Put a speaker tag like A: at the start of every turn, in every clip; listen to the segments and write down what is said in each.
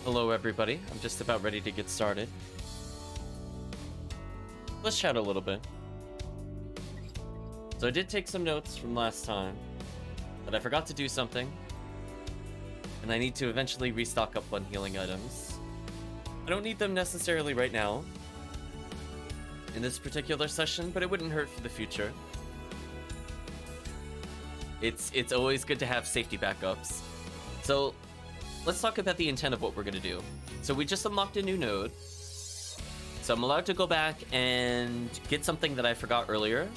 A: Hello everybody, I'm just about ready to get started. Let's chat a little bit. So I did take some notes from last time, but I forgot to do something. And I need to eventually restock up on healing items. I don't need them necessarily right now, in this particular session, but it wouldn't hurt for the future. It's always good to have safety backups. So let's talk about the intent of what we're gonna do. So we just unlocked a new node. So I'm allowed to go back and get something that I forgot earlier.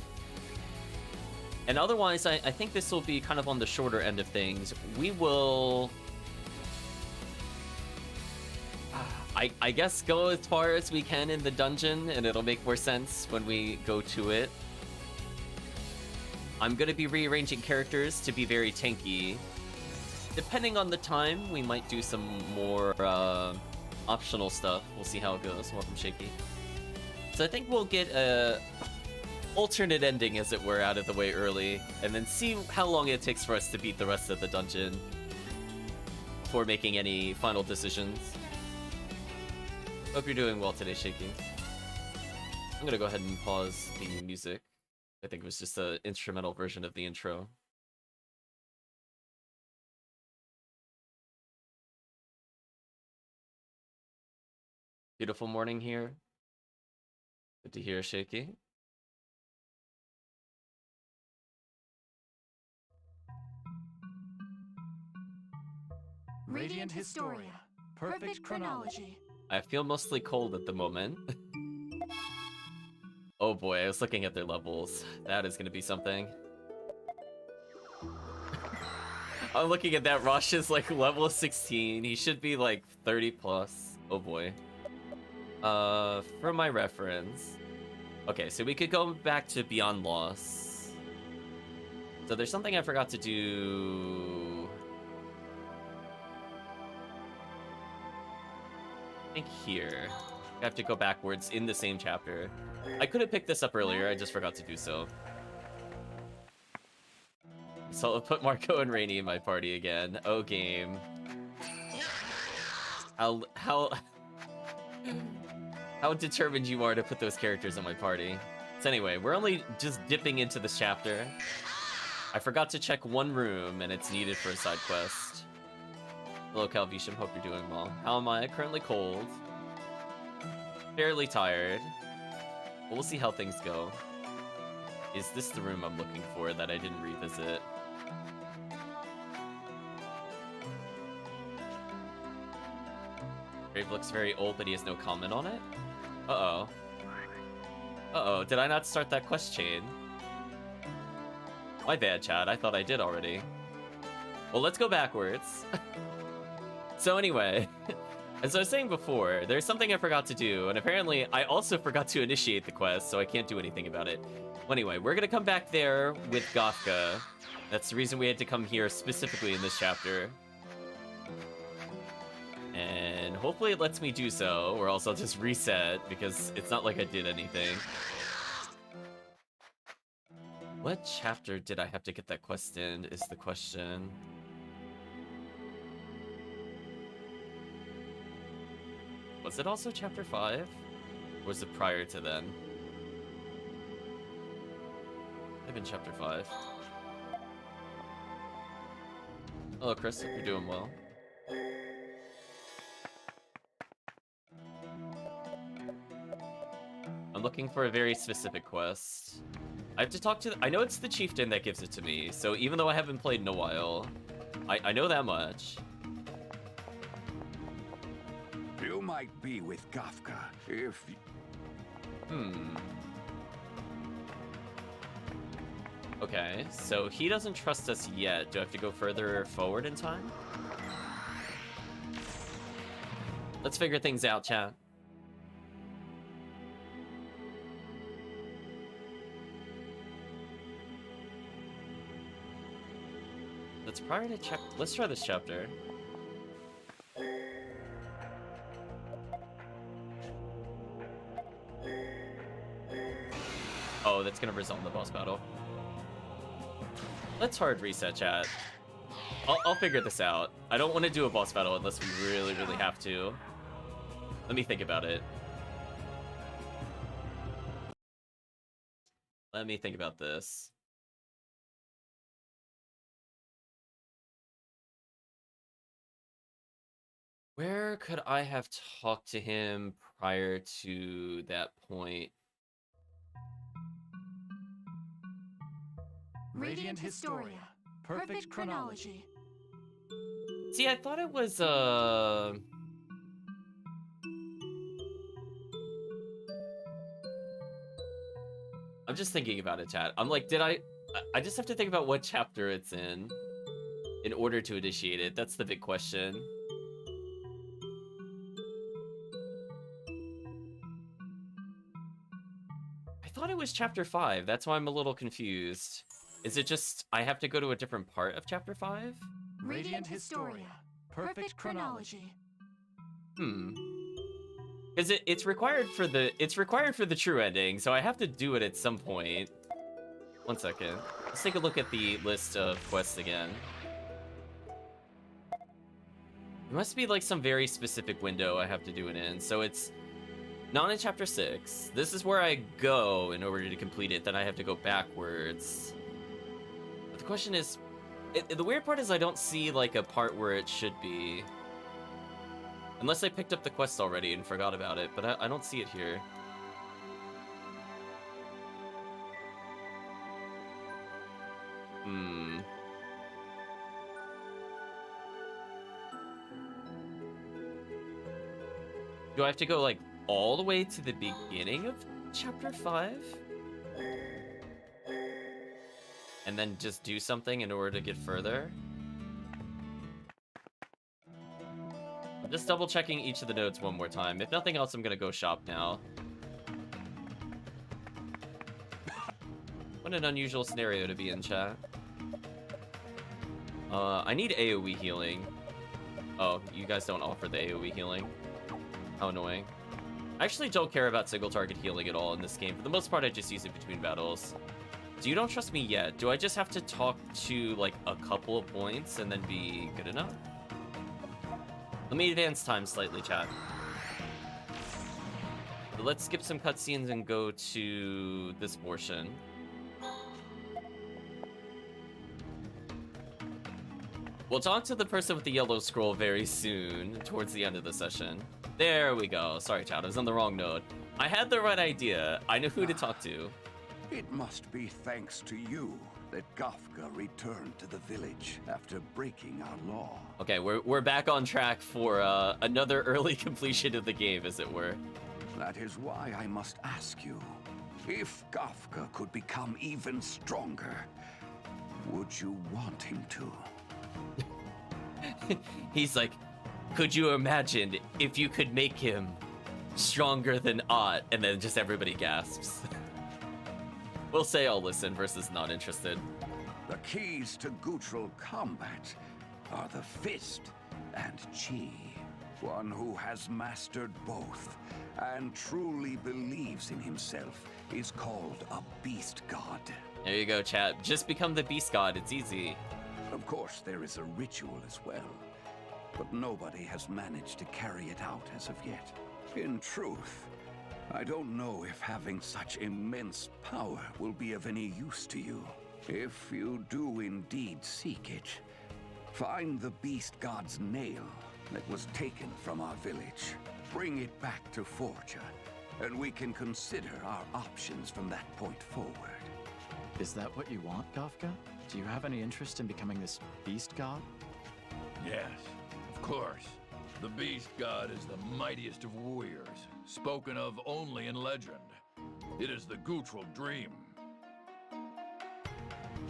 A: And otherwise, I think this will be kind of on the shorter end of things. We will... I guess go as far as we can in the dungeon, and it'll make more sense when we go to it. I'm gonna be rearranging characters to be very tanky. Depending on the time, we might do some more optional stuff. We'll see how it goes. Welcome, Shaky. So I think we'll get a alternate ending, as it were, out of the way early, and then see how long it takes for us to beat the rest of the dungeon before making any final decisions. Hope you're doing well today, Shaky. I'm gonna go ahead and pause the music. I think it was just an instrumental version of the intro. Beautiful morning here. Good to hear, Shaky.
B: Radiant Historia. Perfect chronology.
A: I feel mostly cold at the moment. Oh boy, I was looking at their levels. That is gonna be something. I'm looking at that. Rosh is like level 16. He should be like 30 plus. Oh boy. For my reference. Okay, so we could go back to Beyond Loss. So there's something I forgot to do. I think here. I have to go backwards in the same chapter. I could have picked this up earlier, I just forgot to do so. So I'll put Marco and Rainy in my party again. Oh, game. How determined you are to put those characters in my party. So anyway, we're only just dipping into this chapter. I forgot to check one room, and it's needed for a side quest. Hello, Calvisham. Hope you're doing well. How am I? Currently cold. Fairly tired. But we'll see how things go. Is this the room I'm looking for that I didn't revisit? Grave looks very old, but he has no comment on it? Uh-oh. Uh-oh, did I not start that quest chain? My bad, Chad. I thought I did already. Well, let's go backwards. So anyway, as I was saying before, there's something I forgot to do, and apparently I also forgot to initiate the quest, so I can't do anything about it. Well, anyway, we're gonna come back there with Gafka. That's the reason we had to come here specifically in this chapter. And hopefully it lets me do so, or else I'll just reset, because it's not like I did anything. What chapter did I have to get that quest in, is the question. Was it also chapter 5? Or was it prior to then? I've been chapter 5. Hello, Chris. Hope you're doing well. I'm looking for a very specific quest. I have to talk to... I know it's the chieftain that gives it to me, so even though I haven't played in a while, I know that much.
C: You might be with Gafka if...
A: Okay, so he doesn't trust us yet. Do I have to go further forward in time? Let's figure things out, chat. Let's prior to check. Let's try this chapter. Oh, that's gonna result in the boss battle. Let's hard reset, chat. I'll figure this out. I don't want to do a boss battle unless we really, really have to. Let me think about it. Let me think about this. Where could I have talked to him prior to that point?
B: Radiant Historia. Perfect chronology.
A: See, I thought it was, I'm just thinking about it, chat. I'm like, I just have to think about what chapter it's in order to initiate it. That's the big question. I thought it was chapter 5. That's why I'm a little confused. Is it just I have to go to a different part of chapter 5?
B: Radiant Historia. Perfect chronology.
A: Because it's required for the true ending, so I have to do it at some point. 1 second. Let's take a look at the list of quests again. It must be like some very specific window I have to do it in. So it's not in chapter 6. This is where I go in order to complete it. Then I have to go backwards. But the question is, the weird part is I don't see like a part where it should be. Unless I picked up the quest already and forgot about it, but I don't see it here. Do I have to go like all the way to the beginning of chapter 5? And then just do something in order to get further? I'm just double checking each of the notes one more time. If nothing else, I'm gonna go shop now. What an unusual scenario to be in, chat. I need AoE healing. Oh, you guys don't offer the AoE healing? How annoying. I actually don't care about single target healing at all in this game. For the most part, I just use it between battles. So you don't trust me yet. Do I just have to talk to like a couple of points and then be good enough? Let me advance time slightly, chat. So let's skip some cutscenes and go to this portion. We'll talk to the person with the yellow scroll very soon, towards the end of the session. There we go. Sorry, chat, I was on the wrong note. I had the right idea. I knew who to talk to.
C: It must be thanks to you that Gafka returned to the village after breaking our law.
A: Okay, we're back on track for another early completion of the game, as it were.
C: That is why I must ask you, if Gafka could become even stronger, would you want him to?
A: He's like, could you imagine if you could make him stronger than Ott? And then just everybody gasps. We'll say I'll listen versus not interested.
C: The keys to Gutural combat are the fist and chi. One who has mastered both and truly believes in himself is called a beast god.
A: There you go, chat. Just become the beast god. It's easy.
C: Of course, there is a ritual as well, but nobody has managed to carry it out as of yet. In truth, I don't know if having such immense power will be of any use to you. If you do indeed seek it, find the beast god's nail that was taken from our village. Bring it back to Forja, and we can consider our options from that point forward.
D: Is that what you want, Gafka? Do you have any interest in becoming this beast god?
E: Yes, of course. The beast god is the mightiest of warriors, spoken of only in legend. It is the Gutural dream.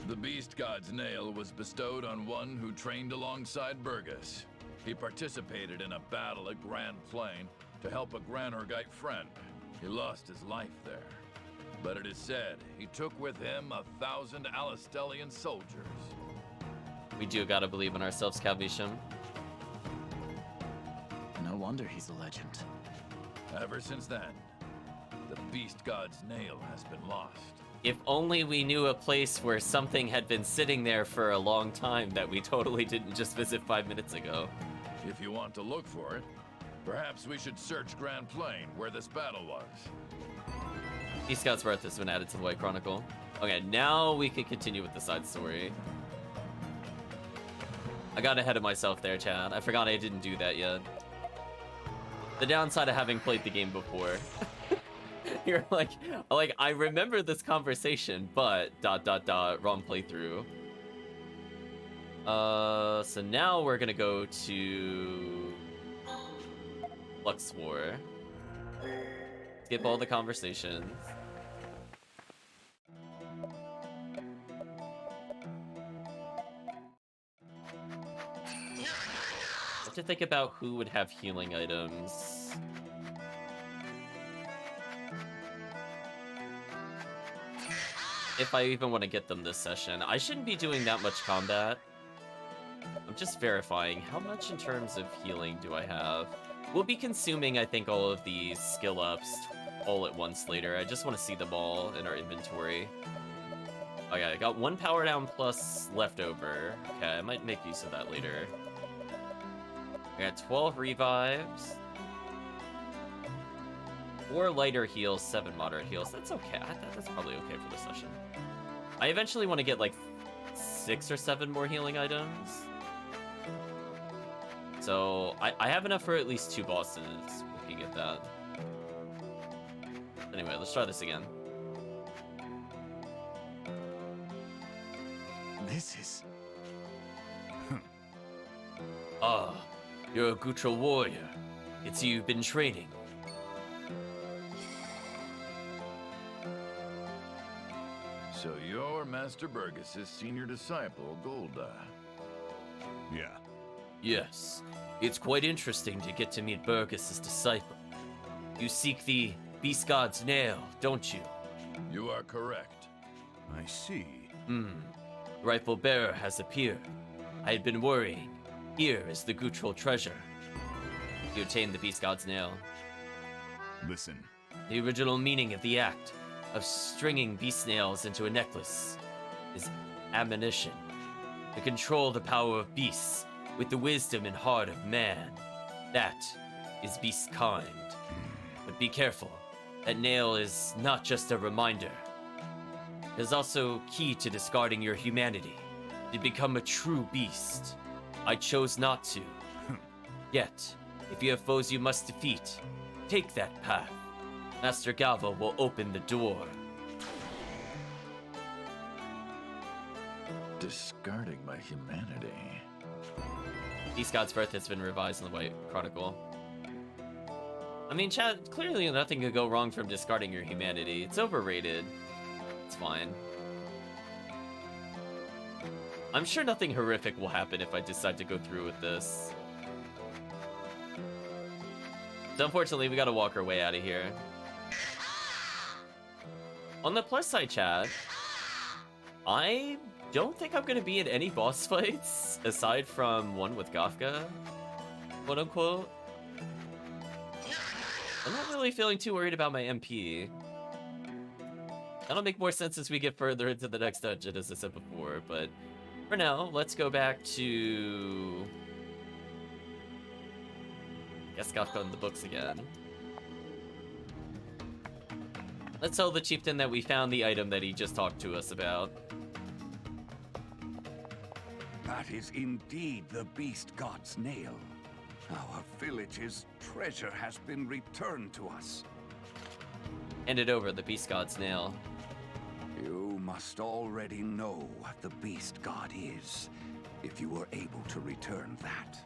E: The beast god's nail was bestowed on one who trained alongside Burgess. He participated in a battle at Grand Plain to help a Granorgite friend. He lost his life there. But it is said he took with him 1,000 Alistelian soldiers.
A: We do gotta believe in ourselves, Calvisham.
D: No wonder he's a legend.
E: Ever since then, the beast god's nail has been lost.
A: If only we knew a place where something had been sitting there for a long time that we totally didn't just visit 5 minutes ago.
E: If you want to look for it, perhaps we should search Grand Plain, where this battle was.
A: Beast God's Birth has been added to the White Chronicle. Okay, now we can continue with the side story. I got ahead of myself there, Chad. I forgot I didn't do that yet. The downside of having played the game before. You're like, I remember this conversation, but ... wrong playthrough. So now we're gonna go to Lux War. Skip all the conversations. I have to think about who would have healing items. If I even want to get them this session. I shouldn't be doing that much combat. I'm just verifying how much in terms of healing do I have. We'll be consuming, I think, all of these skill ups all at once later. I just want to see them all in our inventory. Okay, I got 1 power down plus left over. Okay, I might make use of that later. I got 12 revives. 4 lighter heals, 7 moderate heals. That's okay. That's probably okay for this session. I eventually want to get like 6 or 7 more healing items. So I have enough for at least 2 bosses. We can get that. Anyway, let's try this again.
D: This is...
A: Ah, you're a Gutra warrior. It's you've been training.
E: So you're Master Burgess's senior disciple, Golda.
C: Yeah.
A: Yes, it's quite interesting to get to meet Burgess's disciple. You seek the Beast God's nail, don't you?
E: You are correct.
C: I see.
A: The rightful bearer has appeared. I had been worrying. Here is the Gutral treasure. You obtained the Beast God's nail.
C: Listen.
A: The original meaning of the act of stringing beast nails into a necklace is admonition. To control the power of beasts with the wisdom and heart of man. That is beast kind. But be careful. That nail is not just a reminder. It is also key to discarding your humanity. To become a true beast. I chose not to. Yet, if you have foes you must defeat, take that path. Master Galva will open the door.
E: Discarding my humanity.
A: Beast God's Birth has been revised in the White Chronicle. I mean, Chad, clearly nothing could go wrong from discarding your humanity. It's overrated. It's fine. I'm sure nothing horrific will happen if I decide to go through with this. So unfortunately, we gotta walk our way out of here. On the plus side, Chad, I don't think I'm gonna be in any boss fights aside from one with Gafka, quote unquote. I'm not really feeling too worried about my MP. That'll make more sense as we get further into the next dungeon, as I said before, but for now, let's go back to... I guess Gafka in the books again. Let's tell the chieftain that we found the item that he just talked to us about.
C: That is indeed the Beast God's nail. Our village's treasure has been returned to us.
A: Handed over the Beast God's nail.
C: You must already know what the Beast God is, if you were able to return that.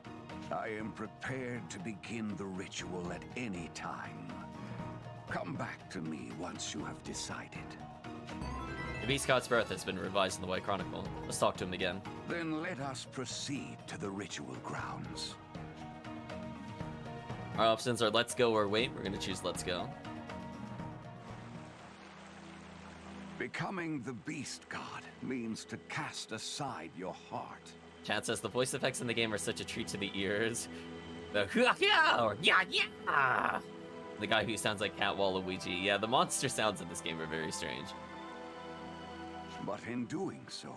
C: I am prepared to begin the ritual at any time. Come back to me once you have decided.
A: The Beast God's Birth has been revised in the White Chronicle. Let's talk to him again.
C: Then let us proceed to the ritual grounds.
A: Our options are let's go or wait. We're gonna choose let's go.
C: Becoming the Beast God means to cast aside your heart.
A: Chad says the voice effects in the game are such a treat to the ears. The hoo-ah or yeah. The guy who sounds like Cat Waluigi. Yeah, the monster sounds in this game are very strange.
C: But in doing so,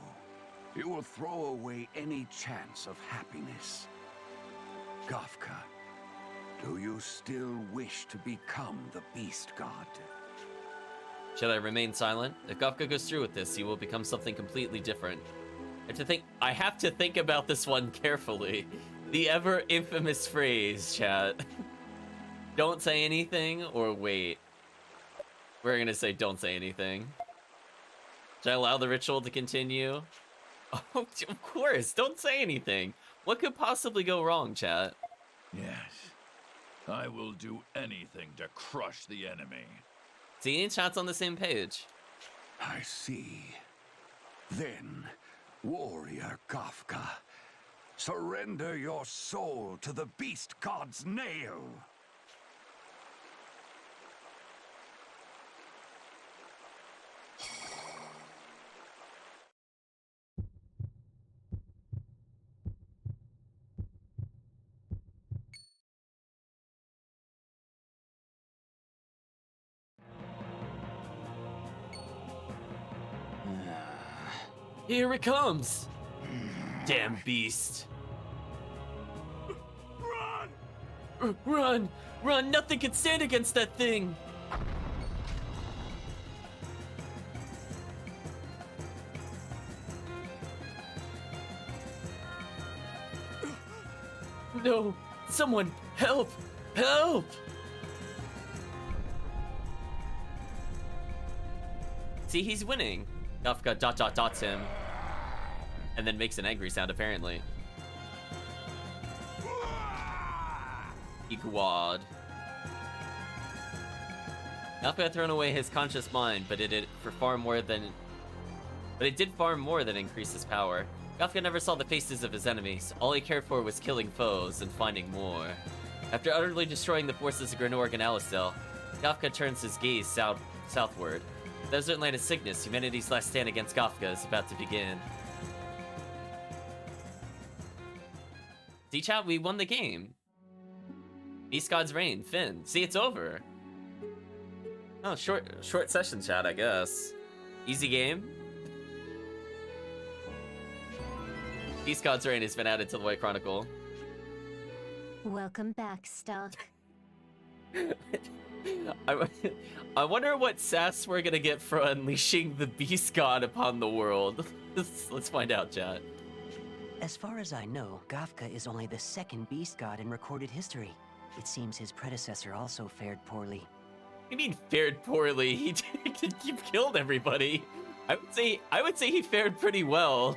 C: you will throw away any chance of happiness. Gafka, do you still wish to become the Beast God?
A: Should I remain silent? If Gafka goes through with this, he will become something completely different. I have to think about this one carefully. The ever infamous phrase, chat. Don't say anything or wait. We're gonna say don't say anything. Should I allow the ritual to continue? Oh, of course, don't say anything. What could possibly go wrong, chat?
E: Yes. I will do anything to crush the enemy.
A: See, chat's on the same page.
C: I see. Then, warrior Gafka, surrender your soul to the Beast God's nail.
A: Here it comes! Damn beast. Run! Run! Run! Nothing can stand against that thing! No! Someone! Help! Help! See, he's winning. Gafka dots him. And then makes an angry sound, apparently. Iguad. Gafka had thrown away his conscious mind, but it did far more than increase his power. Gafka never saw the faces of his enemies. All he cared for was killing foes and finding more. After utterly destroying the forces of Grenorg and Alistel, Gafka turns his gaze southward. Desert Land of Cygnus, humanity's last stand against Gafka, is about to begin. See, chat, we won the game. Beast God's reign, Finn. See, it's over. Oh, short session, chat, I guess. Easy game. Beast God's reign has been added to the White Chronicle.
F: Welcome back, Stock.
A: I wonder what sass we're gonna get for unleashing the Beast God upon the world. Let's find out, chat.
G: As far as I know, Gafka is only the second Beast God in recorded history. It seems his predecessor also fared poorly.
A: What do you mean fared poorly? He killed everybody. I would say he fared pretty well.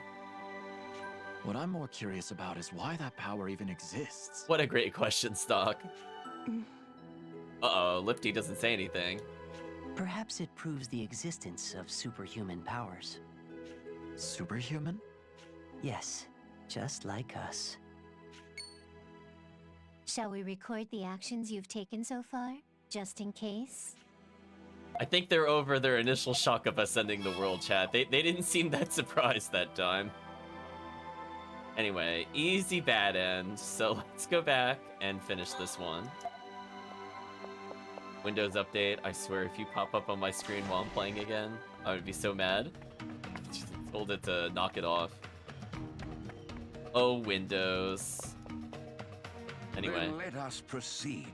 D: What I'm more curious about is why that power even exists.
A: What a great question, Stock. Uh-oh, Lifty doesn't say anything.
G: Perhaps it proves the existence of superhuman powers.
D: Superhuman?
G: Yes, just like us.
F: Shall we record the actions you've taken so far, just in case?
A: I think they're over their initial shock of us ending the world, chat. They didn't seem that surprised that time. Anyway, easy bad end. So let's go back and finish this one. Windows update. I swear, if you pop up on my screen while I'm playing again, I would be so mad. Just told it to knock it off. Oh, Windows. Anyway.
C: Then let us proceed.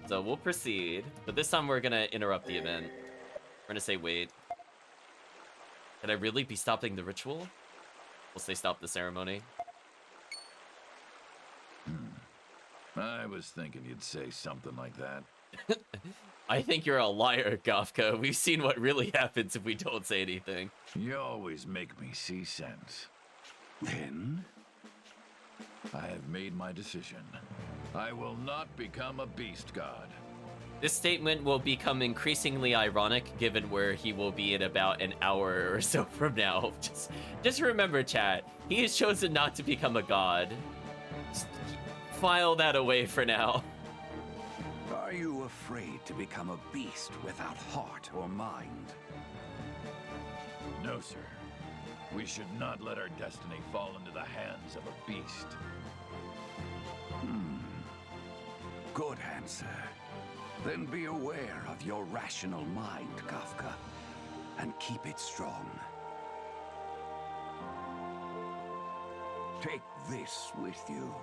A: So we'll proceed, but this time we're gonna interrupt the event. We're gonna say wait. Could I really be stopping the ritual? We'll say stop the ceremony.
E: I was thinking you'd say something like that.
A: I think you're a liar, Gafka. We've seen what really happens if we don't say anything.
E: You always make me see sense.
C: Then,
E: I have made my decision. I will not become a Beast God.
A: This statement will become increasingly ironic given where he will be in about an hour or so from now. Just remember, chat, he has chosen not to become a god. Just file that away for now.
C: are you afraid to become a beast without heart or mind?
E: No, sir. We should not let our destiny fall into the hands of a beast.
C: Good answer. Then be aware of your rational mind, Gafka, and keep it strong. Take this with you.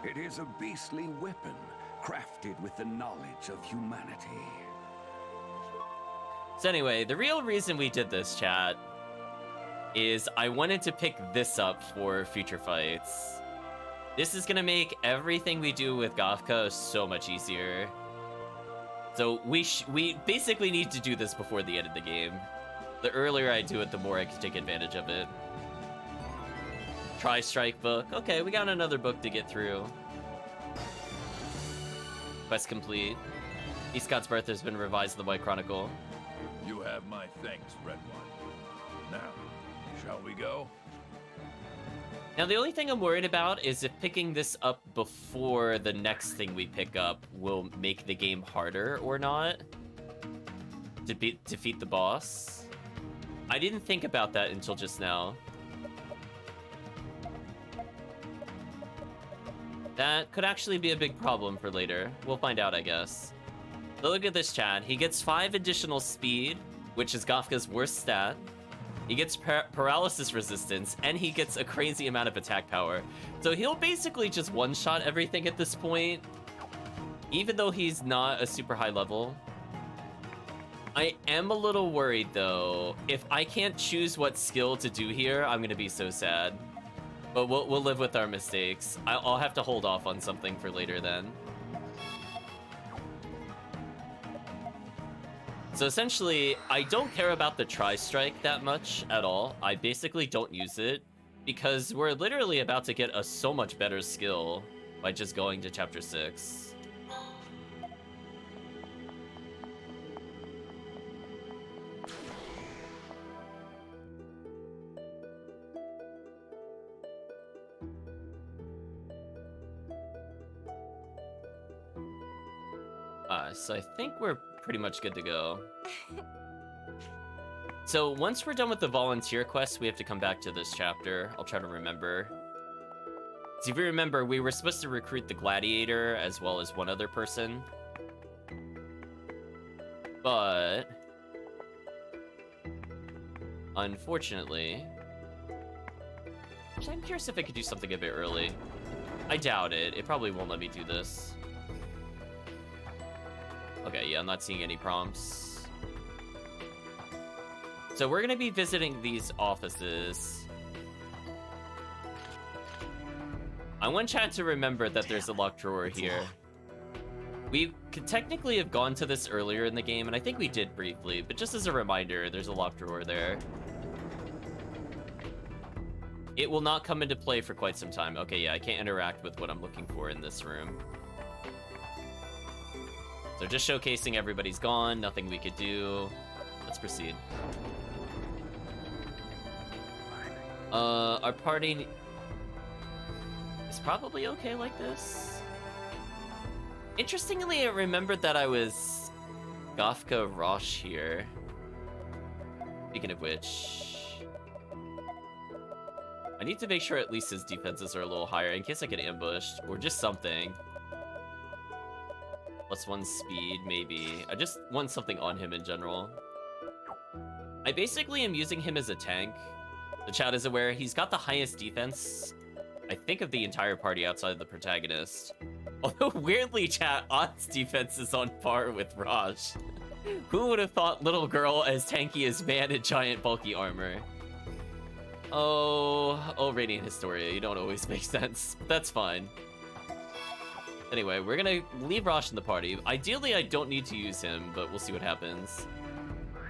C: It is a beastly weapon, crafted with the knowledge of humanity.
A: So anyway, the real reason we did this, chat, is I wanted to pick this up for future fights. This is gonna make everything we do with Gafka so much easier. So we basically need to do this before the end of the game. The earlier I do it, the more I can take advantage of it. Tri-Strike book. Okay, we got another book to get through. Quest complete. East God's Birth has been revised in the White Chronicle.
E: You have my thanks, Red One. Now, shall we go?
A: Now, the only thing I'm worried about is if picking this up before the next thing we pick up will make the game harder or not to defeat the boss. I didn't think about that until just now. That could actually be a big problem for later. We'll find out, I guess. But look at this, chat. He gets 5 additional speed, which is Gafka's worst stat. He gets paralysis resistance, and he gets a crazy amount of attack power. So he'll basically just one-shot everything at this point, even though he's not a super high level. I am a little worried, though. If I can't choose what skill to do here, I'm gonna be so sad. But we'll live with our mistakes. I'll have to hold off on something for later then. So essentially, I don't care about the Tri-Strike that much at all. I basically don't use it because we're literally about to get a so much better skill by just going to chapter 6. So I think we're pretty much good to go. So once we're done with the volunteer quest, we have to come back to this chapter. I'll try to remember. So if you remember, we were supposed to recruit the gladiator as well as one other person. But unfortunately, I'm curious if I could do something a bit early. I doubt it. It probably won't let me do this. Okay, yeah, I'm not seeing any prompts. So we're gonna be visiting these offices. I want chat to remember that there's a locked drawer here. We could technically have gone to this earlier in the game, and I think we did briefly, but just as a reminder, there's a locked drawer there. It will not come into play for quite some time. Okay, yeah, I can't interact with what I'm looking for in this room. So just showcasing everybody's gone, nothing we could do. Let's proceed. Our party is probably okay like this. Interestingly, I remembered that I was Gafka Rosh here. Speaking of which, I need to make sure at least his defenses are a little higher in case I get ambushed or just something. +1 speed, maybe. I just want something on him in general. I basically am using him as a tank. The chat is aware he's got the highest defense, I think, of the entire party outside of the protagonist. Although, weirdly, chat, Odd's defense is on par with Raj. Who would have thought little girl as tanky as man in giant bulky armor? Oh, Radiant Historia, you don't always make sense. That's fine. Anyway, we're gonna leave Rosh in the party. Ideally, I don't need to use him, but we'll see what happens.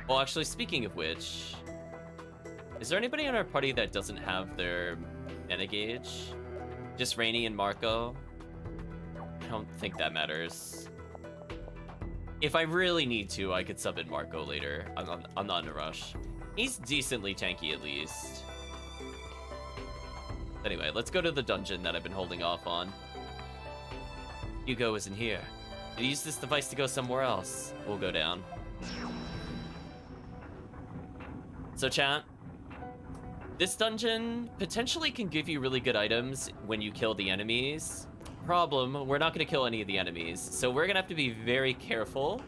A: Well, actually, speaking of which, is there anybody in our party that doesn't have their mana gauge? Just Rainy and Marco? I don't think that matters. If I really need to, I could sub in Marco later. I'm not in a rush. He's decently tanky at least. Anyway, let's go to the dungeon that I've been holding off on. Hugo isn't here. Did he use this device to go somewhere else? We'll go down. So chat, this dungeon potentially can give you really good items when you kill the enemies. Problem, we're not gonna kill any of the enemies, so we're gonna have to be very careful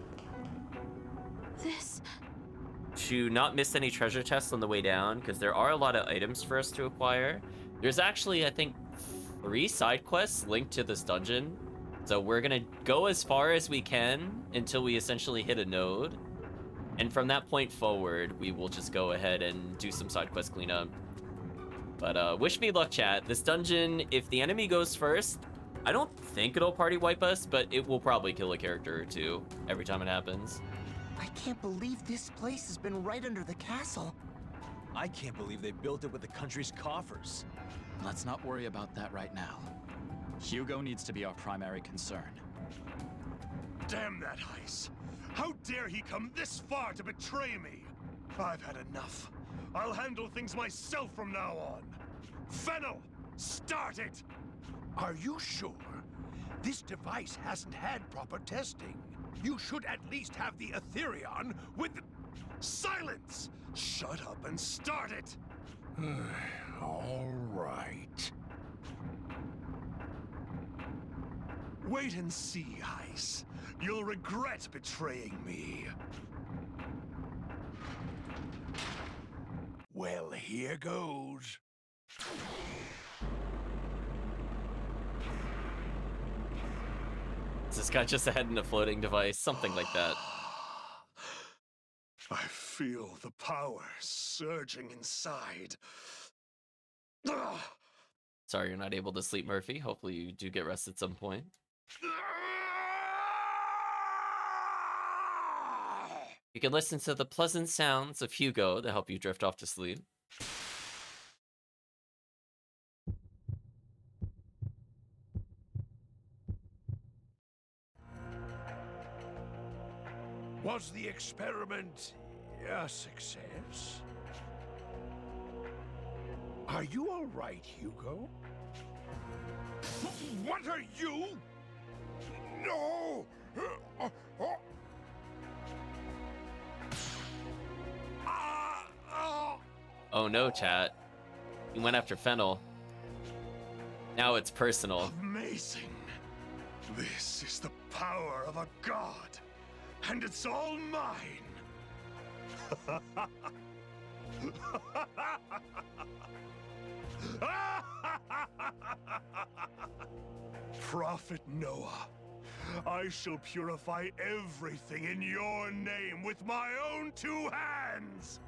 A: to not miss any treasure chests on the way down, because there are a lot of items for us to acquire. There's actually, I think, 3 side quests linked to this dungeon. So we're gonna go as far as we can until we essentially hit a node. And from that point forward, we will just go ahead and do some side quest cleanup. But wish me luck, chat. This dungeon, if the enemy goes first, I don't think it'll party wipe us, but it will probably kill a character or two every time it happens.
H: I can't believe this place has been right under the castle.
I: I can't believe they built it with the country's coffers.
D: Let's not worry about that right now. Hugo needs to be our primary concern.
J: Damn that Heis! How dare he come this far to betray me? I've had enough. I'll handle things myself from now on. Fennel, start it!
K: Are you sure? This device hasn't had proper testing. You should at least have the Etherion with...
J: Silence! Shut up and start it!
K: All right.
J: Wait and see, Heis. You'll regret betraying me.
K: Well, here goes.
A: Is this guy just ahead in a floating device? Something like that.
J: I feel the power surging inside. Ugh.
A: Sorry you're not able to sleep, Murphy. Hopefully you do get rest at some point. You can listen to the pleasant sounds of Hugo to help you drift off to sleep.
K: Was the experiment a success? Are you all right, Hugo? What are you? No!
A: Oh no, chat. He went after Fennel. Now it's personal.
J: Amazing. This is the power of a god. And it's all mine. Prophet Noah, I shall purify everything in your name with my own 2 hands.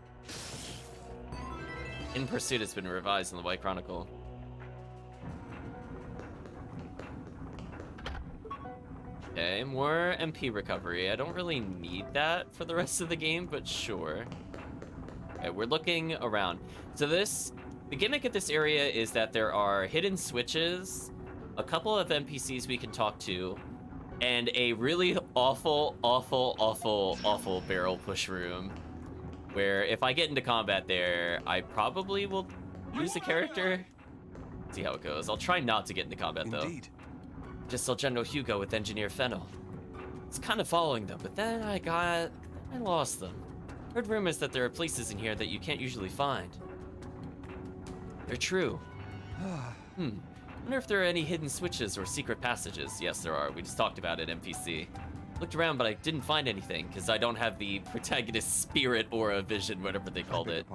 A: In Pursuit has been revised in the White Chronicle. Okay, more MP recovery. I don't really need that for the rest of the game, but sure. Okay, we're looking around. So the gimmick of this area is that there are hidden switches, a couple of NPCs we can talk to, and a really awful barrel push room. Where if I get into combat there, I probably will lose a character. See how it goes. I'll try not to get into combat though.
C: Indeed.
A: Just saw General Hugo with Engineer Fennel. I was kind of following them, but then I lost them. Heard rumors that there are places in here that you can't usually find. They're true. Wonder if there are any hidden switches or secret passages. Yes, there are. We just talked about it, NPC. Looked around, but I didn't find anything, because I don't have the protagonist's spirit aura vision, whatever they called it.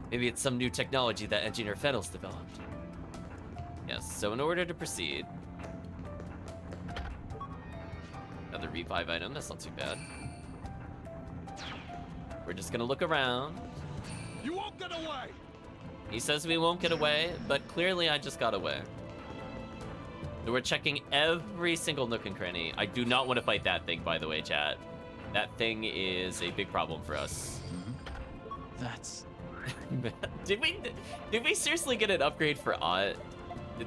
A: Maybe it's some new technology that Engineer Fennel's developed. Yes, so in order to proceed... Another revive item, that's not too bad. We're just gonna look around.
K: You won't get away!
A: He says we won't get away, but clearly I just got away. So we're checking every single nook and cranny. I do not want to fight that thing, by the way, chat. That thing is a big problem for us.
D: That's...
A: Did we seriously get an upgrade for Ott?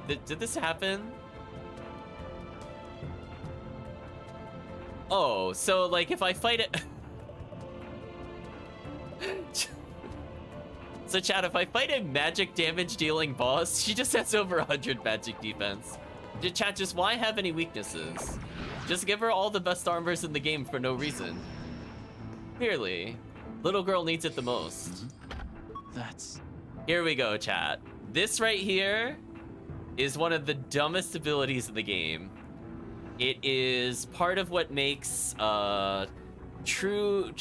A: Did this happen? Oh, so like if I fight it... So chat, if I fight a magic damage dealing boss, she just has over 100 magic defense. Chat, just why have any weaknesses? Just give her all the best armors in the game for no reason. Clearly, little girl needs it the most.
D: That's...
A: Here we go, chat. This right here is one of the dumbest abilities in the game. It is part of what makes true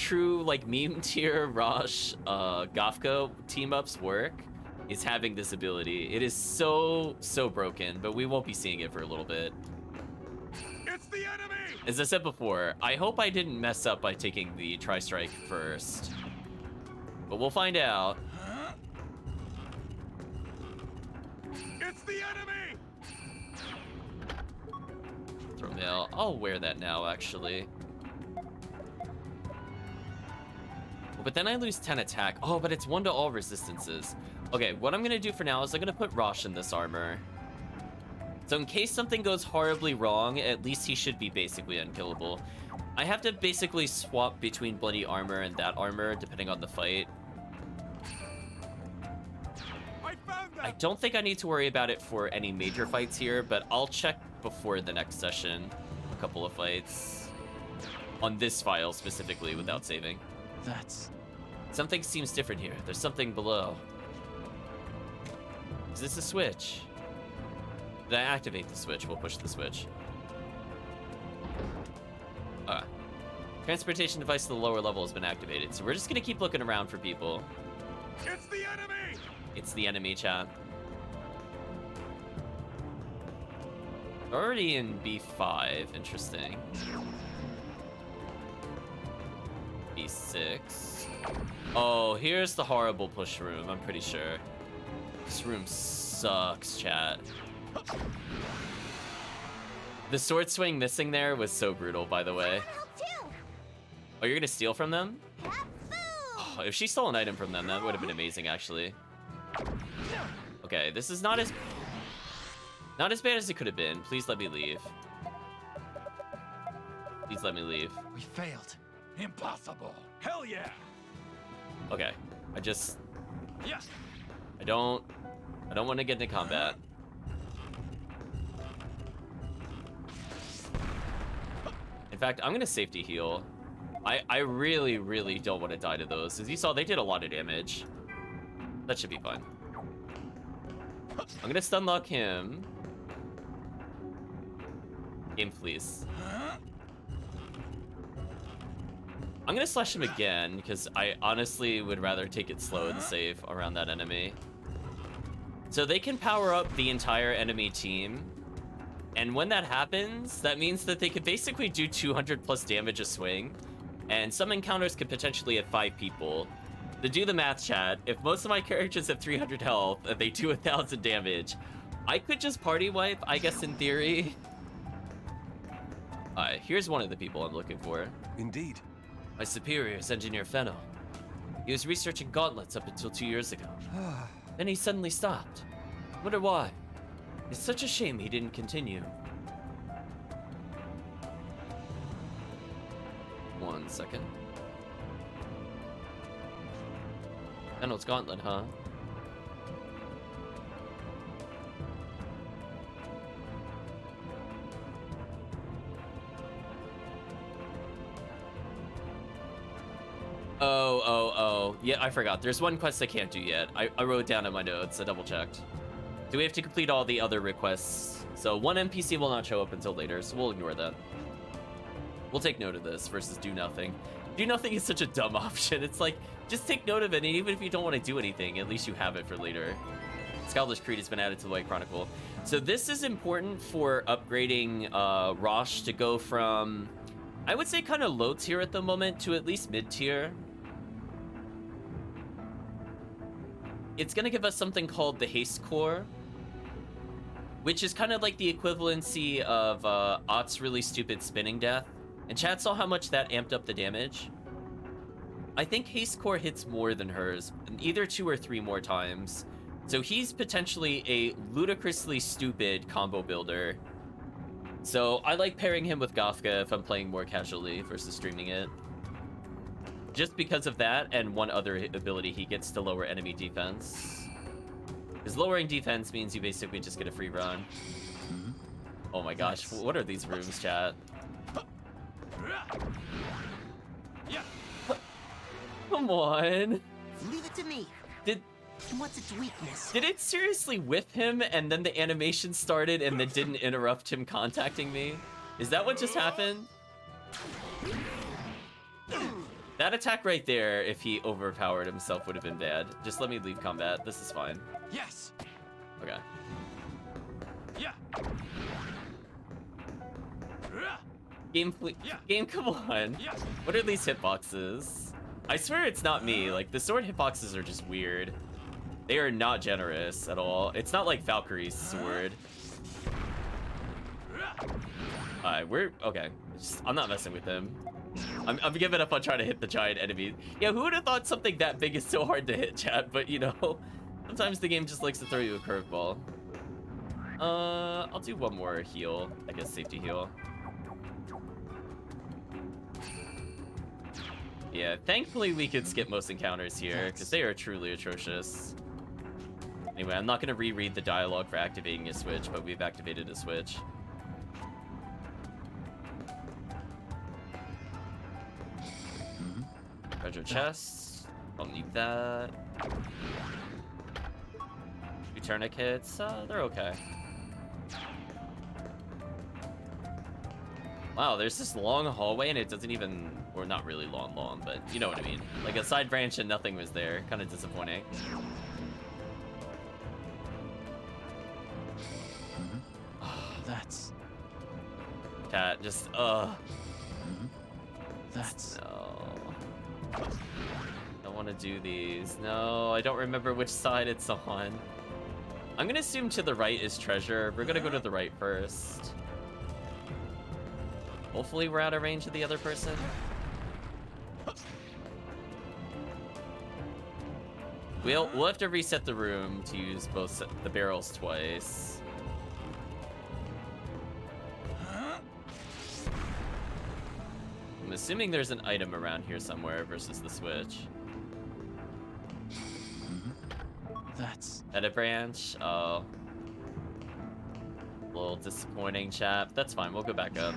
A: like meme tier Rosh Gafka team ups work. is having this ability. It is so broken, but we won't be seeing it for a little bit.
J: It's the enemy!
A: As I said before, I hope I didn't mess up by taking the Tri-Strike first. But we'll find out.
J: It's the enemy!
A: Throw mail. I'll wear that now, actually. But then I lose 10 attack. Oh, but it's 1 to all resistances. Okay, what I'm gonna do for now is I'm gonna put Rosh in this armor. So in case something goes horribly wrong, at least he should be basically unkillable. I have to basically swap between bloody armor and that armor, depending on the fight. I don't think I need to worry about it for any major fights here, but I'll check before the next session a couple of fights. On this file specifically, without saving.
D: That's...
A: Something seems different here. There's something below. Is this a switch? Did I activate the switch? We'll push the switch. Transportation device to the lower level has been activated, so we're just gonna keep looking around for people.
J: It's the enemy!
A: It's the enemy, chat. Already in B5, interesting. B6. Oh, here's the horrible push room, I'm pretty sure. This room sucks, chat. The sword swing missing there was so brutal, by the way. Oh, you're gonna steal from them? Oh, if she stole an item from them, that would have been amazing, actually. Okay, this is not as bad as it could have been. Please let me leave. Please let me leave.
K: We failed. Impossible. Hell yeah.
A: Okay,
K: Yes.
A: I don't want to get into combat. In fact, I'm gonna safety heal. I really don't want to die to those. As you saw, they did a lot of damage. That should be fine. I'm gonna stun lock him. Game fleece. I'm gonna slash him again, because I honestly would rather take it slow and safe around that enemy. So they can power up the entire enemy team. And when that happens, that means that they could basically do 200 plus damage a swing. And some encounters could potentially hit 5 people. To do the math, chat, if most of my characters have 300 health and they do 1,000 damage, I could just party wipe, I guess, in theory. Alright, here's one of the people I'm looking for.
J: Indeed.
A: My superior is Engineer Fennel. He was researching gauntlets up until 2 years ago. Then he suddenly stopped. Wonder why. It's such a shame he didn't continue. 1 second. Fennel's gauntlet, huh? Oh. Yeah, I forgot. There's one quest I can't do yet. I wrote it down in my notes. I double checked. Do we have to complete all the other requests? So one NPC will not show up until later, so we'll ignore that. We'll take note of this versus do nothing. Do nothing is such a dumb option. It's like, just take note of it, and even if you don't want to do anything, at least you have it for later. Scholar's Creed has been added to the White Chronicle. So this is important for upgrading Rosh to go from, I would say, kind of low tier at the moment to at least mid tier. It's going to give us something called the Haste Core, which is kind of like the equivalency of Ott's really stupid spinning death. And chat saw how much that amped up the damage. I think Haste Core hits more than hers, either 2 or 3 more times. So he's potentially a ludicrously stupid combo builder. So I like pairing him with Gafka if I'm playing more casually versus streaming it. Just because of that and one other ability he gets to lower enemy defense. Because lowering defense means you basically just get a free run. Oh my gosh, what are these rooms, chat? Come on.
H: Leave it to me. What's its weakness?
A: Did it seriously whip him and then the animation started and then didn't interrupt him contacting me? Is that what just happened? That attack right there, if he overpowered himself, would have been bad. Just let me leave combat. This is fine.
I: Yes.
A: Okay.
I: Yeah.
A: Game, come on.
I: Yeah.
A: What are these hitboxes? I swear it's not me. Like, the sword hitboxes are just weird. They are not generous at all. It's not like Valkyrie's sword. Alright, we're... Okay. I'm not messing with him. I'm giving up on trying to hit the giant enemies. Yeah, who would have thought something that big is so hard to hit, chat? But, you know, sometimes the game just likes to throw you a curveball. I'll do one more heal. I guess safety heal. Yeah, thankfully we could skip most encounters here, because they are truly atrocious. Anyway, I'm not going to reread the dialogue for activating a switch, but we've activated a switch. Treasure chests. Don't need that. 2 tourniquets. They're okay. Wow, there's this long hallway and it doesn't even... Or not really long, but you know what I mean. Like a side branch and nothing was there. Kind of disappointing.
D: That's...
A: Chat, just,
D: That's...
A: No. Don't want to do these. No, I don't remember which side it's on. I'm gonna assume to the right is treasure. We're gonna go to the right first. Hopefully we're out of range of the other person. We'll have to reset the room to use both the barrels twice. I'm assuming there's an item around here somewhere versus the switch.
D: That's...
A: Edit branch? Oh. A little disappointing, chat. That's fine, we'll go back up.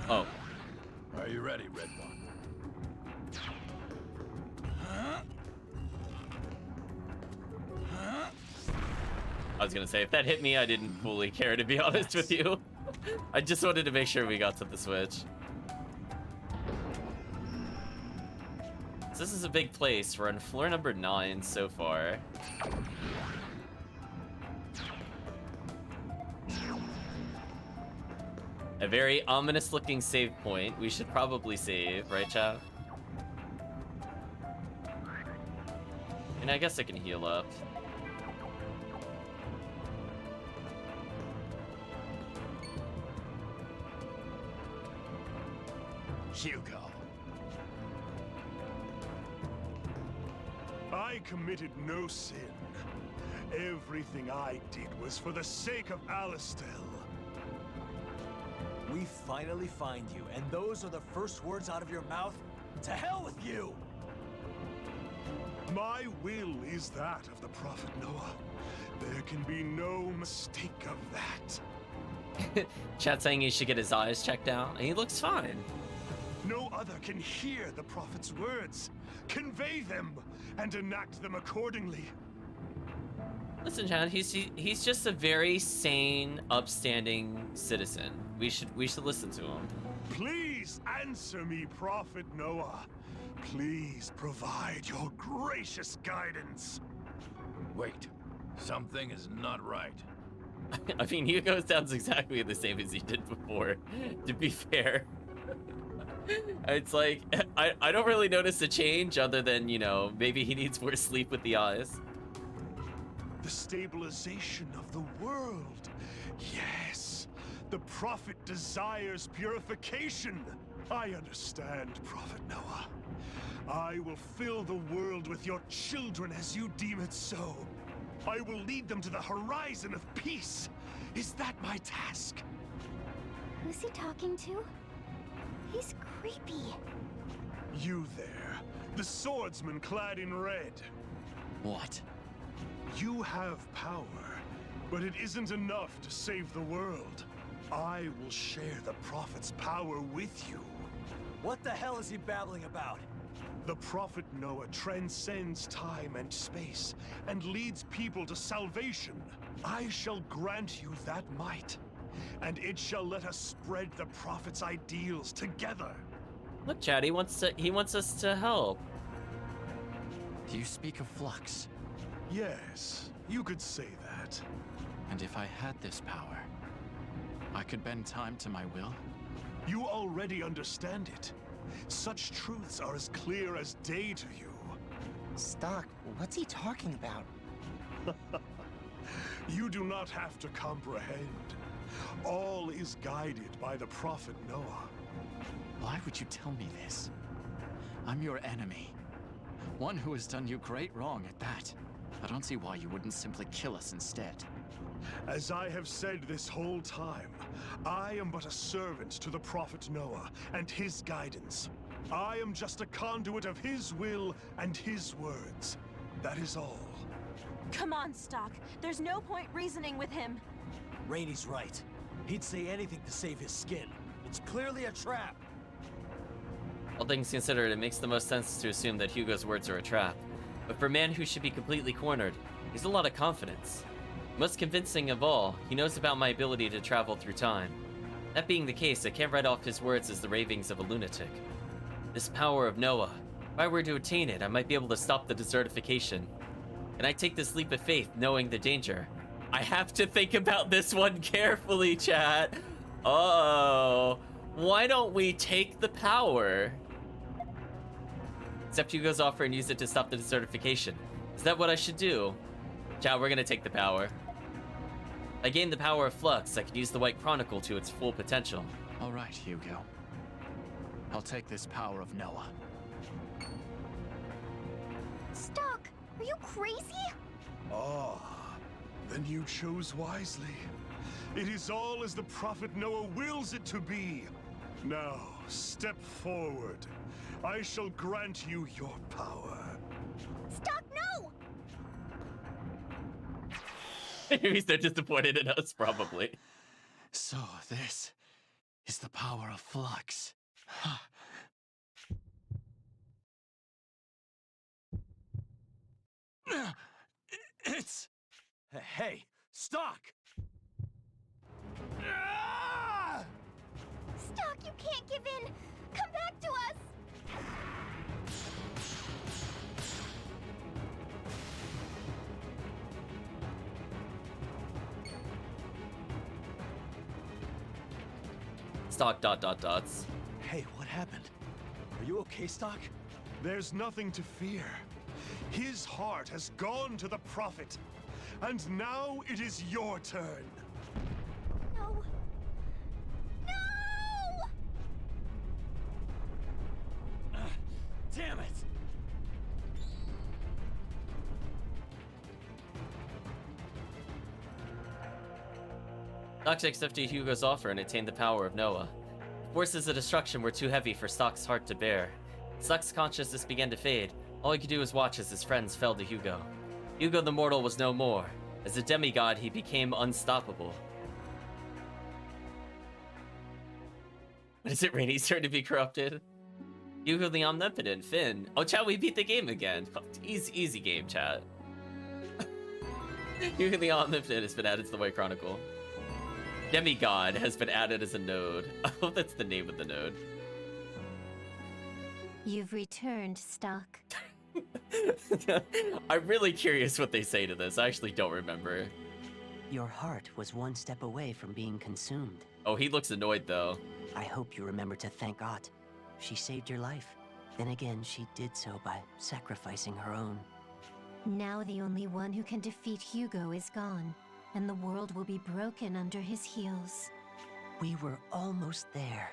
A: Oh.
E: Are you ready, Red One?
A: I was gonna say, if that hit me, I didn't fully care, to be honest with you. I just wanted to make sure we got to the switch. So this is a big place. We're on floor number 9 so far. A very ominous looking save point. We should probably save, right, chat? And I guess I can heal up.
J: Hugo. I committed no sin. Everything I did was for the sake of Alastel.
I: We finally find you, and those are the first words out of your mouth? To hell with you!
J: My will is that of the Prophet Noah. There can be no mistake of that.
A: Chat saying he should get his eyes checked out, and he looks fine.
J: No other can hear the Prophet's words, convey them, and enact them accordingly.
A: Listen, Chad, he's just a very sane, upstanding citizen. We should listen to him.
J: Please answer me, Prophet Noah. Please provide your gracious guidance.
E: Wait, something is not right.
A: I mean, Hugo sounds exactly the same as he did before, to be fair. It's like, I don't really notice a change other than, you know, maybe he needs more sleep with the eyes.
J: The stabilization of the world. Yes, the Prophet desires purification. I understand, Prophet Noah. I will fill the world with your children as you deem it so. I will lead them to the horizon of peace. Is that my task?
F: Who's he talking to? He's creepy.
J: You there, the swordsman clad in red.
D: What?
J: You have power, But it isn't enough to save the world. I will share the Prophet's power with you.
I: What the hell is he babbling about?
J: The Prophet Noah transcends time and space and leads people to salvation. I shall grant you that might, and it shall let us spread the Prophet's ideals together.
A: Look, Chad, he wants us to help.
D: Do you speak of flux?
J: Yes, you could say that.
D: And if I had this power, I could bend time to my will?
J: You already understand it. Such truths are as clear as day to you.
H: Stock, what's he talking about?
J: You do not have to comprehend. All is guided by the Prophet Noah.
D: Why would you tell me this? I'm your enemy. One who has done you great wrong at that. I don't see why you wouldn't simply kill us instead.
J: As I have said this whole time, I am but a servant to the Prophet Noah and his guidance. I am just a conduit of his will and his words. That is all.
L: Come on, Stock. There's no point reasoning with him.
I: Rainey's right. He'd say anything to save his skin. It's clearly a trap.
A: All things considered, it makes the most sense to assume that Hugo's words are a trap. But for a man who should be completely cornered, he's a lot of confidence. Most convincing of all, he knows about my ability to travel through time. That being the case, I can't write off his words as the ravings of a lunatic. This power of Noah, if I were to attain it, I might be able to stop the desertification. And I take this leap of faith knowing the danger. I have to think about this one carefully, chat. Uh-oh. Why don't we take the power? Accept Hugo's offer and use it to stop the desertification. Is that what I should do? Chat, we're gonna take the power. I gained the power of Flux. I could use the White Chronicle to its full potential.
D: All right, Hugo. I'll take this power of Noah.
F: Stock, are you crazy?
J: Ah, then you chose wisely. It is all as the Prophet Noah wills it to be. Now, step forward. I shall grant you your power.
F: Stock, no!
A: He's so disappointed in us, probably.
D: So this is the power of Flux. It's...
I: Hey, Stock!
F: Stock, you can't give in! Come back to us!
A: Stock ... dots.
I: Hey, what happened? Are you okay, Stock?
J: There's nothing to fear. His heart has gone to the Prophet. And now it is your turn.
F: No. No!
I: Damn it!
A: Stock accepted Hugo's offer and attained the power of Noah. The forces of destruction were too heavy for Stock's heart to bear. Stock's consciousness began to fade. All he could do was watch as his friends fell to Hugo. Hugo the Mortal was no more. As a demigod, he became unstoppable. What is it, Rainey's turn to be corrupted? Hugo the Omnipotent, Finn. Oh, chat, we beat the game again. Easy game, chat. Hugo the Omnipotent has been added to the White Chronicle. Demigod has been added as a node. I hope that's the name of the node.
F: You've returned, Stock.
A: I'm really curious what they say to this. I actually don't remember.
G: Your heart was one step away from being consumed.
A: Oh, he looks annoyed though.
G: I hope you remember to thank Ott. She saved your life. Then again, she did so by sacrificing her own.
F: Now the only one who can defeat Hugo is gone, and the world will be broken under his heels.
G: We were almost there.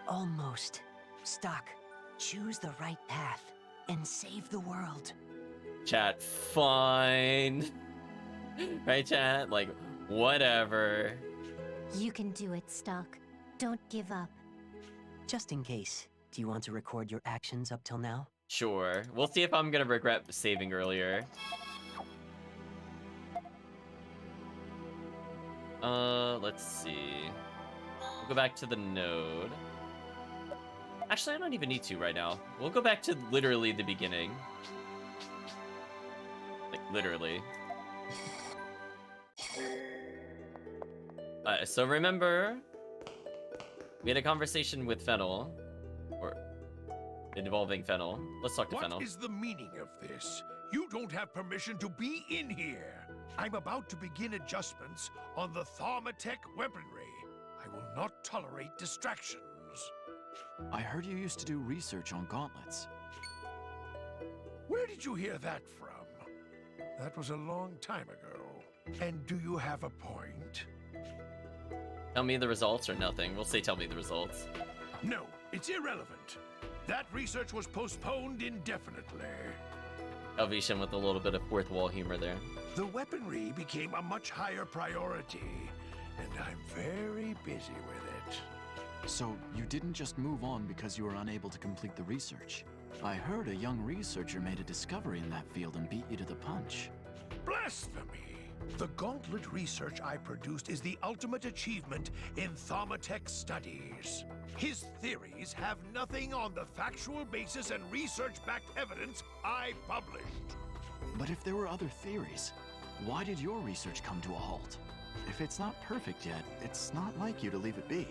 G: Almost. Stock, choose the right path and save the world.
A: Chat, fine. Right, chat? Like, whatever.
F: You can do it, Stock. Don't give up.
G: Just in case, do you want to record your actions up till now?
A: Sure. We'll see if I'm gonna regret saving earlier. Let's see. We'll go back to the node. Actually, I don't even need to right now. We'll go back to literally the beginning. Like, literally. So remember, we had a conversation with Fennel, or involving Fennel. Let's talk to Fennel.
K: What is the meaning of this? You don't have permission to be in here. I'm about to begin adjustments on the Thaumatech weaponry. I will not tolerate distractions.
D: I heard you used to do research on gauntlets.
K: Where did you hear that from? That was a long time ago. And do you have a point?
A: Tell me the results or nothing. We'll say tell me the results.
K: No, it's irrelevant. That research was postponed indefinitely.
A: Elvisham with a little bit of fourth wall humor there.
K: The weaponry became a much higher priority, and I'm very busy with it.
D: So you didn't just move on because you were unable to complete the research. I heard a young researcher made a discovery in that field and beat you to the punch.
K: Blasphemy! The gauntlet research I produced is the ultimate achievement in Thaumatech studies. His theories have nothing on the factual basis and research-backed evidence I published.
D: But if there were other theories, why did your research come to a halt? If it's not perfect yet, it's not like you to leave it be.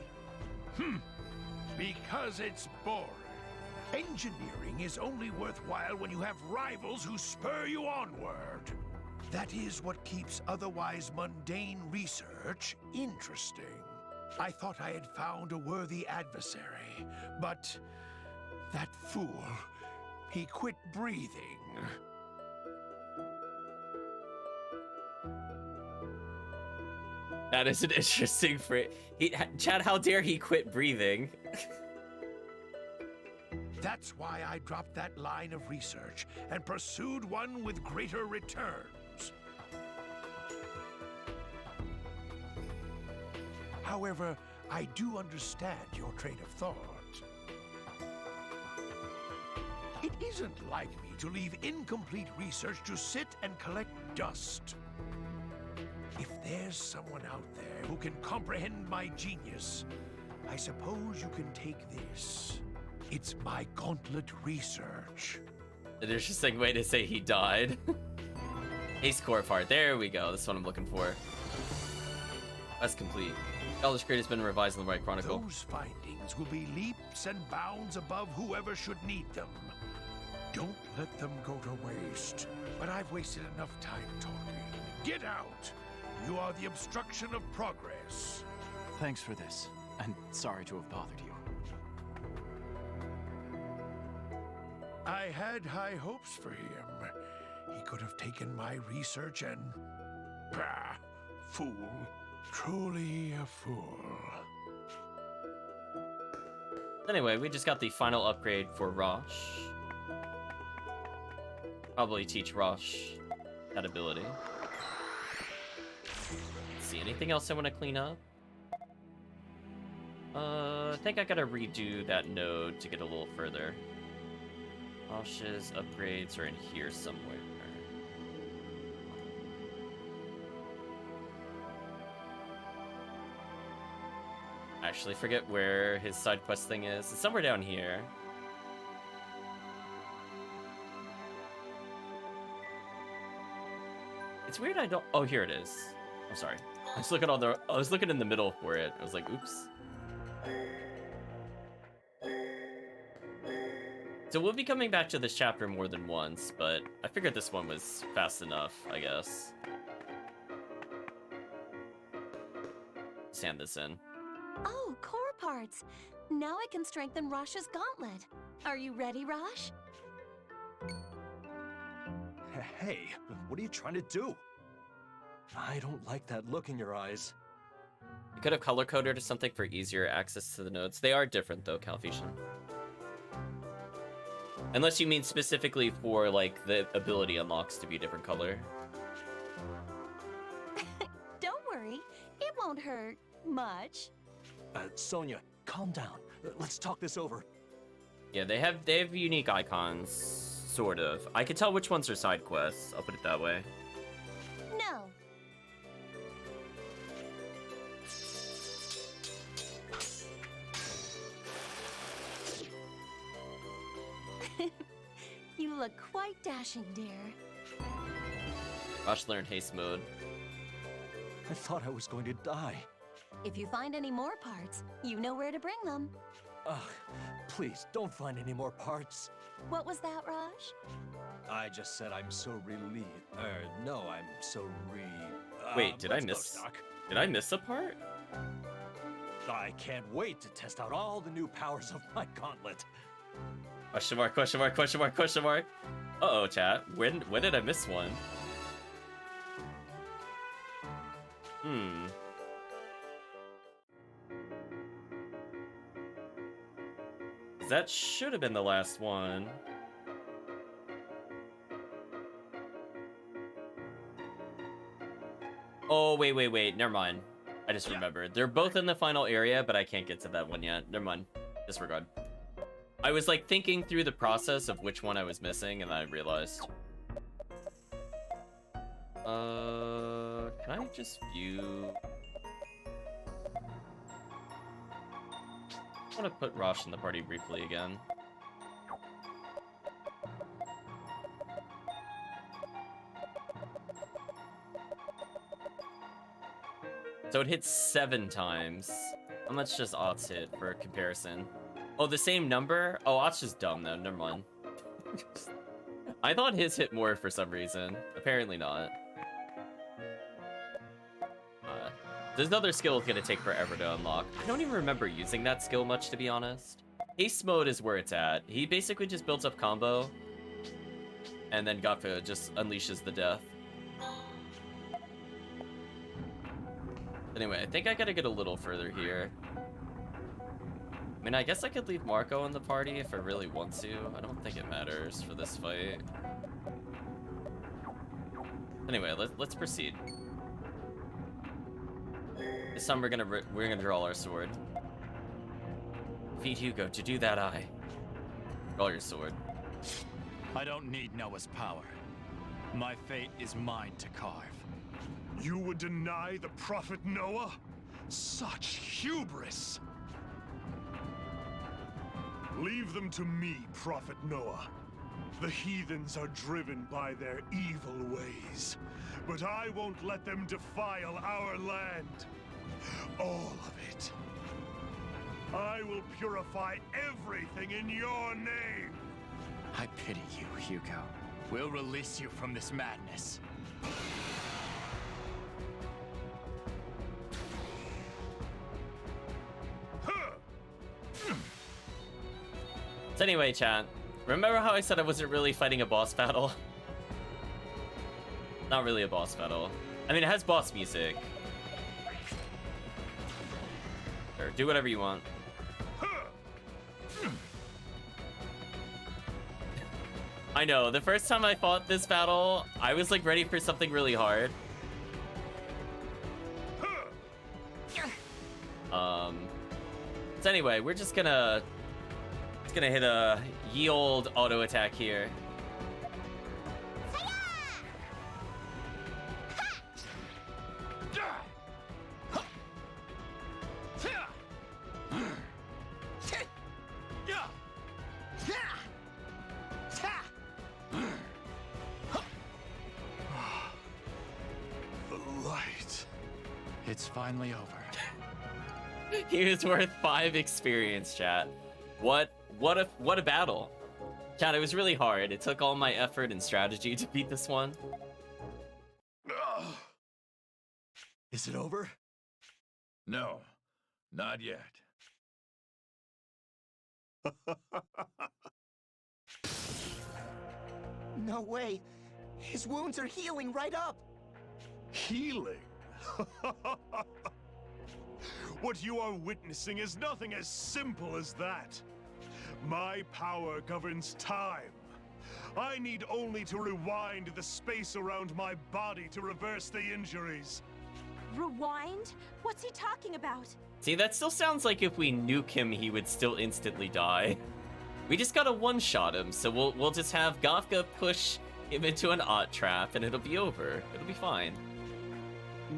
K: Because it's boring. Engineering is only worthwhile when you have rivals who spur you onward. That is what keeps otherwise mundane research interesting. I thought I had found a worthy adversary, but that fool, he quit breathing.
A: That is an interesting phrase. Chad, how dare he quit breathing?
K: That's why I dropped that line of research and pursued one with greater returns. However, I do understand your train of thought. It isn't like me to leave incomplete research to sit and collect dust. If there's someone out there who can comprehend my genius, I suppose you can take this. It's my gauntlet research.
A: An interesting way to say he died. Ace core part. There we go. That's what I'm looking for. That's complete. Elder's Crate has been revised in the Right Chronicle.
K: Those findings will be leaps and bounds above whoever should need them. Don't let them go to waste. But I've wasted enough time talking. Get out! You are the obstruction of progress.
D: Thanks for this, and sorry to have bothered you.
K: I had high hopes for him. He could have taken my research and... Bah! Fool. Truly a fool.
A: Anyway, we just got the final upgrade for Rosh. Probably teach Rosh that ability. Let's see, anything else I want to clean up? I think I gotta redo that node to get a little further. Rosh's upgrades are in here somewhere. I actually forget where his side quest thing is. It's somewhere down here. It's weird I don't... Oh, here it is. I'm sorry. I was looking in the middle for it. I was like, oops. So we'll be coming back to this chapter more than once, but I figured this one was fast enough, I guess. Sand this in.
L: Oh, core parts. Now I can strengthen Rosh's gauntlet. Are you ready, Rosh?
I: Hey, what are you trying to do? I don't like that look in your eyes.
A: You could have color-coded or something for easier access to the nodes. They are different, though, Calfetian. Unless you mean specifically for, like, the ability unlocks to be a different color.
L: Don't worry. It won't hurt much.
I: Sonia, calm down. Let's talk this over.
A: Yeah, they have unique icons, sort of. I can tell which ones are side quests. I'll put it that way.
L: No. You look quite dashing, dear.
A: Rush learned haste mode.
I: I thought I was going to die.
L: If you find any more parts, you know where to bring them.
I: Ugh, please, don't find any more parts.
L: What was that, Raj?
I: I just said I'm so relieved. No, I'm so
A: Wait, did I
I: let's go,
A: miss?
I: Stock.
A: Did I miss a part?
I: I can't wait to test out all the new powers of my gauntlet.
A: Question mark, question mark, question mark, question mark. Uh-oh, chat. When did I miss one? That should have been the last one. Oh, wait. Never mind. I just remembered. They're both in the final area, but I can't get to that one yet. Never mind. Disregard. I was like thinking through the process of which one I was missing, and then I realized. Can I just view? I want to put Rosh in the party briefly again. So it hits 7 times. How much does Ots hit for comparison? Oh, the same number? Oh, Ots is dumb though, never mind. I thought his hit more for some reason. Apparently not. This other skill is gonna take forever to unlock. I don't even remember using that skill much, to be honest. Haste mode is where it's at. He basically just builds up combo, and then Gafka just unleashes the death. Anyway, I think I gotta get a little further here. I mean, I guess I could leave Marco in the party if I really want to. I don't think it matters for this fight. Anyway, let's proceed. This time we're gonna draw our sword. Feed Hugo to do that eye. Draw your sword.
D: I don't need Noah's power. My fate is mine to carve.
J: You would deny the prophet Noah? Such hubris! Leave them to me, prophet Noah. The heathens are driven by their evil ways, but I won't let them defile our land. All of it. I will purify everything in your name.
D: I pity you, Hugo. We'll release you from this madness.
A: So anyway, chat, remember how I said I wasn't really fighting a boss battle? Not really a boss battle. I mean, it has boss music. Sure, do whatever you want. I know, the first time I fought this battle, I was like ready for something really hard. So anyway, we're just gonna hit a ye old auto attack here.
J: The light.
D: It's finally over.
A: He was worth 5 experience, chat. What a battle. Chat, it was really hard. It took all my effort and strategy to beat this one.
I: Is it over?
E: No, not yet.
H: No way. His wounds are healing right up.
J: Healing? What you are witnessing is nothing as simple as that. My power governs time. I need only to rewind the space around my body to reverse the injuries.
L: Rewind? What's he talking about?
A: See, that still sounds like if we nuke him, he would still instantly die. We just gotta one-shot him, so we'll just have Gafka push him into an Ott trap, and it'll be over. It'll be fine.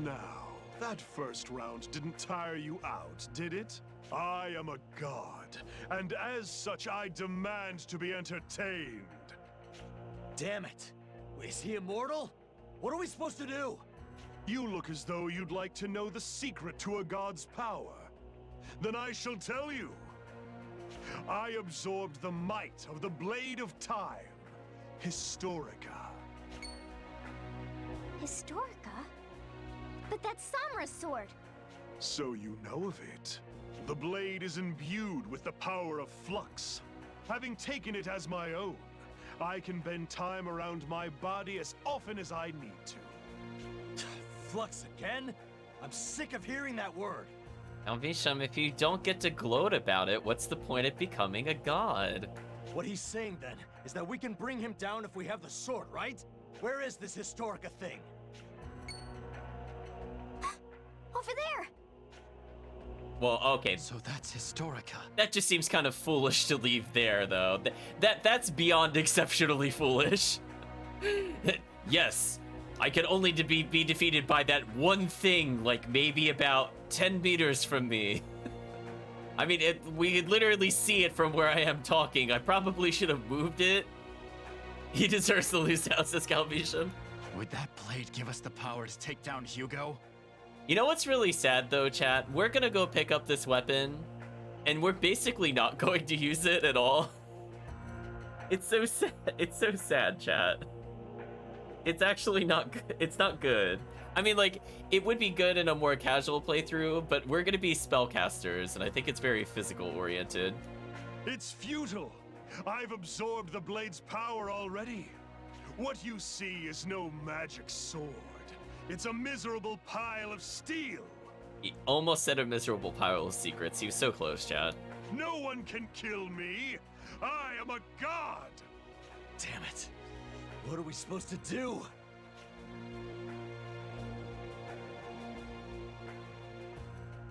J: Now, that first round didn't tire you out, did it? I am a god, and as such I demand to be entertained.
I: Damn it! Is he immortal? What are we supposed to do?
J: You look as though you'd like to know the secret to a god's power. Then I shall tell you. I absorbed the might of the Blade of Time, Historica.
M: Historica? But that's Samra's sword!
J: So you know of it. The blade is imbued with the power of flux. Having taken it as my own, I can bend time around my body as often as I need to.
I: Flux again? I'm sick of hearing that word.
A: Now, Visham, if you don't get to gloat about it, what's the point of becoming a god?
I: What he's saying then is that we can bring him down if we have the sword, right? Where is this Historica thing?
M: Over there!
A: Well, okay.
D: So that's Historica.
A: That just seems kind of foolish to leave there, though. That's beyond exceptionally foolish. Yes, I can only be defeated by that one thing, like maybe about 10 meters from me. I mean, we could literally see it from where I am talking. I probably should have moved it. He deserves to lose out, says Calvisham.
D: Would that blade give us the power to take down Hugo?
A: You know what's really sad though, chat? We're gonna go pick up this weapon, and we're basically not going to use it at all. It's so sad. It's so sad, chat. It's actually not. It's not good. I mean, like, it would be good in a more casual playthrough, but we're gonna be spellcasters, and I think it's very physical oriented.
J: It's futile. I've absorbed the blade's power already. What you see is no magic sword. It's a miserable pile of steel.
A: He almost said a miserable pile of secrets. He was so close, chat.
J: No one can kill me. I am a god.
I: Damn it. What are we supposed to do?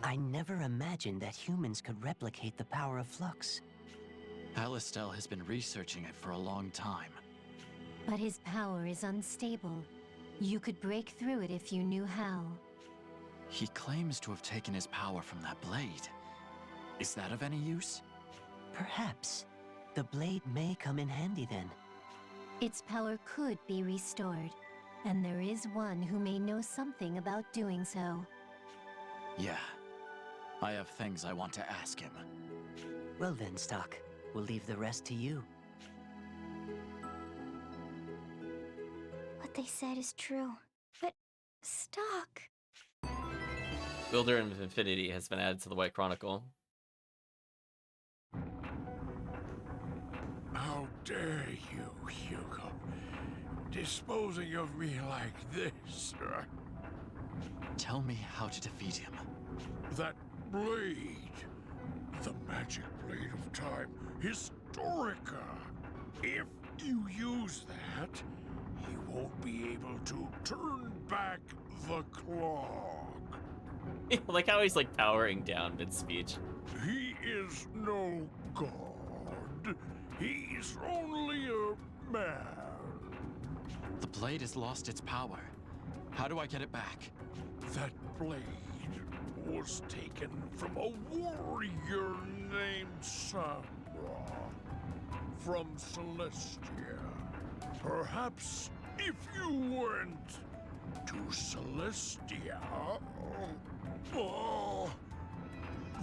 G: I never imagined that humans could replicate the power of flux.
D: Alistel has been researching it for a long time.
F: But his power is unstable. You could break through it if you knew how.
D: He claims to have taken his power from that blade. Is that of any use?
G: Perhaps. The blade may come in handy then.
F: Its power could be restored, and there is one who may know something about doing so.
D: Yeah. I have things I want to ask him.
G: Well then, Stock. We'll leave the rest to you.
M: What they said is true. But... Stock...
A: Builder of Infinity has been added to the White Chronicle.
K: How dare you, Hugo, disposing of me like this?
D: Tell me how to defeat him.
K: That blade, the magic blade of time, Historica. If you use that, he won't be able to turn back the clock.
A: Like how he's like powering down mid-speech.
K: He is no god. He's only a man.
D: The blade has lost its power. How do I get it back?
K: That blade was taken from a warrior named Samra from Celestia. Perhaps if you went to Celestia,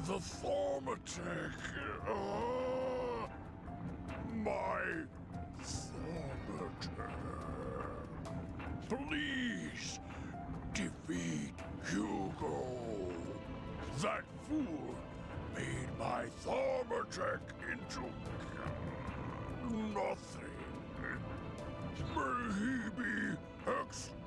K: the Thaumaturg, my Thaumaturg. Please defeat Hugo. That fool made my Thaumaturg into nothing. May he be exterminated!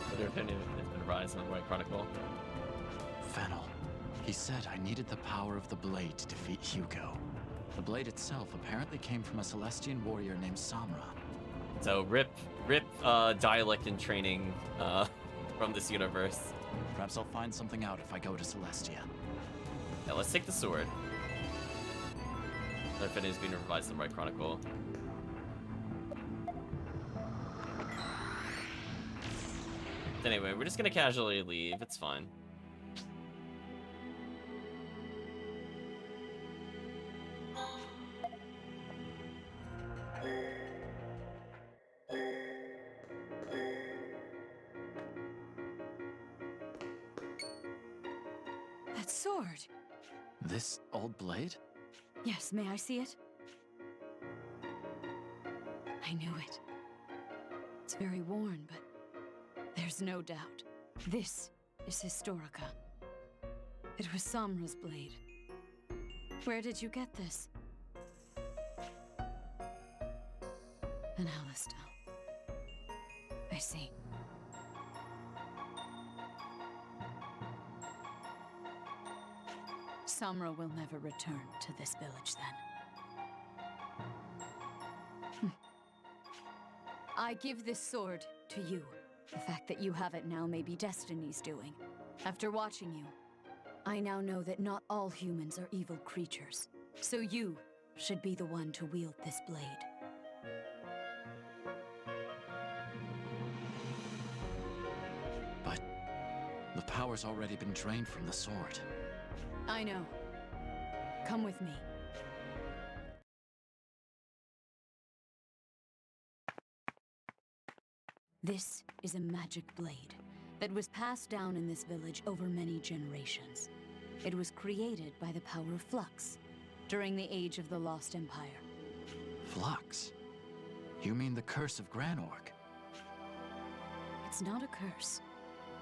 A: Builder of Infinity has been raised in the White Chronicle.
D: Fennel. He said I needed the power of the blade to defeat Hugo. The blade itself apparently came from a Celestian warrior named Samra.
A: So rip dialect and training from this universe.
D: Perhaps I'll find something out if I go to Celestia.
A: Now let's take the sword. Builder of Infinity has been revised in the White Chronicle. Anyway, we're just gonna casually leave. It's fine.
N: That sword.
D: This old blade?
N: Yes, may I see it? I knew it. It's very worn, but there's no doubt. This is Historica. It was Samra's blade. Where did you get this? An Alistal. I see. Samra will never return to this village then. I give this sword to you. The fact that you have it now may be Destiny's doing. After watching you, I now know that not all humans are evil creatures. So you should be the one to wield this blade.
D: But the power's already been drained from the sword.
N: I know. Come with me. This is a magic blade that was passed down in this village over many generations. It was created by the power of Flux during the age of the Lost Empire.
D: Flux? You mean the curse of Granorg?
N: It's not a curse.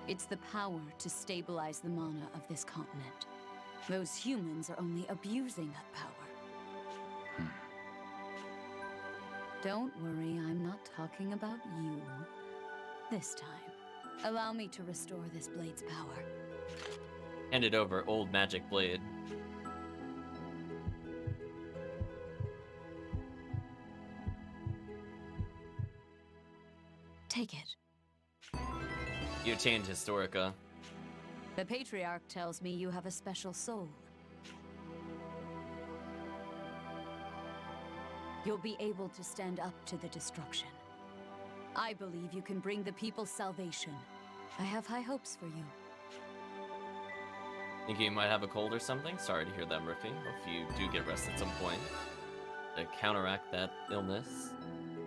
N: It's the power to stabilize the mana of this continent. Those humans are only abusing that power. Don't worry, I'm not talking about you. This time, allow me to restore this blade's power.
A: Hand it over, old magic blade.
N: Take it.
A: You attained Historica.
N: The Patriarch tells me you have a special soul. You'll be able to stand up to the destruction. I believe you can bring the people salvation. I have high hopes for you.
A: Think you might have a cold or something? Sorry to hear that, Murphy. Hope you do get rest at some point to counteract that illness.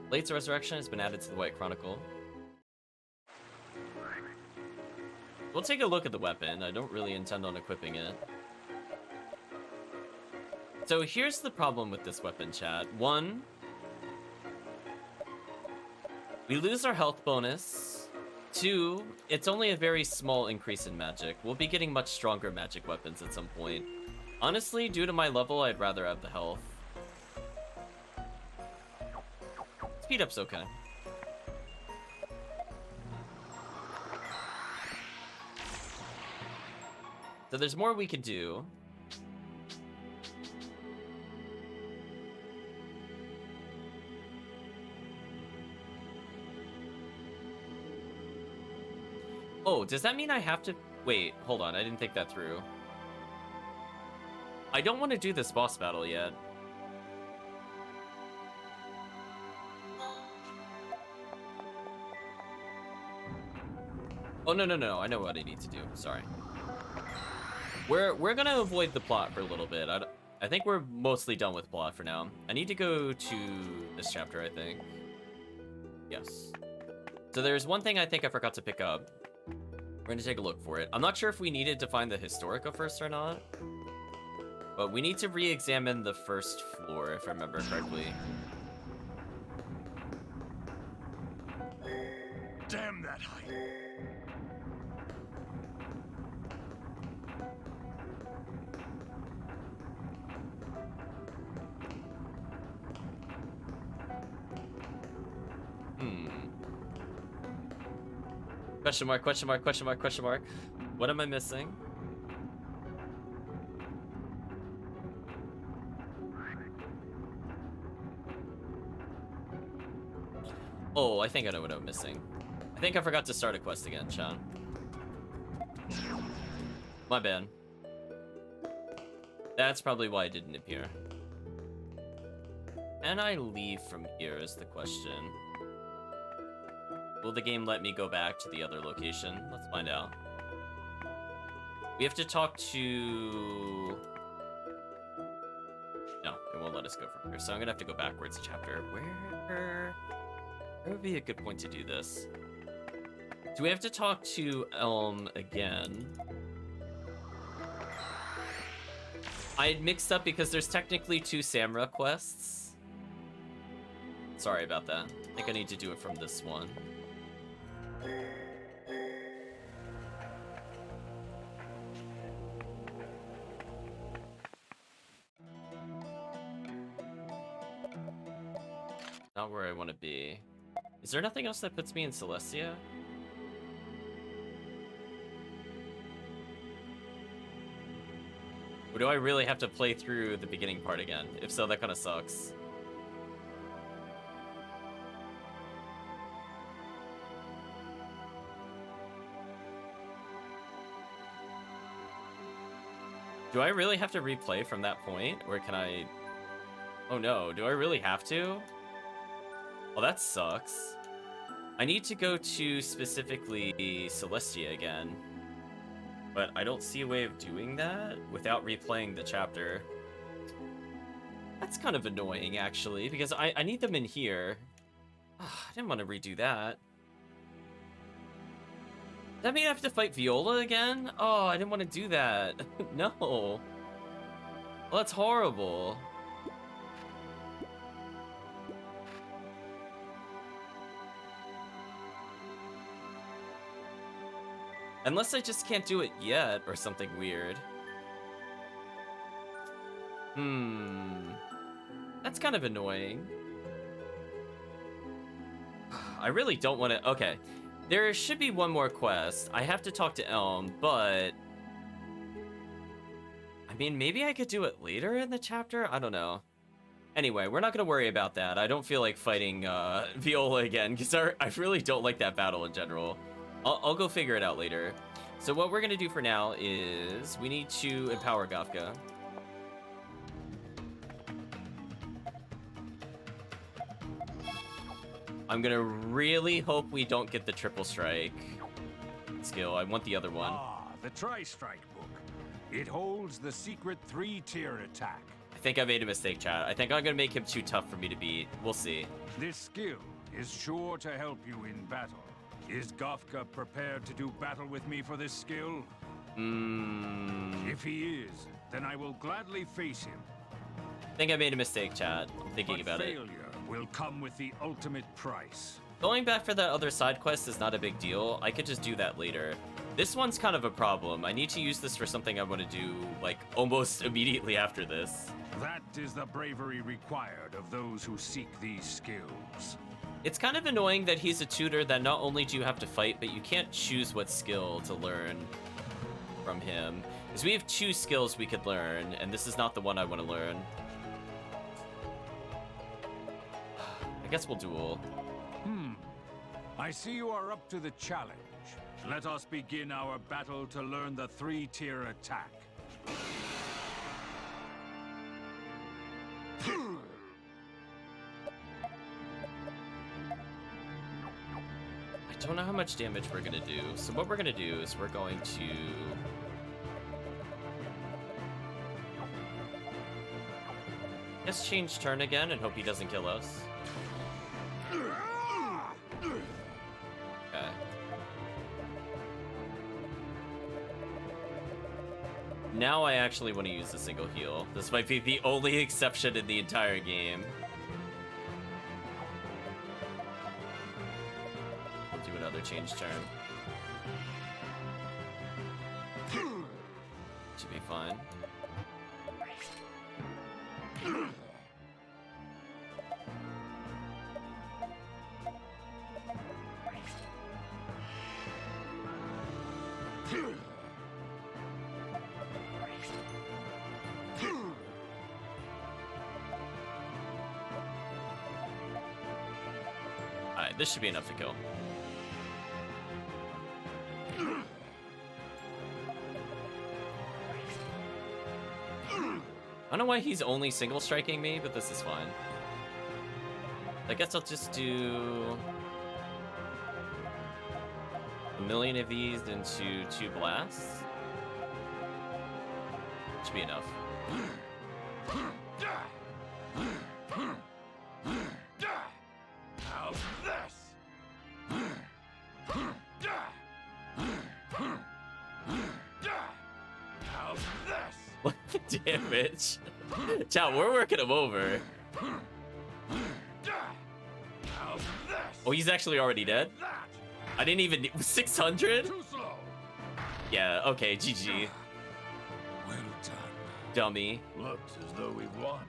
A: Blade's Resurrection has been added to the White Chronicle. We'll take a look at the weapon. I don't really intend on equipping it. So here's the problem with this weapon, chat. One, we lose our health bonus. Two, it's only a very small increase in magic. We'll be getting much stronger magic weapons at some point. Honestly, due to my level, I'd rather have the health. Speed up's okay. So there's more we could do. Oh, does that mean I have to... Wait, hold on, I didn't think that through. I don't want to do this boss battle yet. Oh, no, I know what I need to do, sorry. We're gonna avoid the plot for a little bit. I think we're mostly done with plot for now. I need to go to this chapter, I think. Yes. So there's one thing I think I forgot to pick up. We're gonna take a look for it. I'm not sure if we needed to find the Historica first or not. But we need to re-examine the first floor, if I remember correctly.
J: Damn that height!
A: Question mark, question mark, question mark, question mark. What am I missing? Oh, I think I know what I'm missing. I think I forgot to start a quest again, Sean. My bad. That's probably why it didn't appear. Can I leave from here is the question. Will the game let me go back to the other location? Let's find out. We have to talk to... No, it won't let us go from here. So I'm gonna have to go backwards a chapter. Where would be a good point to do this? Do we have to talk to Elm again? I had mixed up because there's technically 2 Samra quests. Sorry about that. I think I need to do it from this one. Not where I want to be. Is there nothing else that puts me in Celestia? Or do I really have to play through the beginning part again? If so, that kind of sucks. Do I really have to replay from that point? Or can I... Oh no, do I really have to? Well, that sucks. I need to go to specifically Celestia again. But I don't see a way of doing that without replaying the chapter. That's kind of annoying, actually, because I need them in here. I didn't want to redo that. Does that mean I have to fight Viola again? Oh, I didn't want to do that. No. Well, that's horrible. Unless I just can't do it yet, or something weird. That's kind of annoying. I really don't want to... Okay. There should be one more quest. I have to talk to Elm, but... I mean, maybe I could do it later in the chapter? I don't know. Anyway, we're not going to worry about that. I don't feel like fighting Viola again, because I really don't like that battle in general. I'll go figure it out later. So what we're going to do for now is we need to empower Gafka. I'm going to really hope we don't get the triple strike skill. I want the other one.
K: Ah, the Tri-Strike book. It holds the secret 3-tier attack.
A: I think I made a mistake, chat. I think I'm going to make him too tough for me to beat. We'll see.
K: This skill is sure to help you in battle. Is Gafka prepared to do battle with me for this skill? If he is, then I will gladly face him.
A: I think I made a mistake, chat. I'm thinking about it.
K: Failure will come with the ultimate price.
A: Going back for that other side quest is not a big deal. I could just do that later. This one's kind of a problem. I need to use this for something I want to do, like, almost immediately after this.
K: That is the bravery required of those who seek these skills.
A: It's kind of annoying that he's a tutor that not only do you have to fight, but you can't choose what skill to learn from him. Because we have 2 skills we could learn, and this is not the one I want to learn. I guess we'll duel.
K: I see you are up to the challenge. Let us begin our battle to learn the 3-tier attack.
A: I don't know how much damage we're gonna do. So what we're gonna do is we're going to... Just change turn again and hope he doesn't kill us. Okay. Now I actually want to use a single heal. This might be the only exception in the entire game. We'll do another change turn. Should be fine. Alright, this should be enough to kill. I don't know why he's only single striking me, but this is fine. I guess I'll just do... million of these into 2 blasts. Should be enough.
E: How's this? How's this?
A: What the damage? Chat, we're working him over.
E: How's this?
A: Oh, he's actually already dead? I didn't even... 600?
E: Too slow.
A: Yeah, okay, GG.
C: Well done.
A: Dummy.
E: Looks as though we've won.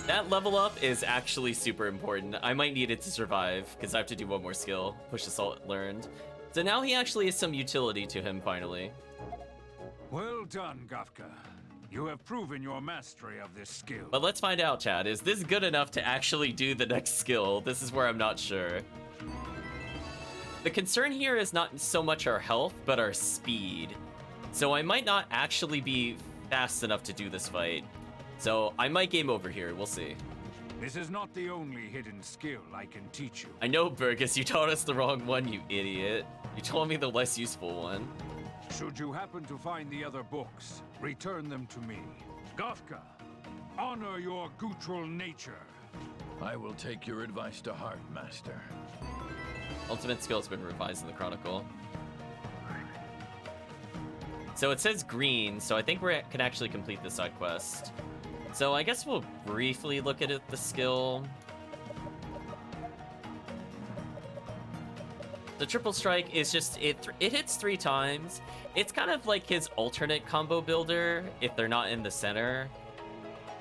A: That level up is actually super important. I might need it to survive, because I have to do one more skill. Push Assault learned. So now he actually has some utility to him, finally.
O: Well done, Gafka. You have proven your mastery of this skill.
A: But let's find out, Chad. Is this good enough to actually do the next skill? This is where I'm not sure. The concern here is not so much our health, but our speed. So I might not actually be fast enough to do this fight. So I might game over here. We'll see.
O: This is not the only hidden skill I can teach you.
A: I know, Burgess. You taught us the wrong one, you idiot. You told me the less useful one.
O: Should you happen to find the other books, return them to me. Gafka, honor your guttural nature.
E: I will take your advice to heart, Master.
A: Ultimate skill has been revised in the Chronicle. So it says green, so I think we can actually complete the side quest. So I guess we'll briefly look at the skill. The triple strike is just, it hits 3 times. It's kind of like his alternate combo builder if they're not in the center.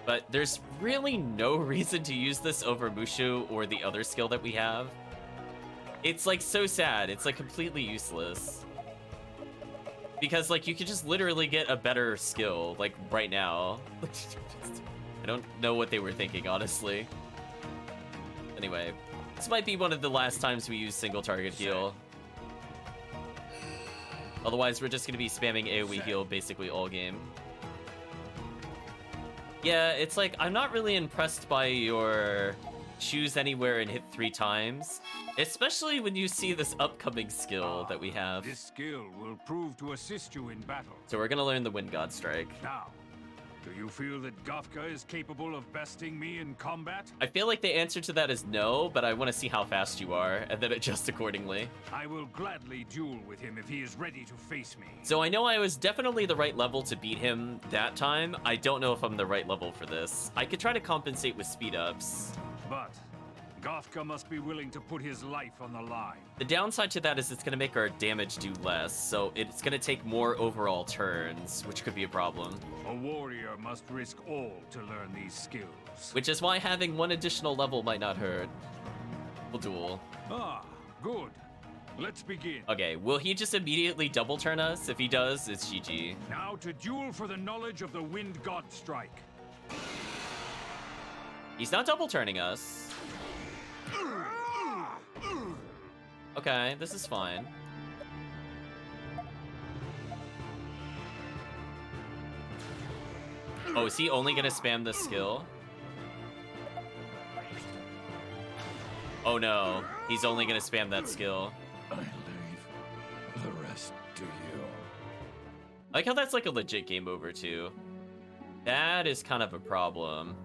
A: But there's really no reason to use this over Mushu or the other skill that we have. It's like so sad, it's like completely useless. Because like you could just literally get a better skill like right now. I don't know what they were thinking, honestly. Anyway, this might be one of the last times we use single target heal. Otherwise, we're just gonna be spamming AoE heal basically all game. Yeah, it's like, I'm not really impressed by your choose anywhere and hit 3 times. Especially when you see this upcoming skill that we have.
O: This skill will prove to assist you in battle.
A: So we're gonna learn the Wind God Strike.
O: Now, do you feel that Gafka is capable of besting me in combat?
A: I feel like the answer to that is no, but I want to see how fast you are, and then adjust accordingly.
O: I will gladly duel with him if he is ready to face me.
A: So I know I was definitely the right level to beat him that time. I don't know if I'm the right level for this. I could try to compensate with speed ups.
O: But Gafka must be willing to put his life on the line.
A: The downside to that is it's going to make our damage do less, so it's going to take more overall turns, which could be a problem.
O: A warrior must risk all to learn these skills.
A: Which is why having 1 additional level might not hurt. We'll duel.
O: Ah, good. Let's begin.
A: Okay, will he just immediately double turn us? If he does, it's GG.
O: Now to duel for the knowledge of the Wind God Strike.
A: He's not double turning us. Okay, this is fine. Oh, is he only gonna spam this skill? Oh no, he's only gonna spam that skill.
E: I leave the rest to you.
A: I like how that's like a legit game over too. That is kind of a problem.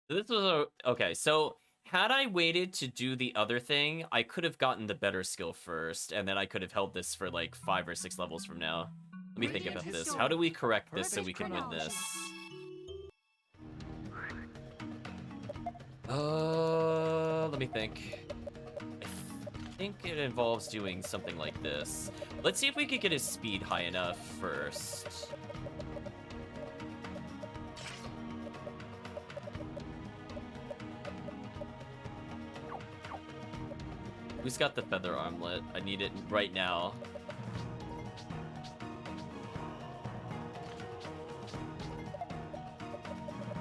A: This was okay, so had I waited to do the other thing, I could have gotten the better skill first, and then I could have held this for like 5 or 6 levels from now. Let me think about this. How do we correct this so we can win this? Let me think. I think it involves doing something like this. Let's see if we could get his speed high enough first. Who's got the feather armlet? I need it right now.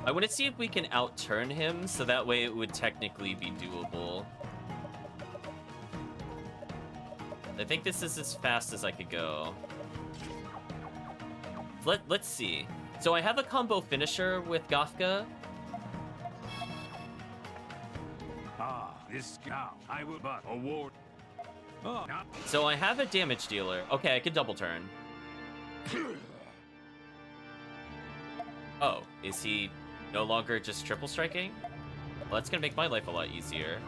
A: I want to see if we can outturn him, so that way it would technically be doable. I think this is as fast as I could go. Let's see. So I have a combo finisher with Gafka.
O: this now. I will but award. Oh, not.
A: So I have a damage dealer. Okay, I can double turn. Oh, is he no longer just triple striking? Well, that's gonna make my life a lot easier.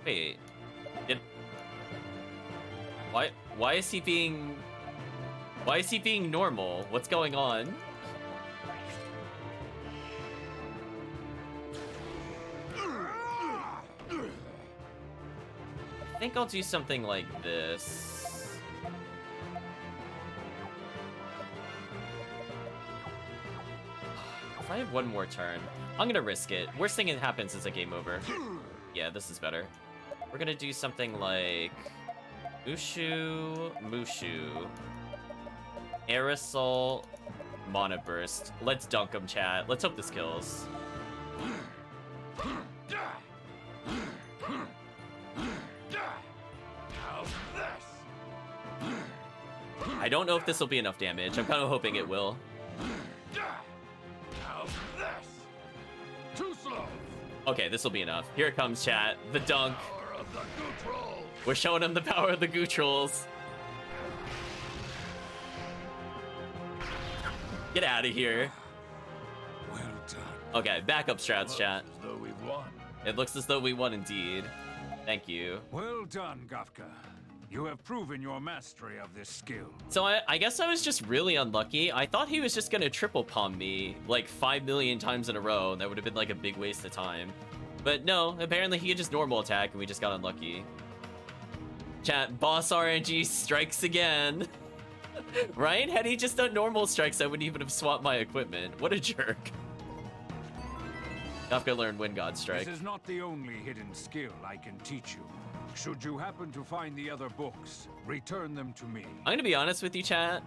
A: Wait, why is he being normal? What's going on? I think I'll do something like this. If I have one more turn, I'm gonna risk it. Worst thing that happens is a game over. Yeah, this is better. We're gonna do something like Mushu, Aerosol, Mana Burst. Let's dunk him, chat. Let's hope this kills. I don't know if this will be enough damage. I'm kind of hoping it will.
E: Too slow.
A: Okay, this will be enough. Here it comes, chat. The dunk. We're showing him the power of the Gootrolls. Get out of here.
C: Well done.
A: Okay, backup strats, chat.
E: As though we've won.
A: It looks as though we won indeed. Thank you.
O: Well done, Gafka. You have proven your mastery of this skill.
A: So I guess I was just really unlucky. I thought he was just gonna triple palm me like 5 million times in a row. That would have been like a big waste of time. But no, apparently he could just normal attack and we just got unlucky. Chat, boss RNG strikes again. Right? Had he just done normal strikes, I wouldn't even have swapped my equipment. What a jerk. Gafka learned Wind God Strike.
O: This is not the only hidden skill I can teach you. Should you happen to find the other books, return them to me.
A: I'm gonna be honest with you, chat.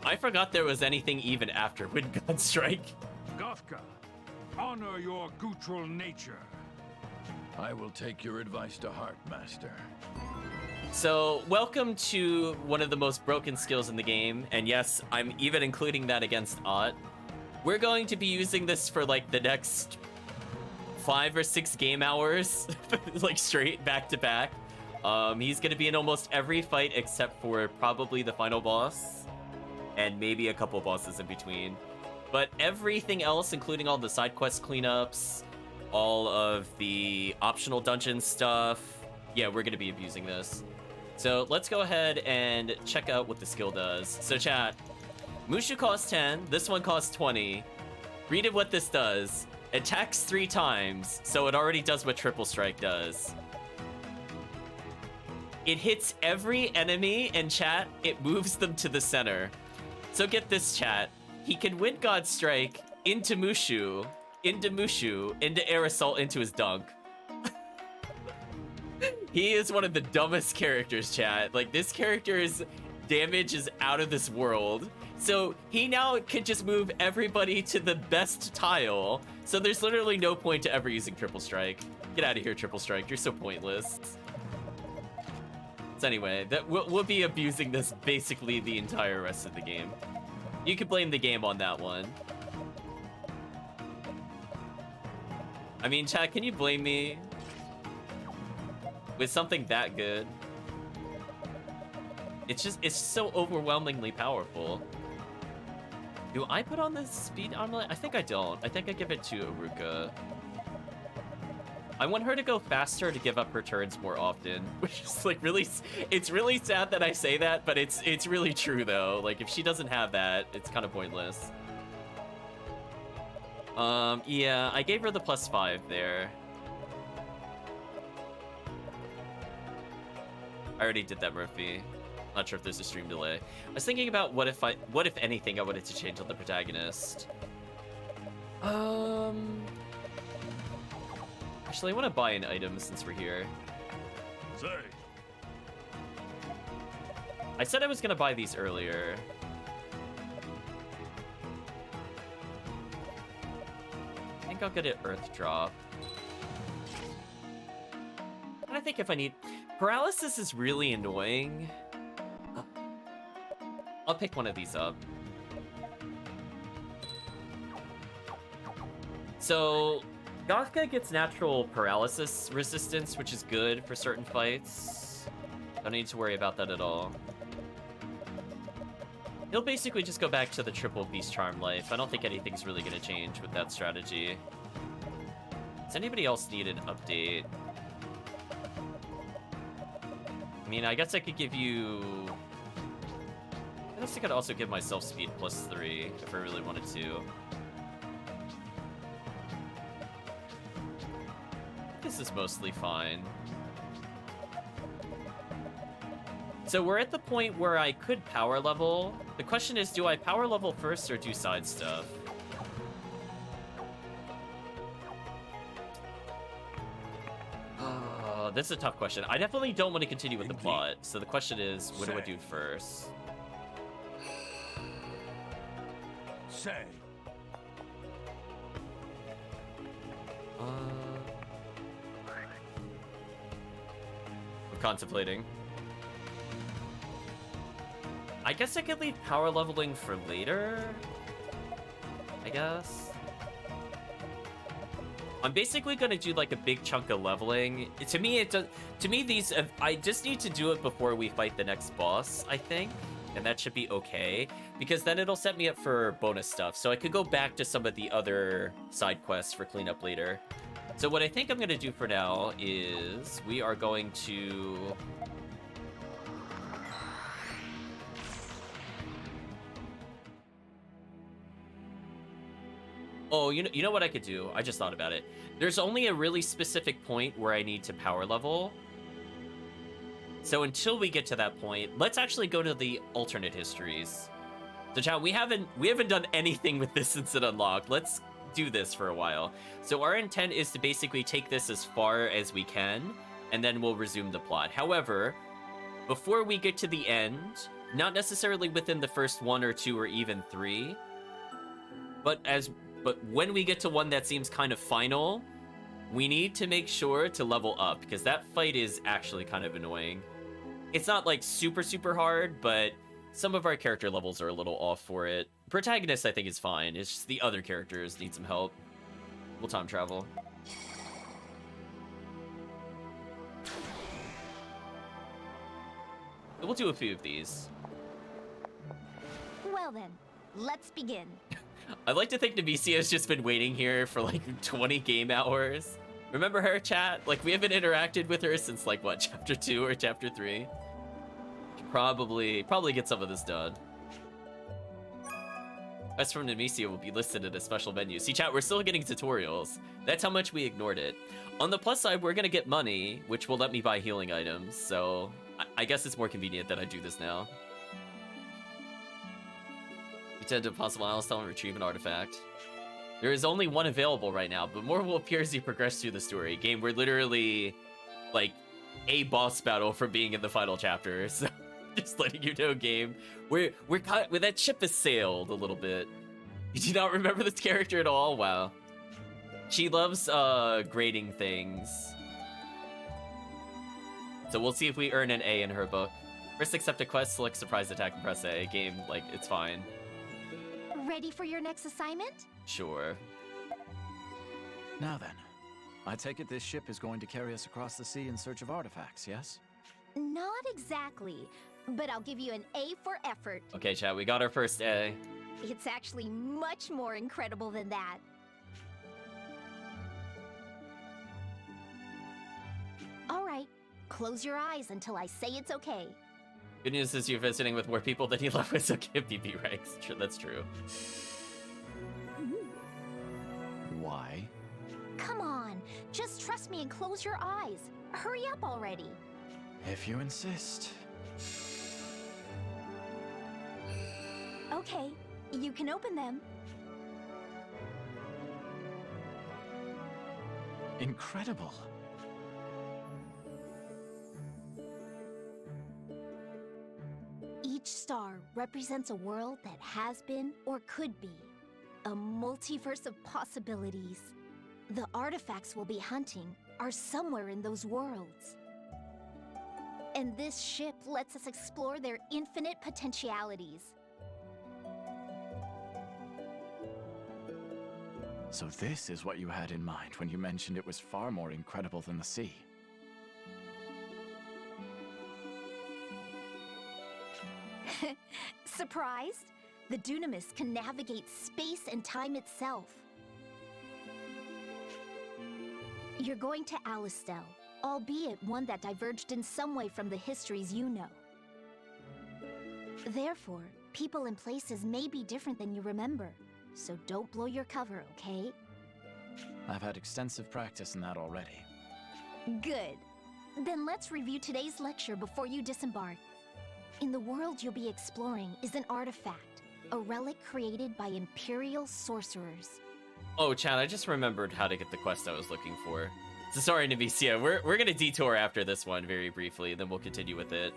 A: I forgot there was anything even after Wind God Strike.
O: Gafka, honor your Gutral nature.
E: I will take your advice to heart, Master.
A: So, welcome to one of the most broken skills in the game, and yes, I'm even including that against Ott. We're going to be using this for like the next 5 or 6 game hours, like straight back to back. He's gonna be in almost every fight except for probably the final boss, and maybe a couple bosses in between. But everything else, including all the side quest cleanups, all of the optional dungeon stuff, yeah, we're gonna be abusing this. So let's go ahead and check out what the skill does. So chat, Mushu costs 10, this one costs 20. Read it what this does. Attacks 3 times, so it already does what Triple Strike does. It hits every enemy, and chat, it moves them to the center. So get this, chat. He can Wind God Strike into Mushu, into Aerosol, into his dunk. He is one of the dumbest characters, chat. Like, this character's damage is out of this world. So he now can just move everybody to the best tile. So there's literally no point to ever using Triple Strike. Get out of here, Triple Strike. You're so pointless. So anyway, we'll be abusing this basically the entire rest of the game. You can blame the game on that one. I mean, chat, can you blame me with something that good? It's so overwhelmingly powerful. Do I put on the speed armlet? I think I don't. I think I give it to Aruka. I want her to go faster to give up her turns more often, which is like really, it's really sad that I say that, but it's really true though. Like if she doesn't have that, it's kind of pointless. Yeah, I gave her the +5 there. I already did that, Murphy. Not sure if there's a stream delay. I was thinking about what if anything I wanted to change on the protagonist. Actually, I want to buy an item since we're here.
E: Say.
A: I said I was gonna buy these earlier. I think I'll get an Earth Drop. And I think if I need... Paralysis is really annoying. I'll pick one of these up. So, Gafka gets natural paralysis resistance, which is good for certain fights. Don't need to worry about that at all. He'll basically just go back to the triple beast charm life. I don't think anything's really going to change with that strategy. Does anybody else need an update? I mean, I guess I could give you... I guess I could also give myself speed +3 if I really wanted to. This is mostly fine. So we're at the point where I could power level. The question is, do I power level first or do side stuff? This is a tough question. I definitely don't want to continue with the plot. So the question is, what do I do first?
K: Say.
A: I'm contemplating. I guess I could leave power leveling for later. I guess. I'm basically gonna do like a big chunk of leveling. To me, these I just need to do it before we fight the next boss, I think, and that should be okay because then it'll set me up for bonus stuff. So I could go back to some of the other side quests for cleanup later. So what I think I'm gonna do for now is we are going to. Oh, you know what I could do? I just thought about it. There's only a really specific point where I need to power level. So until we get to that point, let's actually go to the alternate histories. So chat, we haven't done anything with this since it unlocked. Let's do this for a while. So our intent is to basically take this as far as we can, and then we'll resume the plot. However, before we get to the end, not necessarily within the first 1 or 2 or even 3, but when we get to one that seems kind of final, we need to make sure to level up, because that fight is actually kind of annoying. It's not like super, super hard, but some of our character levels are a little off for it. Protagonist, I think, is fine. It's just the other characters need some help. We'll time travel. We'll do a few of these.
M: Well then, let's begin.
A: I'd like to think Nemesia has just been waiting here for like 20 game hours. Remember her, chat? Like, we haven't interacted with her since like, what, chapter 2 or chapter 3? Probably get some of this done. Quests from Nemesia will be listed in a special menu. See, chat, we're still getting tutorials. That's how much we ignored it. On the plus side, we're gonna get money, which will let me buy healing items, so I guess it's more convenient that I do this now. Return to a possible milestone and retrieve an artifact. There is only one available right now, but more will appear as you progress through the story. Game, we're literally, like, a boss battle from being in the final chapter, so just letting you know, game. We're caught, that ship has sailed a little bit. Did you not remember this character at all? Wow. She loves, grading things. So we'll see if we earn an A in her book. First accept a quest, select surprise attack, and press A. Game, like, it's fine.
M: Ready for your next assignment?
A: Sure.
D: Now then, I take it this ship is going to carry us across the sea in search of artifacts, yes?
M: Not exactly, but I'll give you an A for effort.
A: Okay, chat, we got our first A.
M: It's actually much more incredible than that. All right, close your eyes until I say it's okay.
A: Good news is you're visiting with more people than you left with, so can't be ranks. That's true.
D: Why?
M: Come on, just trust me and close your eyes. Hurry up already.
D: If you insist.
M: Okay, you can open them.
D: Incredible.
M: Each star represents a world that has been or could be. A multiverse of possibilities. The artifacts we'll be hunting are somewhere in those worlds. And this ship lets us explore their infinite potentialities.
D: So this is what you had in mind when you mentioned it was far more incredible than the sea.
M: Surprised? The Dunamis can navigate space and time itself. You're going to Alistel, albeit one that diverged in some way from the histories you know. Therefore, people and places may be different than you remember, so don't blow your cover, okay?
D: I've had extensive practice in that already.
M: Good. Then let's review today's lecture before you disembark. In the world you'll be exploring is an artifact, a relic created by Imperial sorcerers.
A: Oh, Chad, I just remembered how to get the quest I was looking for. So sorry, Nemesia, we're gonna detour after this one very briefly, then we'll continue with it.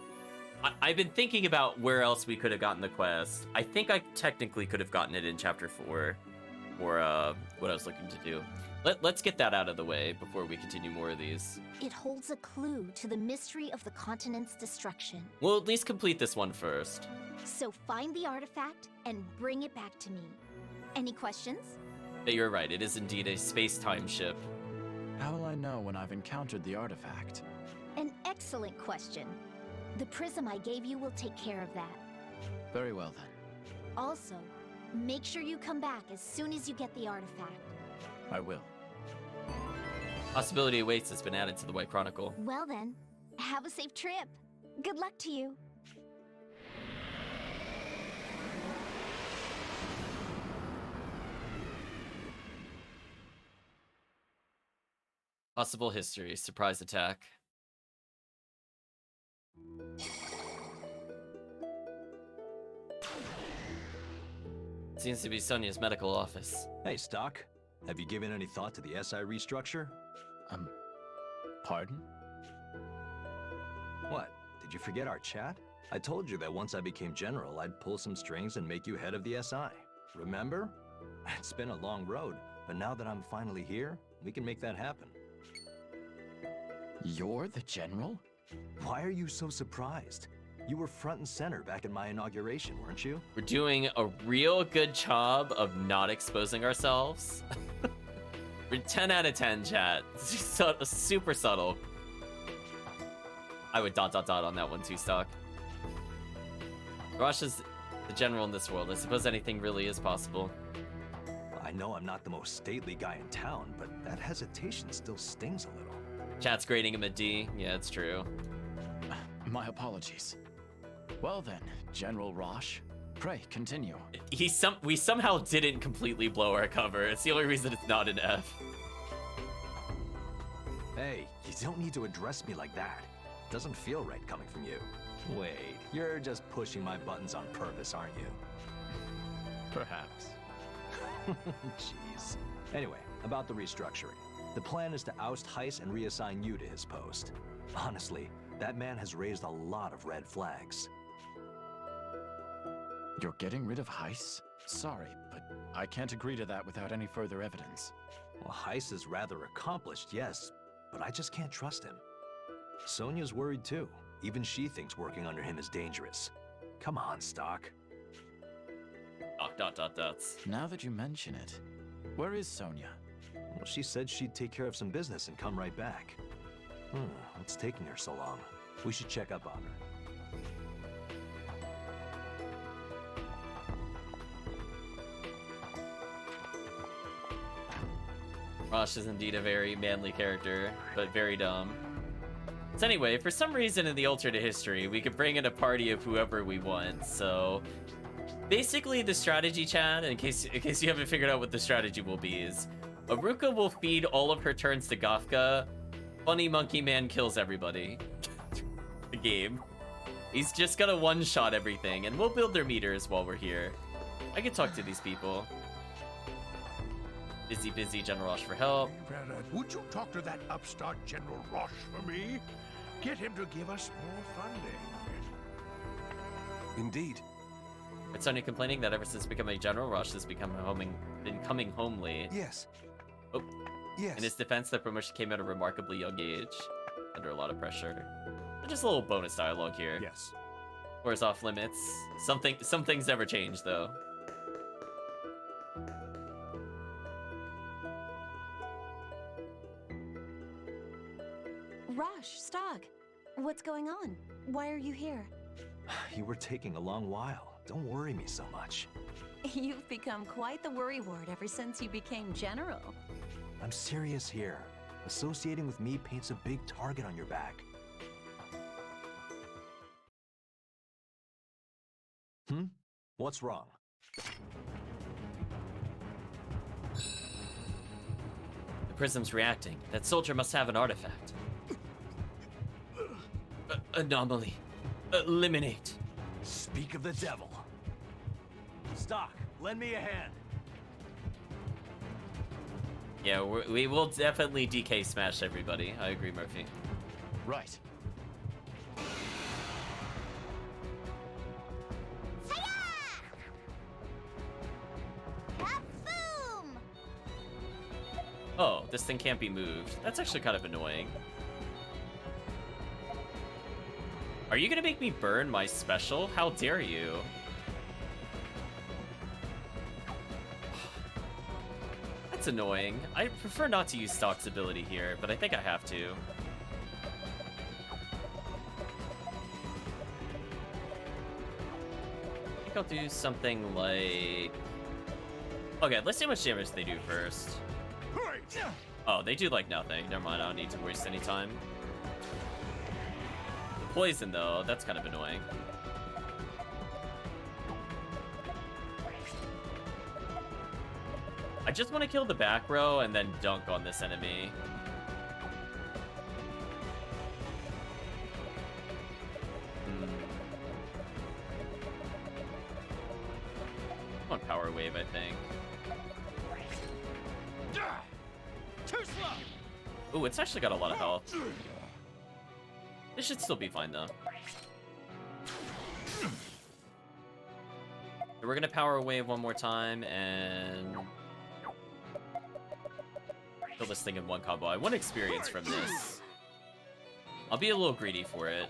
A: I've been thinking about where else we could have gotten the quest. I think I technically could have gotten it in Chapter 4, or what I was looking to do. Let's get that out of the way before we continue more of these.
M: It holds a clue to the mystery of the continent's destruction.
A: We'll at least complete this one first.
M: So find the artifact and bring it back to me. Any questions?
A: You're right, it is indeed a space-time ship.
D: How will I know when I've encountered the artifact?
M: An excellent question. The prism I gave you will take care of that.
D: Very well then.
M: Also, make sure you come back as soon as you get the artifact.
D: I will.
A: Possibility Awaits has been added to the White Chronicle.
M: Well then, have a safe trip. Good luck to you.
A: Possible history, surprise attack. Seems to be Sonia's medical office.
P: Hey, Stock. Have you given any thought to the SI restructure?
D: Pardon?
P: What? Did you forget our chat? I told you that once I became general, I'd pull some strings and make you head of the SI. Remember? It's been a long road, but now that I'm finally here, we can make that happen.
D: You're the general?
P: Why are you so surprised? You were front and center back in my inauguration, weren't you?
A: We're doing a real good job of not exposing ourselves. We're 10 out of 10, chat. Super subtle. I would ... on that one too, Stock. Rosh is the general in this world. I suppose anything really is possible.
P: I know I'm not the most stately guy in town, but that hesitation still stings a little.
A: Chat's grading him a D. Yeah, it's true.
D: My apologies. Well then, General Rosh, pray continue.
A: We somehow didn't completely blow our cover. It's the only reason it's not an F.
P: Hey, you don't need to address me like that. Doesn't feel right coming from you. Wait, you're just pushing my buttons on purpose, aren't you?
D: Perhaps.
P: Jeez. Anyway, about the restructuring. The plan is to oust Heiss and reassign you to his post. Honestly, that man has raised a lot of red flags.
D: You're getting rid of Heiss? Sorry, but I can't agree to that without any further evidence.
P: Well, Heiss is rather accomplished, yes, but I just can't trust him. Sonia's worried too. Even she thinks working under him is dangerous. Come on, Stock. ...
D: Now that you mention it, where is Sonia?
P: Well, she said she'd take care of some business and come right back. What's taking her so long? We should check up on her.
A: Rosh is indeed a very manly character, but very dumb. So anyway, for some reason in the alternate history, we could bring in a party of whoever we want, so... Basically, the strategy, chat, in case you haven't figured out what the strategy will be, is... Aruka will feed all of her turns to Gafka. Funny Monkey Man kills everybody. The game. He's just gonna one-shot everything, and we'll build their meters while we're here. I can talk to these people. Busy, General Rosh for help.
K: Would you talk to that upstart General Rosh for me? Get him to give us more funding.
C: Indeed.
A: It's Sonia complaining that ever since becoming General Rosh has been coming home late.
C: Yes.
A: Oh.
C: Yes.
A: In his defense, the promotion came at a remarkably young age, under a lot of pressure. Just a little bonus dialogue here.
J: Yes.
A: Or is off limits. Some things never change, though.
L: Rush, Stock. What's going on? Why are you here?
P: You were taking a long while. Don't worry me so much.
L: You've become quite the worrywart ever since you became general.
P: I'm serious here. Associating with me paints a big target on your back. What's wrong?
A: The prism's reacting. That soldier must have an artifact. Anomaly. Eliminate.
I: Speak of the devil. Stock, lend me a hand.
A: Yeah, we will definitely DK smash everybody. I agree, Murphy.
D: Right.
A: Oh, this thing can't be moved. That's actually kind of annoying. Are you gonna make me burn my special? How dare you? That's annoying. I prefer not to use Stock's ability here, but I think I have to. I think I'll do something like... Okay, let's see how much damage they do first. Oh, they do like nothing. Never mind, I don't need to waste any time. The poison, though, that's kind of annoying. I just want to kill the back row and then dunk on this enemy. I want Power Wave, I think.
I: Too slow.
A: Ooh, it's actually got a lot of health. This should still be fine, though. So we're gonna Power Wave one more time and kill this thing in one combo. I want experience from this. I'll be a little greedy for it.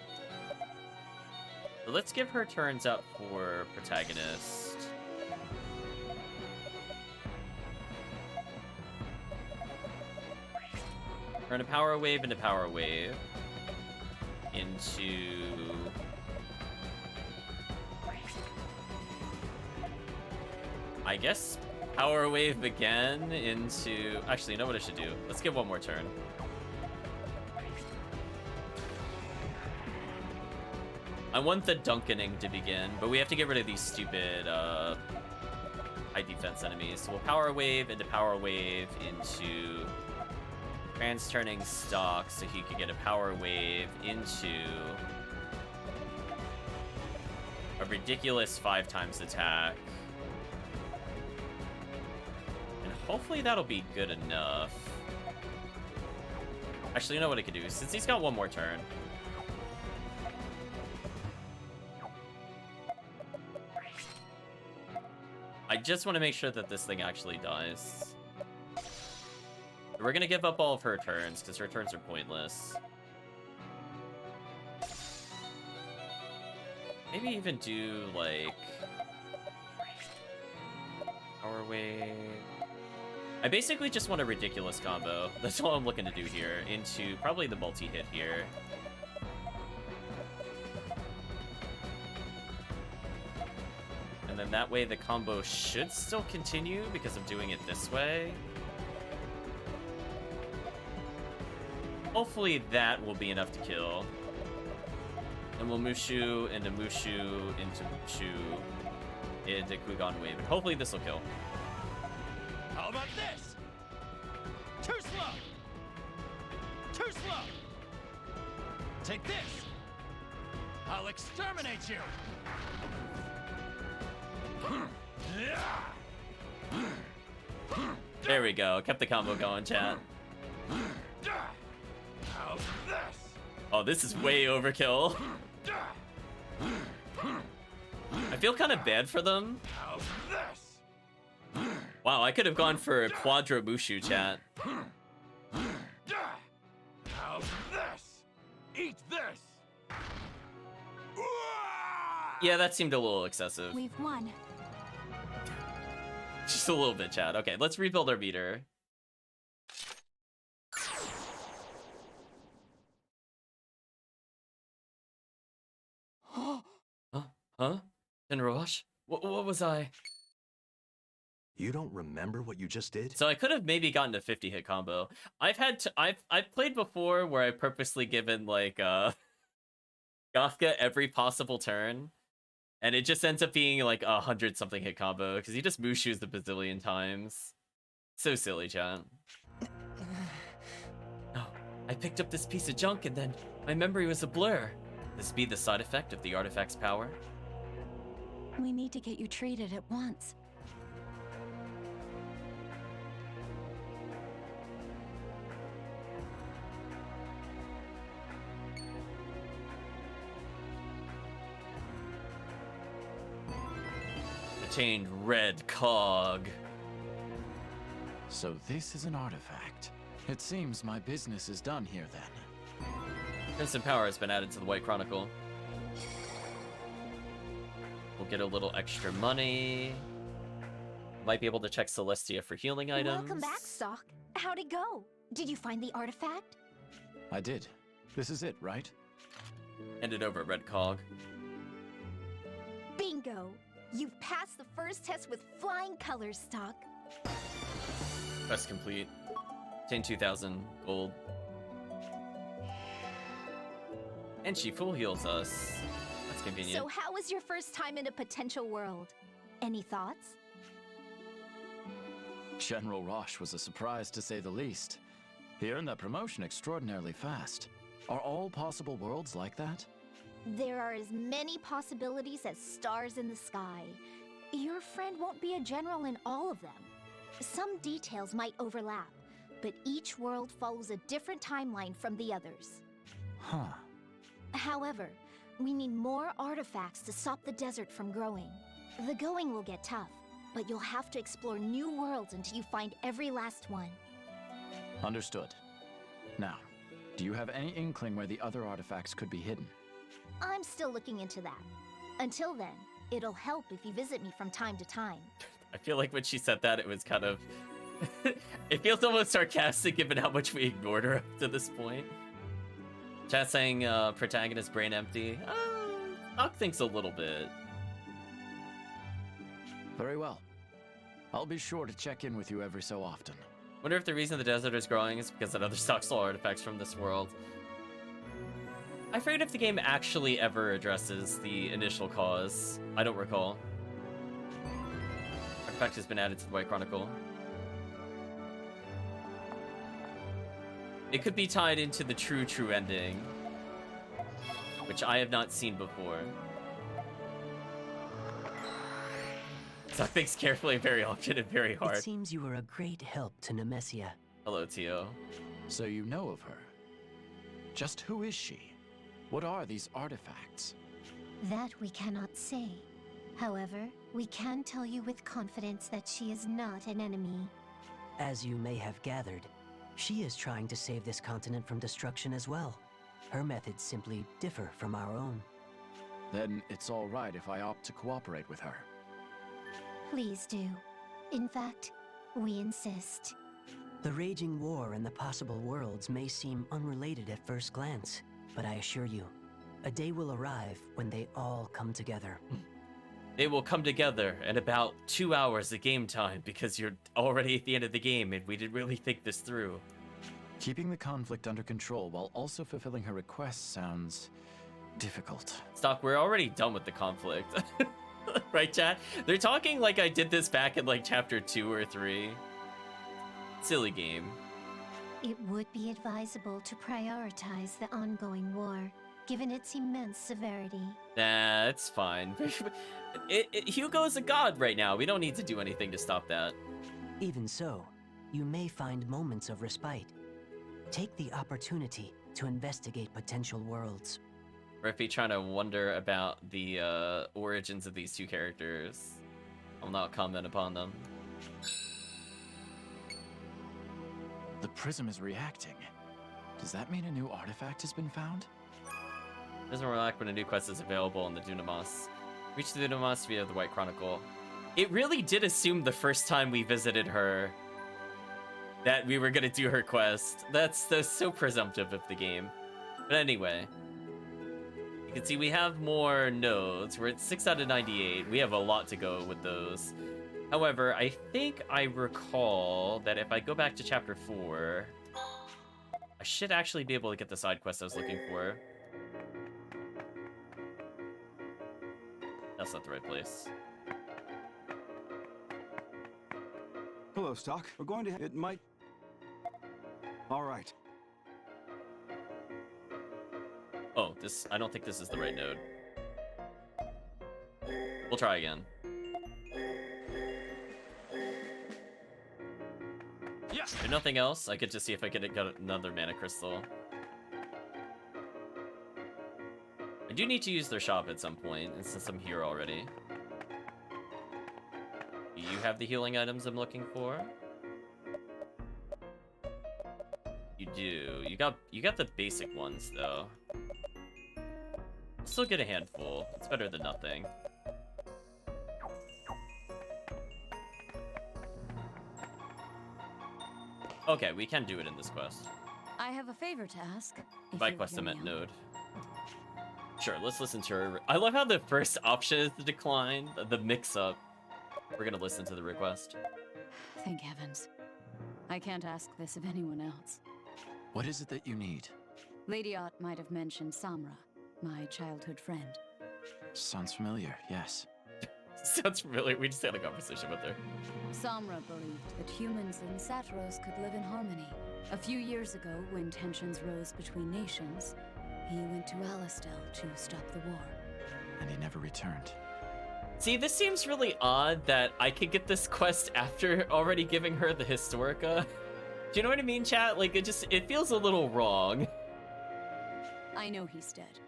A: So let's give her turns up for protagonist. We're gonna Power Wave into Power Wave. Into... I guess Power Wave again into... Actually, you know what I should do? Let's give one more turn. I want the Dunkening to begin, but we have to get rid of these stupid high defense enemies. So we'll Power Wave into Power Wave into... Trans-turning Stock so he could get a Power Wave into a ridiculous 5 times attack. And hopefully that'll be good enough. Actually, you know what I could do? Since he's got one more turn. I just want to make sure that this thing actually dies. We're gonna give up all of her turns, because her turns are pointless. Maybe even do, like... Power Wave... I basically just want a ridiculous combo. That's all I'm looking to do here. Into probably the multi-hit here. And then that way the combo should still continue, because I'm doing it this way. Hopefully that will be enough to kill. And we'll Mushu into Mushu into Mushu into Kugan Wave. And hopefully this will kill.
I: How about this? Too slow. Too slow. Take this. I'll exterminate you.
A: There we go. Kept the combo going, chat. Oh, this is way overkill. I feel kind of bad for them. Wow, I could have gone for a Quadra Mushu, chat.
I: Eat this.
A: Yeah, that seemed a little excessive.
L: We've won.
A: Just a little bit, chat. Okay, let's rebuild our meter. Huh? General Rush? What was I?
P: You don't remember what you just did?
A: So I could have maybe gotten a 50-hit combo. I've played before where I purposely given like Gafka every possible turn, and it just ends up being like 100-something hit combo because he just Mushu's the bazillion times. So silly, chat. Oh, I picked up this piece of junk and then my memory was a blur. This be the side effect of the artifact's power?
N: We need to get you treated at once.
A: Attained red cog.
D: So this is an artifact. It seems my business is done here then.
A: Instant power has been added to the White Chronicle. We'll get a little extra money. Might be able to check Celestia for healing items.
M: Welcome back, Stock. How'd it go? Did you find the artifact?
D: I did. This is it, right?
A: Handed over red cog.
M: Bingo! You've passed the first test with flying colors, Stock.
A: Quest complete. Obtain 2,000 gold. And she full heals us. That's convenient.
M: So how was your first time in a potential world? Any thoughts?
D: General Roche was a surprise to say the least. He earned that promotion extraordinarily fast. Are all possible worlds like that?
M: There are as many possibilities as stars in the sky. Your friend won't be a general in all of them. Some details might overlap, but each world follows a different timeline from the others.
D: Huh.
M: However, we need more artifacts to stop the desert from growing. The going will get tough, but you'll have to explore new worlds until you find every last one.
D: Understood. Now, do you have any inkling where the other artifacts could be hidden?
M: I'm still looking into that. Until then, it'll help if you visit me from time to time.
A: I feel like when she said that, it was kind of... it feels almost sarcastic given how much we ignored her up to this point. Chat saying protagonist brain empty. Doc thinks a little bit.
D: Very well. I'll be sure to check in with you every so often.
A: Wonder if the reason the desert is growing is because another stock stole artifacts from this world. I forget if the game actually ever addresses the initial cause. I don't recall. Artifact has been added to the White Chronicle. It could be tied into the true ending, which I have not seen before. So I think carefully, very often, and very hard.
G: It seems you were a great help to Nemesia.
A: Hello, Tio.
D: So you know of her. Just who is she? What are these artifacts?
F: That we cannot say. However, we can tell you with confidence that she is not an enemy.
G: As you may have gathered, she is trying to save this continent from destruction as well. Her methods simply differ from our own.
D: Then it's all right if I opt to cooperate with her.
F: Please do. In fact, we insist.
G: The raging war and the possible worlds may seem unrelated at first glance, but I assure you, a day will arrive when they all come together.
A: They will come together in about 2 hours of game time because you're already at the end of the game and we didn't really think this through.
D: Keeping the conflict under control while also fulfilling her requests sounds difficult.
A: Stock, we're already done with the conflict. Right, chat? They're talking like I did this back in like chapter 2 or 3. Silly game.
F: It would be advisable to prioritize the ongoing war, given its immense severity.
A: Nah, it's fine. Hugo's a god right now. We don't need to do anything to stop that.
G: Even so, you may find moments of respite. Take the opportunity to investigate potential worlds.
A: Rippy trying to wonder about the origins of these two characters. I'll not comment upon them.
D: The prism is reacting. Does that mean a new artifact has been found?
A: Prism will react when a new quest is available in the Dunamis. Reach the Dunamis via the White Chronicle. It really did assume the first time we visited her that we were gonna do her quest. That's so presumptive of the game. But anyway, You can see we have more nodes. We're at 6 out of 98. We have a lot to go with those. However, I think I recall that if I go back to chapter 4, I should actually be able to get the side quest I was looking for. That's not the right place.
Q: Hello, Stock. We're going to... It might... All right.
A: Oh, this... I don't think this is the right node. We'll try again.
E: Yes.
A: If nothing else, I could just see if I could get another mana crystal. I do need to use their shop at some point, and since I'm here already. Do you have the healing items I'm looking for? You do. You got the basic ones though. Still get a handful. It's better than nothing. Okay, we can do it in this quest.
N: I have a favor to ask.
A: By quest I meant node. Sure, let's listen to her. I love how the first option is the decline, the mix-up. We're gonna listen to the request.
N: Thank heavens. I can't ask this of anyone else.
D: What is it that you need?
N: Lady Ott might have mentioned Samra, my childhood friend.
D: Sounds familiar, yes.
A: Sounds familiar. We just had a conversation with her.
N: Samra believed that humans and Satros could live in harmony. A few years ago, when tensions rose between nations, he went to Alistel to stop the war.
D: And he never returned.
A: See, this seems really odd that I could get this quest after already giving her the Historica. Do you know what I mean, chat? Like, it feels a little wrong.
N: I know he's dead.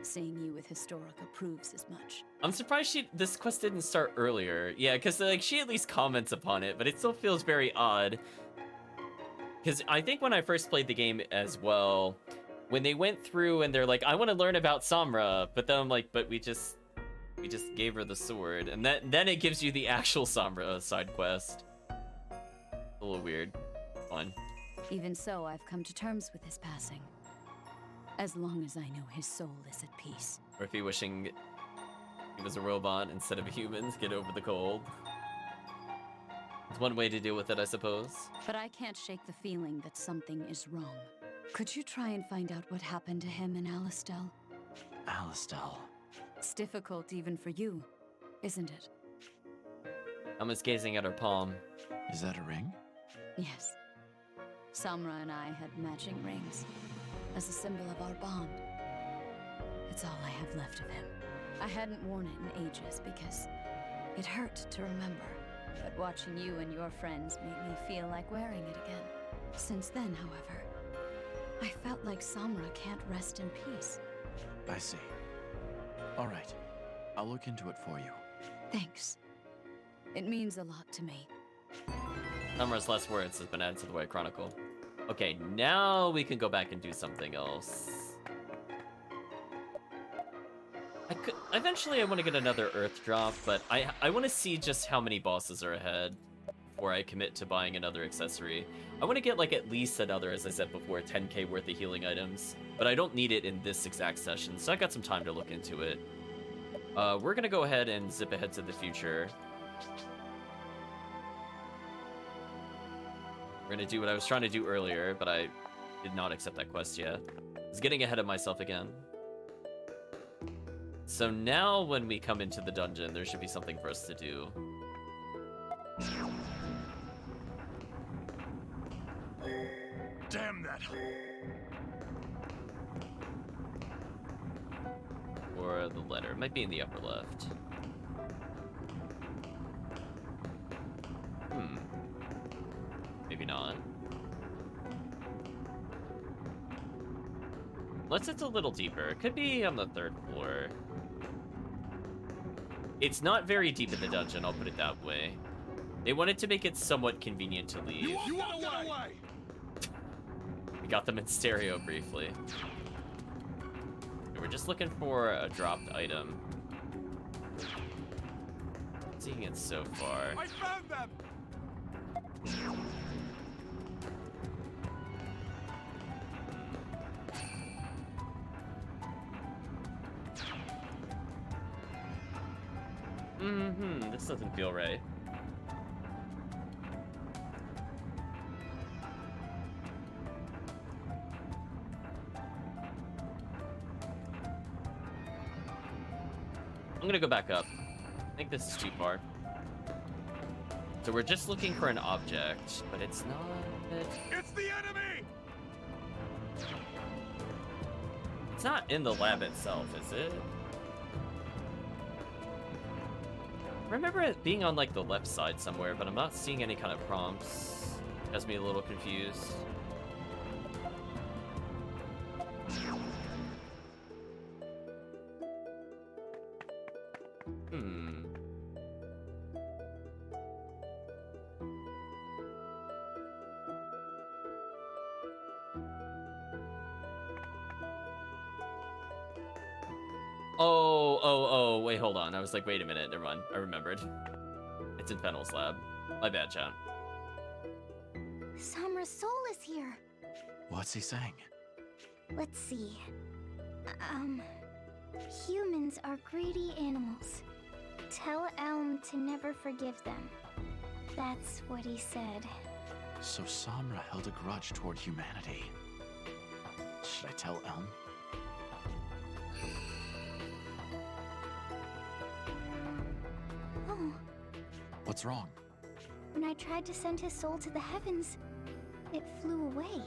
N: Seeing you with Historica proves as much.
A: I'm surprised this quest didn't start earlier. Yeah, because like she at least comments upon it, but it still feels very odd. Because I think when I first played the game as well, when they went through and they're like, I want to learn about Samra, but then I'm like, but we just gave her the sword, and then it gives you the actual Samra side quest. A little weird. Fine.
N: Even so, I've come to terms with his passing. As long as I know his soul is at peace.
A: Or if you're wishing he was a robot instead of humans, get over the cold. It's one way to deal with it, I suppose.
N: But I can't shake the feeling that something is wrong. Could you try and find out what happened to him in Alistel?
D: Alistel.
N: It's difficult even for you, isn't it?
A: Emma's gazing at her palm.
D: Is that a ring?
N: Yes. Samra and I had matching rings, as a symbol of our bond. It's all I have left of him. I hadn't worn it in ages because it hurt to remember. But watching you and your friends made me feel like wearing it again. Since then, however, I felt like Samra can't rest in peace.
D: I see. All right. I'll look into it for you.
N: Thanks. It means a lot to me.
A: Samra's last words has been added to the White Chronicle. Okay, now we can go back and do something else. Eventually I want to get another Earth drop, but I want to see just how many bosses are ahead before I commit to buying another accessory. I want to get like at least another, as I said before, 10k worth of healing items, but I don't need it in this exact session, so I got some time to look into it. We're gonna go ahead and zip ahead to the future. We're gonna do what I was trying to do earlier, but I did not accept that quest yet. I was getting ahead of myself again. So now when we come into the dungeon, there should be something for us to do.
J: Damn that!
A: Or the letter. It might be in the upper left. Maybe not. Unless it's a little deeper. It could be on the 3rd floor. It's not very deep in the dungeon, I'll put it that way. They wanted to make it somewhat convenient to leave.
J: You won't get away!
A: We got them in stereo briefly. We're just looking for a dropped item. Seeing it so far.
J: I found them!
A: This doesn't feel right. I'm gonna go back up. I think this is too far. So we're just looking for an object, but it's not...
J: It's the enemy!
A: It's not in the lab itself, is it? I remember it being on like the left side somewhere, but I'm not seeing any kind of prompts. Has me a little confused. Oh, wait, hold on. I was like, wait a minute, never mind. I remembered. It's in Fennel's lab. My bad, chat.
M: Samra's soul is here.
D: What's he saying?
M: Let's see. Humans are greedy animals. Tell Elm to never forgive them. That's what he said.
D: So Samra held a grudge toward humanity. Should I tell Elm?
M: Oh.
D: What's wrong?
M: When I tried to send his soul to the heavens, it flew away.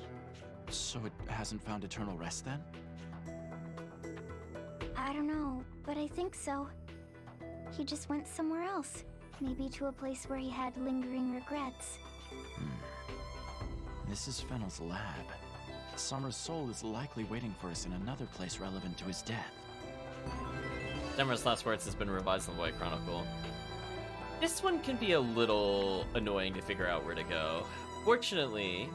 D: So it hasn't found eternal rest then?
M: I don't know, but I think so. He just went somewhere else. Maybe to a place where he had lingering regrets.
D: This is Fennel's lab. Samra's soul is likely waiting for us in another place relevant to his death.
A: Samra's last words has been revised in the White Chronicle. This one can be a little annoying to figure out where to go. Fortunately,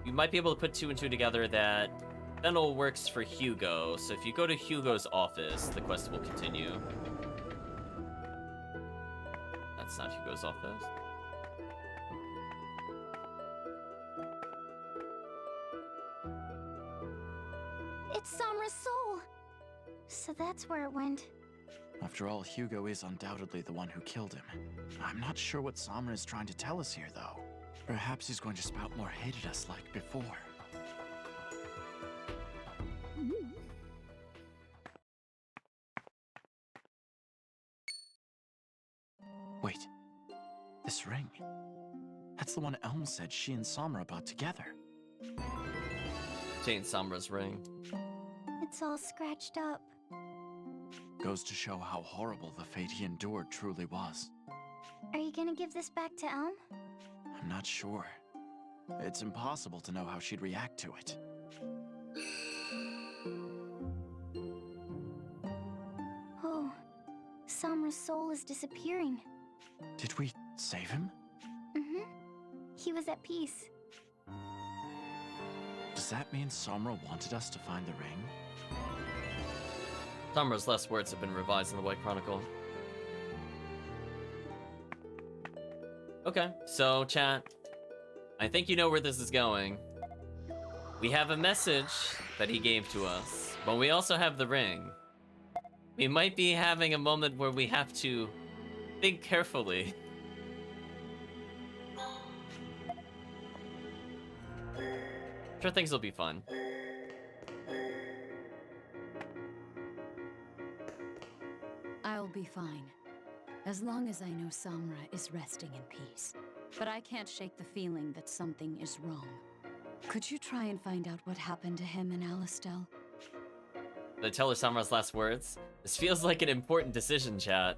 A: you might be able to put two and two together that Fennel works for Hugo, so if you go to Hugo's office, the quest will continue. That's not Hugo's office.
M: It's Samra's soul! So that's where it went.
D: After all, Hugo is undoubtedly the one who killed him. I'm not sure what Samra is trying to tell us here, though. Perhaps he's going to spout more hate at us like before. Wait. This ring. That's the one Elm said she and Samra bought together.
A: Jane Samra's ring.
M: It's all scratched up.
D: Goes to show how horrible the fate he endured truly was.
M: Are you gonna give this back to Elm?
D: I'm not sure. It's impossible to know how she'd react to it.
M: Oh, Samra's soul is disappearing.
D: Did we save him?
M: Mm-hmm. He was at peace.
D: Does that mean Samra wanted us to find the ring?
A: Samra's last words have been revised in the White Chronicle. Okay, so chat, I think you know where this is going. We have a message that he gave to us, but we also have the ring. We might be having a moment where we have to think carefully. Sure, things will be fun.
N: I'll be fine. As long as I know Samra is resting in peace. But I can't shake the feeling that something is wrong. Could you try and find out what happened to him and Alistel?
A: The tell her Samra's last words? This feels like an important decision, chat.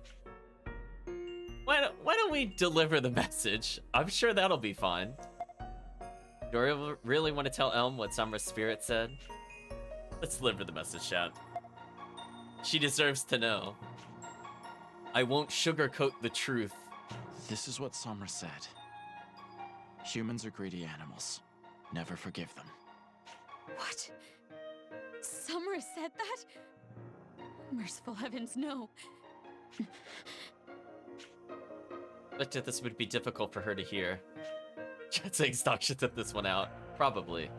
A: Why don't we deliver the message? I'm sure that'll be fine. Do I really want to tell Elm what Samra's spirit said? Let's deliver the message, chat. She deserves to know. I won't sugarcoat the truth.
D: This is what Samra said. Humans are greedy animals. Never forgive them.
N: What? Samra said that? Merciful heavens, no.
A: Bet you this would be difficult for her to hear. Chat saying Stock should tip this one out. Probably.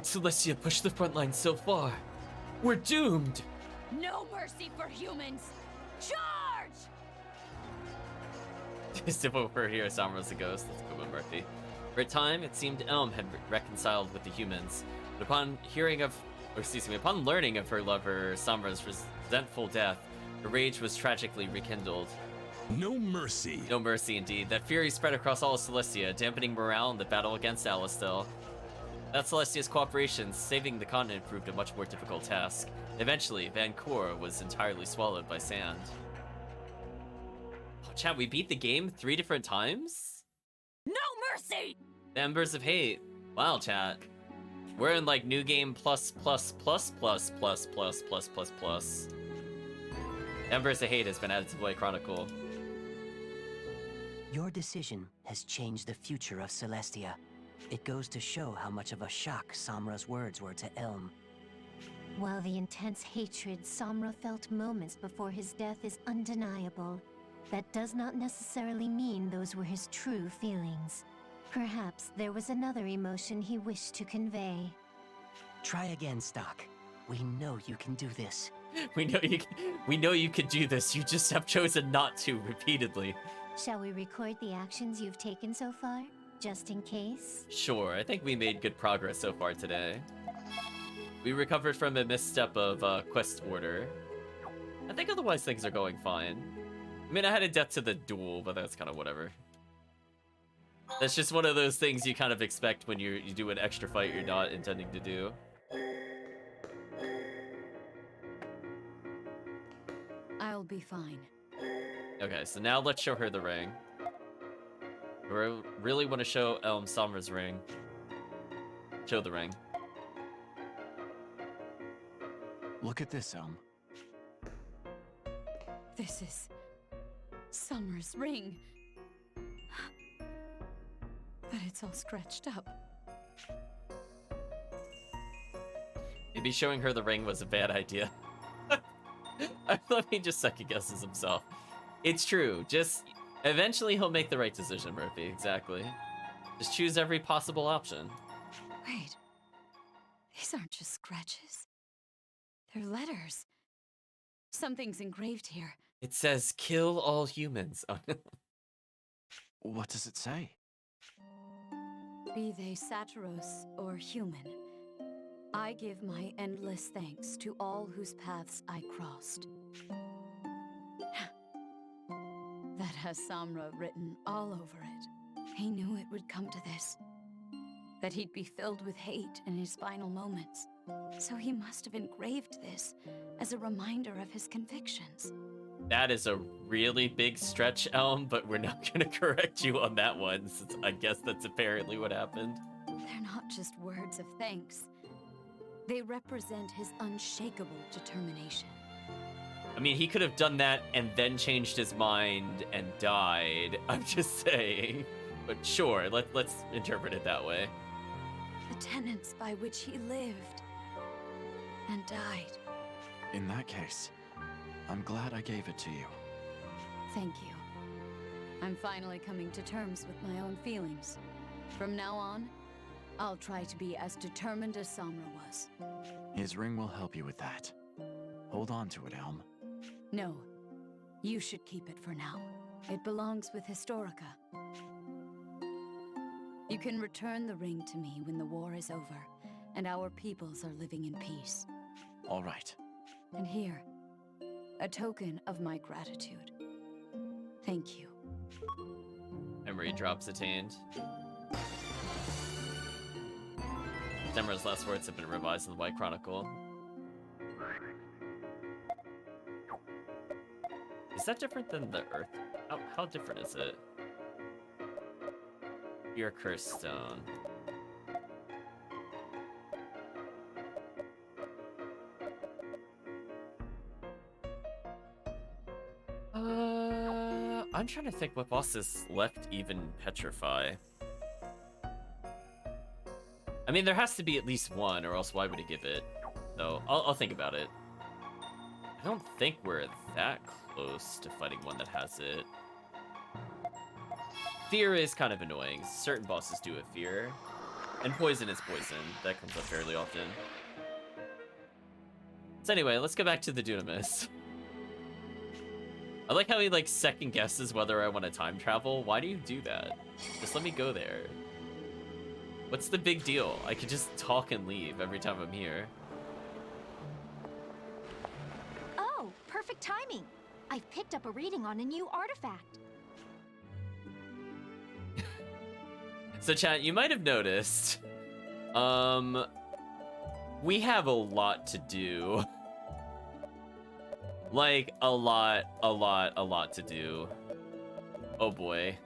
A: Celestia pushed the front line so far. We're doomed!
N: No mercy for humans! Charge!
A: Civil for here, Samura's a ghost. That's a good one, Murphy. For a time, it seemed Elm had reconciled with the humans, but upon learning of her lover Samura's resentful death, her rage was tragically rekindled.
R: No mercy.
A: No mercy, indeed. That fury spread across all of Celestia, dampening morale in the battle against Alistel. Without Celestia's cooperation, saving the continent proved a much more difficult task. Eventually, Van Cor was entirely swallowed by sand. Oh, chat, we beat the game 3 different times?
N: No mercy!
A: The Embers of Hate. Wow, chat. We're in like new game plus. Embers of Hate has been added to Blade Chronicle.
G: Your decision has changed the future of Celestia. It goes to show how much of a shock Samura's words were to Elm.
F: While the intense hatred Samura felt moments before his death is undeniable, that does not necessarily mean those were his true feelings. Perhaps there was another emotion he wished to convey.
G: Try again, Stock. We know you can do this.
A: We know you can do this. You just have chosen not to repeatedly.
F: Shall we record the actions you've taken so far, just in case?
A: Sure, I think we made good progress so far today. We recovered from a misstep of quest order. I think otherwise things are going fine. I mean, I had a death to the duel, but that's kind of whatever. That's just one of those things you kind of expect when you do an extra fight you're not intending to do.
N: I'll be fine.
A: Okay, so now let's show her the ring. We really want to show Elm Samura's ring. Show the ring.
D: Look at this, Elm.
N: This is Summer's ring. But it's all scratched up.
A: Maybe showing her the ring was a bad idea. Let me just second guesses himself. It's true. Just eventually he'll make the right decision, Murphy. Exactly. Just choose every possible option.
N: Wait. These aren't just scratches. They're letters. Something's engraved here.
A: It says, kill all humans.
D: What does it say?
N: Be they Satyros or human, I give my endless thanks to all whose paths I crossed. That has Samura written all over it. He knew it would come to this. That he'd be filled with hate in his final moments. So he must have engraved this as a reminder of his convictions.
A: That is a really big stretch, Elm, but we're not going to correct you on that one, since I guess that's apparently what happened.
N: They're not just words of thanks. They represent his unshakable determination.
A: I mean, he could have done that and then changed his mind and died. I'm just saying. But sure, let's interpret it that way.
N: The tenets by which he lived and died.
D: In that case, I'm glad I gave it to you.
N: Thank you. I'm finally coming to terms with my own feelings. From now on, I'll try to be as determined as Samura was.
D: His ring will help you with that. Hold on to it, Elm.
N: No, you should keep it for now. It belongs with Historica. You can return the ring to me when the war is over, and our peoples are living in peace.
D: All right.
N: And here, a token of my gratitude. Thank you.
A: Memory drops attained. Samura's last words have been revised in the White Chronicle. Is that different than the Earth? How different is it? Your cursed stone. I'm trying to think what bosses left even petrify. I mean, there has to be at least one, or else why would it give it? So, I'll think about it. I don't think we're that close to fighting one that has it. Fear is kind of annoying. Certain bosses do have fear. And poison is poison. That comes up fairly often. So anyway, let's go back to the Dunamis. I like how he like second guesses whether I want to time travel. Why do you do that? Just let me go there. What's the big deal? I could just talk and leave every time I'm here.
M: Oh, perfect timing. I've picked up a reading on a new artifact.
A: So chat, you might have noticed, we have a lot to do. Like, a lot to do. Oh boy.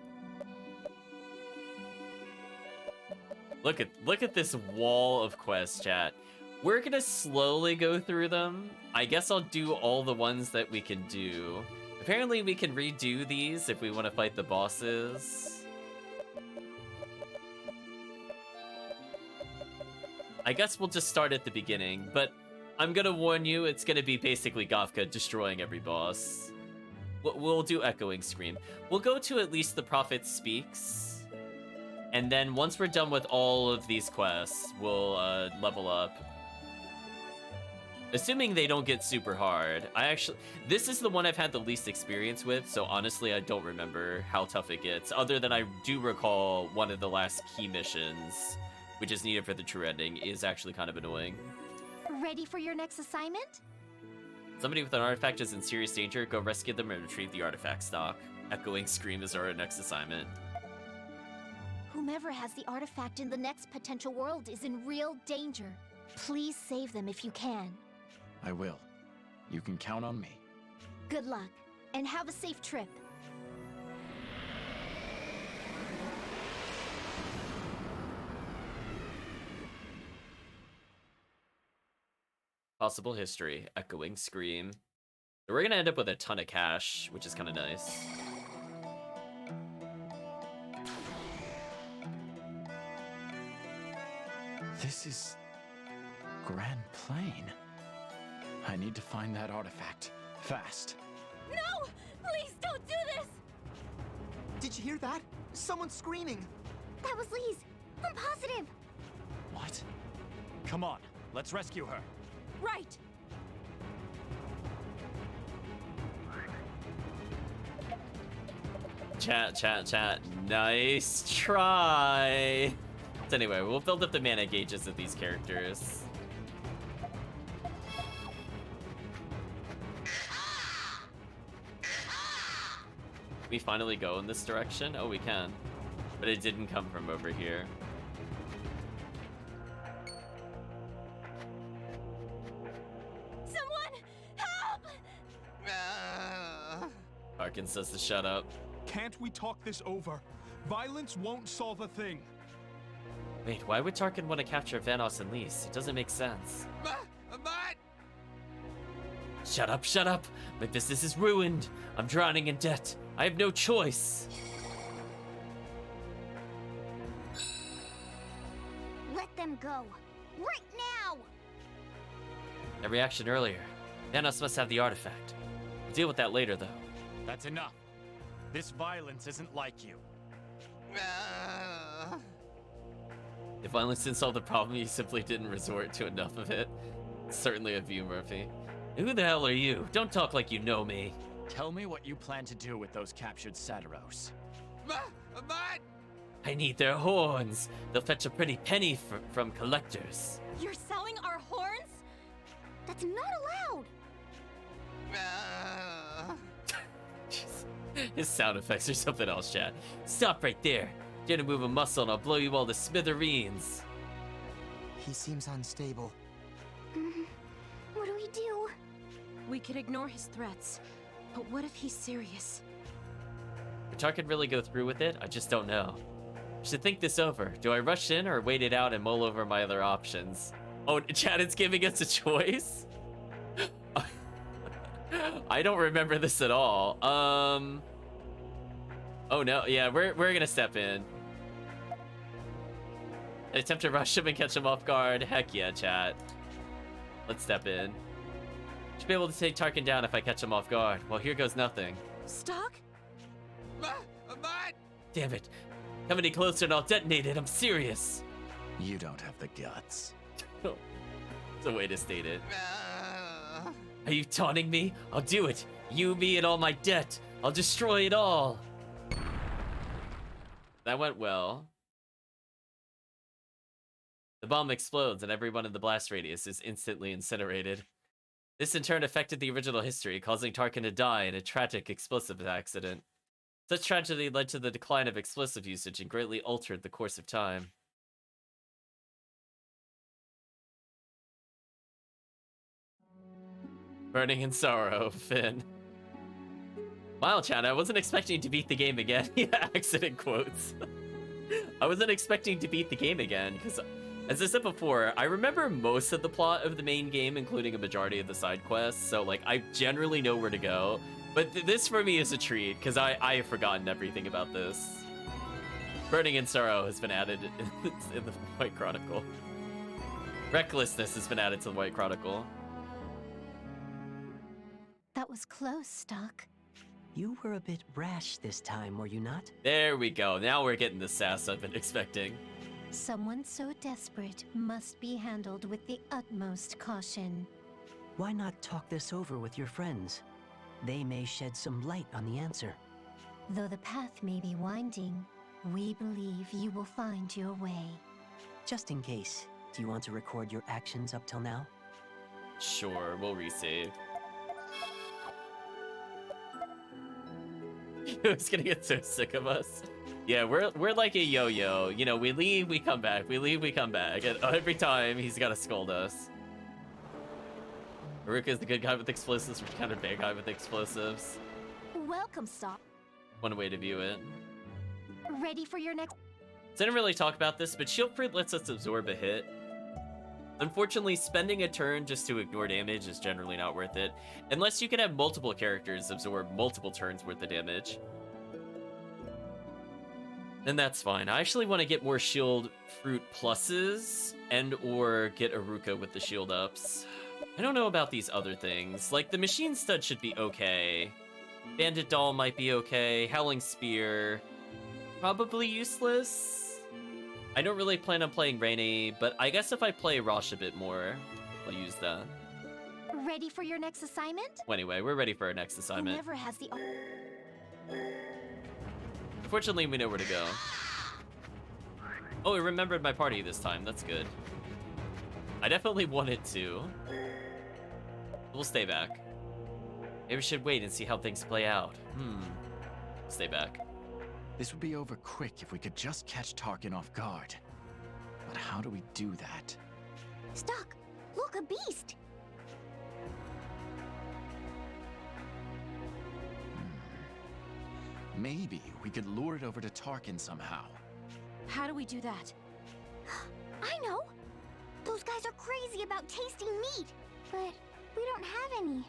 A: Look at this wall of quests, chat. We're gonna slowly go through them. I guess I'll do all the ones that we can do. Apparently we can redo these if we want to fight the bosses. I guess we'll just start at the beginning, but I'm gonna warn you, it's gonna be basically Gafka destroying every boss. We'll do Echoing Scream. We'll go to at least the Prophet Speaks, and then once we're done with all of these quests, we'll level up. Assuming they don't get super hard. This is the one I've had the least experience with, so honestly I don't remember how tough it gets, other than I do recall one of the last key missions, which is needed for the true ending, is actually kind of annoying.
M: Ready for your next assignment?
A: Somebody with an artifact is in serious danger. Go rescue them and retrieve the artifact stock. Echoing Scream is our next assignment.
M: Whomever has the artifact in the next potential world is in real danger. Please save them if you can.
D: I will. You can count on me.
M: Good luck, and have a safe trip.
A: Possible history. Echoing Scream. So we're gonna end up with a ton of cash, which is kind of nice.
D: This is Grand Plain. I need to find that artifact. Fast.
L: No! Please don't do this!
H: Did you hear that? Someone's screaming.
M: That was Lise. I'm positive.
I: What? Come on, let's rescue her.
L: Right!
A: Chat. Nice try. So anyway, we'll build up the mana gauges of these characters. We finally go in this direction? Oh, we can. But it didn't come from over here.
L: Someone! Help!
A: Tarkin says to shut up.
J: Can't we talk this over? Violence won't solve a thing.
A: Wait, why would Tarkin want to capture Vanoss and Lise? It doesn't make sense. Shut up. My business is ruined. I'm drowning in debt. I have no choice.
M: Let them go. Right now!
A: That reaction earlier. Vanoss must have the artifact. We'll deal with that later, though.
I: That's enough. This violence isn't like you.
A: If violence didn't solve the problem, you simply didn't resort to enough of it. Certainly a view, Murphy. Who the hell are you? Don't talk like you know me.
I: Tell me what you plan to do with those captured Satiros.
A: I need their horns. They'll fetch a pretty penny from collectors.
L: You're selling our horns?
M: That's not allowed!
A: His sound effects are something else, chat. Stop right there. Dare to move a muscle and I'll blow you all to smithereens.
H: He seems unstable.
M: What do we do?
L: We could ignore his threats, but what if he's serious?
A: If Tarkin really go through with it, I just don't know. I should think this over. Do I rush in or wait it out and mull over my other options? Oh, chat, it's giving us a choice? I don't remember this at all. Oh no, yeah, we're gonna step in. Attempt to rush him and catch him off guard. Heck yeah, chat. Let's step in. Should be able to take Tarkin down if I catch him off guard. Well, here goes nothing.
L: Stock?
A: Damn it. Come any closer and I'll detonate it. I'm serious.
D: You don't have the guts.
A: It's a way to state it. Are you taunting me? I'll do it. You, me, and all my debt. I'll destroy it all. That went well. The bomb explodes and everyone in the blast radius is instantly incinerated. This in turn affected the original history, causing Tarkin to die in a tragic explosive accident. Such tragedy led to the decline of explosive usage and greatly altered the course of time. Burning in sorrow, Finn. Wow, Chad, I wasn't expecting to beat the game again. Yeah, accident quotes. I wasn't expecting to beat the game again, because, as I said before, I remember most of the plot of the main game, including a majority of the side quests, so, like, I generally know where to go. But this, for me, is a treat, because I have forgotten everything about this. Burning in sorrow has been added in the White Chronicle. Recklessness has been added to the White Chronicle.
F: That was close, Stock.
G: You were a bit rash this time, were you not?
A: There we go. Now we're getting the sass I've been expecting.
F: Someone so desperate must be handled with the utmost caution.
G: Why not talk this over with your friends? They may shed some light on the answer.
F: Though the path may be winding, we believe you will find your way.
G: Just in case, do you want to record your actions up till now?
A: Sure, we'll resave. Who's gonna get so sick of us? Yeah, we're like a yo-yo. You know, we leave, we come back. We leave, we come back. And every time, he's gotta scold us. Haruka's the good guy with explosives. We're kind of bad guy with explosives.
M: Welcome, Stock.
A: One way to view it.
M: Ready for your next...
A: So I didn't really talk about this, but Shield Fruit lets us absorb a hit. Unfortunately, spending a turn just to ignore damage is generally not worth it, unless you can have multiple characters absorb multiple turns worth of damage. Then that's fine. I actually want to get more Shield Fruit pluses and or get Haruka with the shield ups. I don't know about these other things. Like, the Machine Stud should be okay. Bandit Doll might be okay. Howling Spear, probably useless. I don't really plan on playing Rainy, but I guess if I play Rosh a bit more, I'll use that.
M: Ready for your next assignment?
A: Well, anyway, we're ready for our next assignment.
M: Whoever has the...
A: Fortunately, we know where to go. Oh, it remembered my party this time. That's good. I definitely wanted to. We'll stay back. Maybe we should wait and see how things play out. Stay back.
D: This would be over quick if we could just catch Tarkin off guard. But how do we do that?
M: Stock, look, a beast!
D: Maybe we could lure it over to Tarkin somehow.
L: How do we do that?
M: I know! Those guys are crazy about tasting meat, but we don't have any.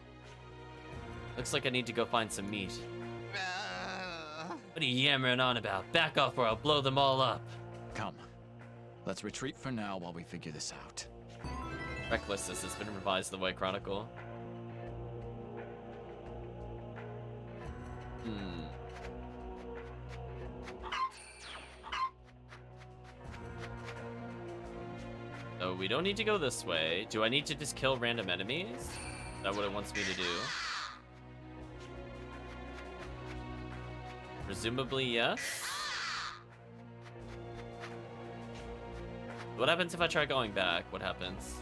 A: Looks like I need to go find some meat. What are you yammering on about? Back off or I'll blow them all up.
D: Come. Let's retreat for now while we figure this out.
A: Recklessness has been revised in the White Chronicle. So we don't need to go this way. Do I need to just kill random enemies? Is that what it wants me to do? Presumably, yes. What happens if I try going back? What happens?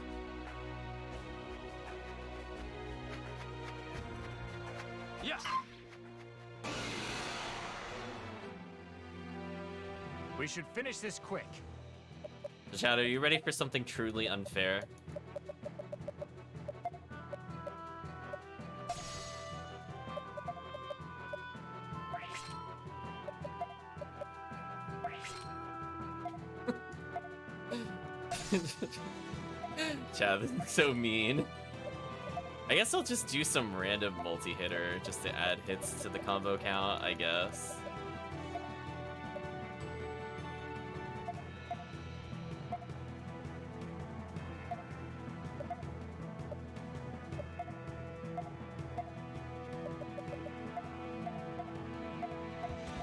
I: Yeah. We should finish this quick.
A: Chad, are you ready for something truly unfair? Chad, this is so mean. I guess I'll just do some random multi-hitter just to add hits to the combo count, I guess.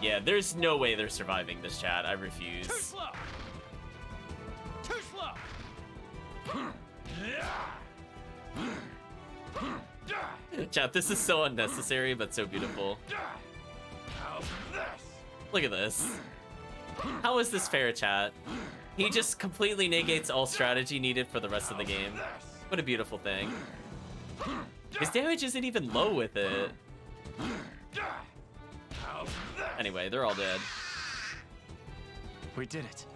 A: Yeah, there's no way they're surviving this, chat. I refuse.
I: Too slow. Too
A: Chat, this is so unnecessary, but so beautiful. Look at this. How is this fair, chat? He just completely negates all strategy needed for the rest of the game. What a beautiful thing. His damage isn't even low with it. Anyway, they're all dead.
D: We did it.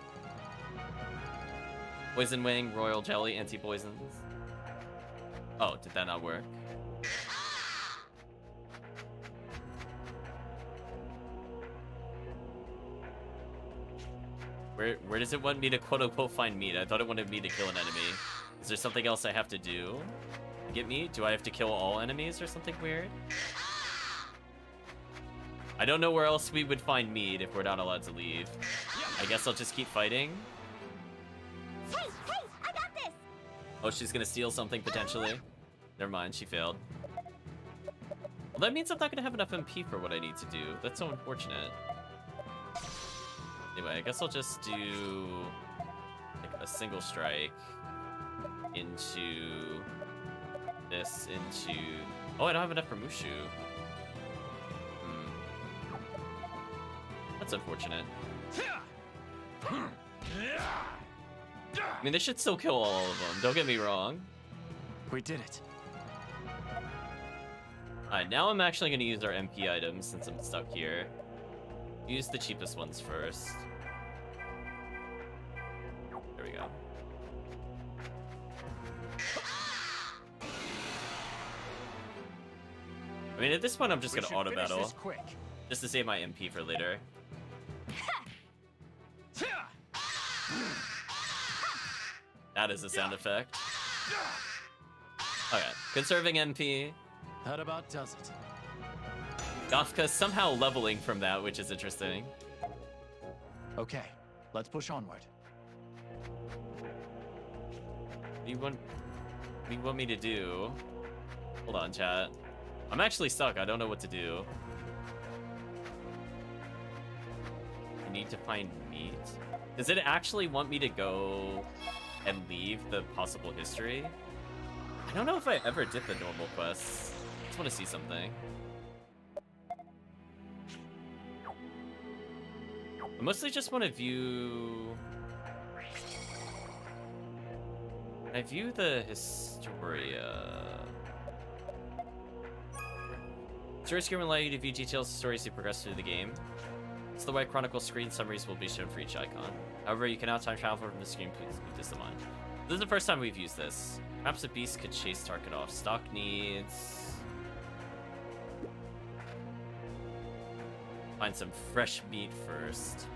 A: Poison Wing, Royal Jelly, anti-poisons. Oh, did that not work? Where does it want me to quote-unquote find meat? I thought it wanted me to kill an enemy. Is there something else I have to do to get meat? Do I have to kill all enemies or something weird? I don't know where else we would find meat if we're not allowed to leave. I guess I'll just keep fighting.
M: Hey, I got this!
A: Oh, she's gonna steal something potentially. Never mind, she failed. Well, that means I'm not gonna have enough MP for what I need to do. That's so unfortunate. Anyway, I guess I'll just do like a single strike into this, into... Oh, I don't have enough for Mushu. That's unfortunate. I mean, they should still kill all of them, don't get me wrong.
D: We did it.
A: Alright, now I'm actually going to use our MP items since I'm stuck here. Use the cheapest ones first. There we go. I mean, at this point, I'm just going to auto battle. Just to save my MP for later. That is a sound effect. Okay, conserving MP.
D: That about does it.
A: Gafka somehow leveling from that, which is interesting.
D: Okay, let's push onward.
A: What do you want me to do? Hold on, chat. I'm actually stuck. I don't know what to do. I need to find meat. Does it actually want me to go and leave the possible history? I don't know if I ever did the normal quests. I just want to see something. I mostly just want to view... Can I view the Historia? Stories can allow you to view details of stories as you progress through the game. So the White Chronicle screen summaries will be shown for each icon. However, you cannot time travel from the screen. Please keep this in mind. This is the first time we've used this. Perhaps a beast could chase Tarkin off. Stock needs... Find some fresh meat first.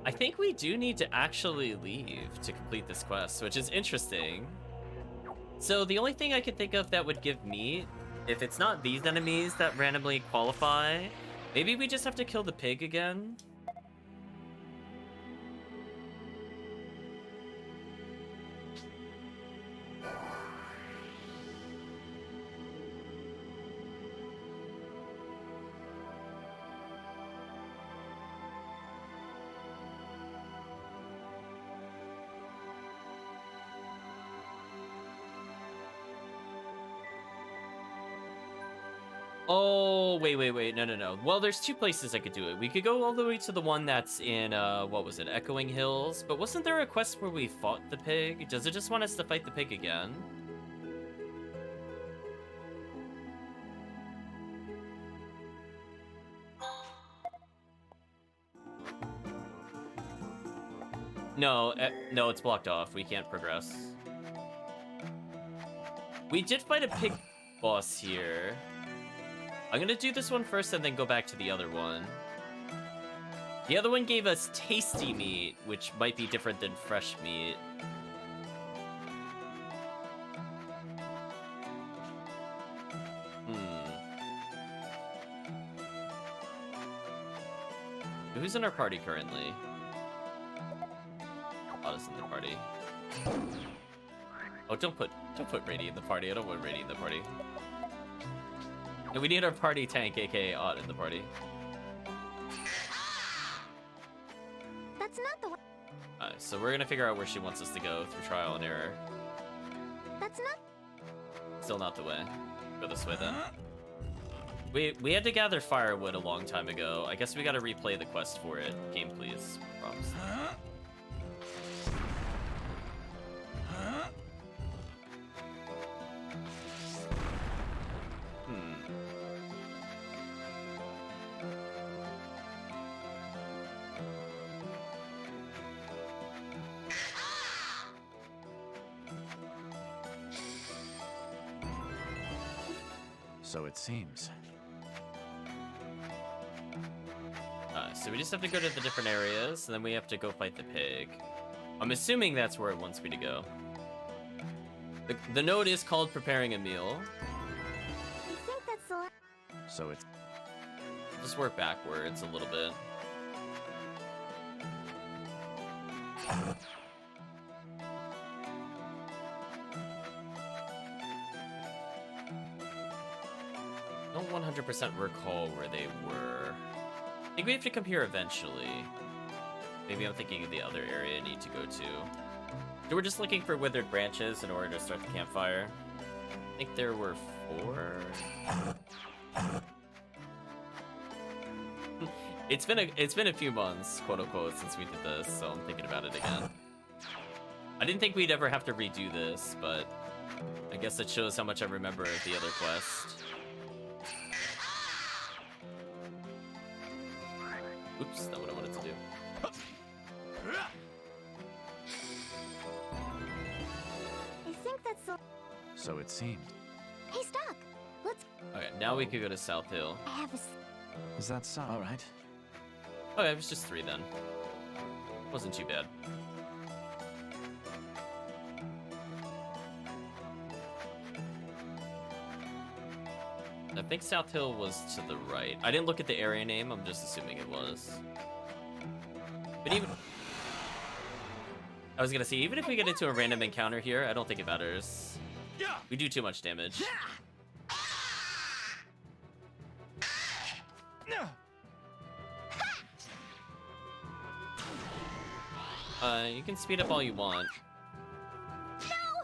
A: I think we do need to actually leave to complete this quest, which is interesting. So the only thing I could think of that would give meat, if it's not these enemies that randomly qualify, maybe we just have to kill the pig again? Oh, wait, no. Well, there's two places I could do it. We could go all the way to the one that's in, what was it, Echoing Hills? But wasn't there a quest where we fought the pig? Does it just want us to fight the pig again? No, no, it's blocked off. We can't progress. We did fight a pig boss here. I'm gonna do this one first and then go back to the other one. The other one gave us tasty meat, which might be different than fresh meat. Who's in our party currently? Otta's in the party. Oh, don't put Rady in the party. I don't want Rady in the party. And we need our party tank, aka Odd, in the party.
M: That's not the way.
A: So we're gonna figure out where she wants us to go through trial and error.
M: That's not.
A: Still not the way. Go this way then. We had to gather firewood a long time ago. I guess we gotta replay the quest for it. Game, please. Promise.
D: So it seems.
A: So we just have to go to the different areas, and then we have to go fight the pig. I'm assuming that's where it wants me to go. The node is called preparing a meal.
M: I think that's the.
D: So it's.
A: Just work backwards a little bit. Don't 100% recall where they were. I think we have to come here eventually. Maybe I'm thinking of the other area I need to go to. So we're just looking for withered branches in order to start the campfire. I think there were 4. It's been a few months, quote unquote, since we did this, so I'm thinking about it again. I didn't think we'd ever have to redo this, but I guess it shows how much I remember of the other quest. Oops, not what I wanted to do.
M: I think that's the.
D: So it seemed.
M: Hey, Stock. Let's.
A: Okay, now we could go to South Hill.
M: I have a.
D: Is that so? All right.
A: Okay, it was just 3 then. Wasn't too bad. I think South Hill was to the right. I didn't look at the area name, I'm just assuming it was. But even... I was gonna say, even if we get into a random encounter here, I don't think it matters. We do too much damage. You can speed up all you want.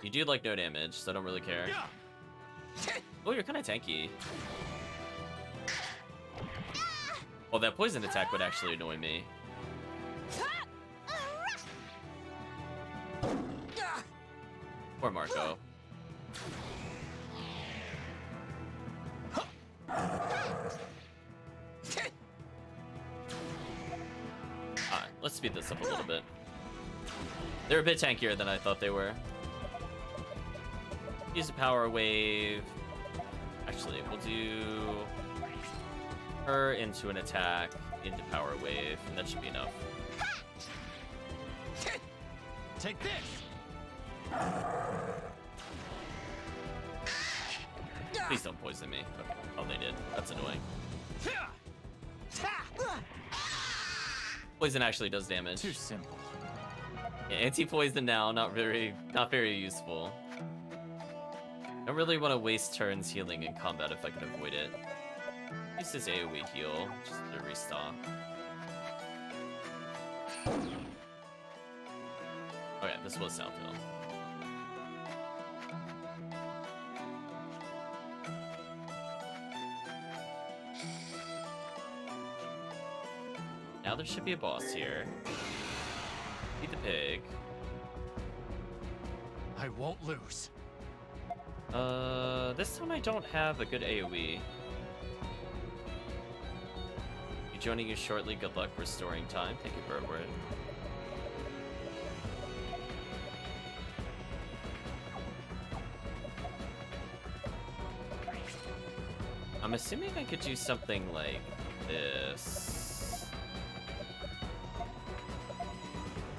A: You do like no damage, so I don't really care. Oh, you're kind of tanky. Well, that poison attack would actually annoy me. Poor Marco. Alright, let's speed this up a little bit. They're a bit tankier than I thought they were. Use a power wave. Actually, we'll do her into an attack, into power wave, and that should be enough.
I: Take this!
A: Please don't poison me. Okay. Oh, they did. That's annoying. Poison actually does damage.
D: Too simple.
A: Yeah, anti-poison now, not very useful. I don't really want to waste turns healing in combat if I can avoid it. Use this AoE heal, just to restock. Okay, this was South Hill. Now there should be a boss here. Beat the pig.
I: I won't lose.
A: This time I don't have a good AoE. Be joining you shortly. Good luck restoring time. Thank you, Birdword. I'm assuming I could do something like this.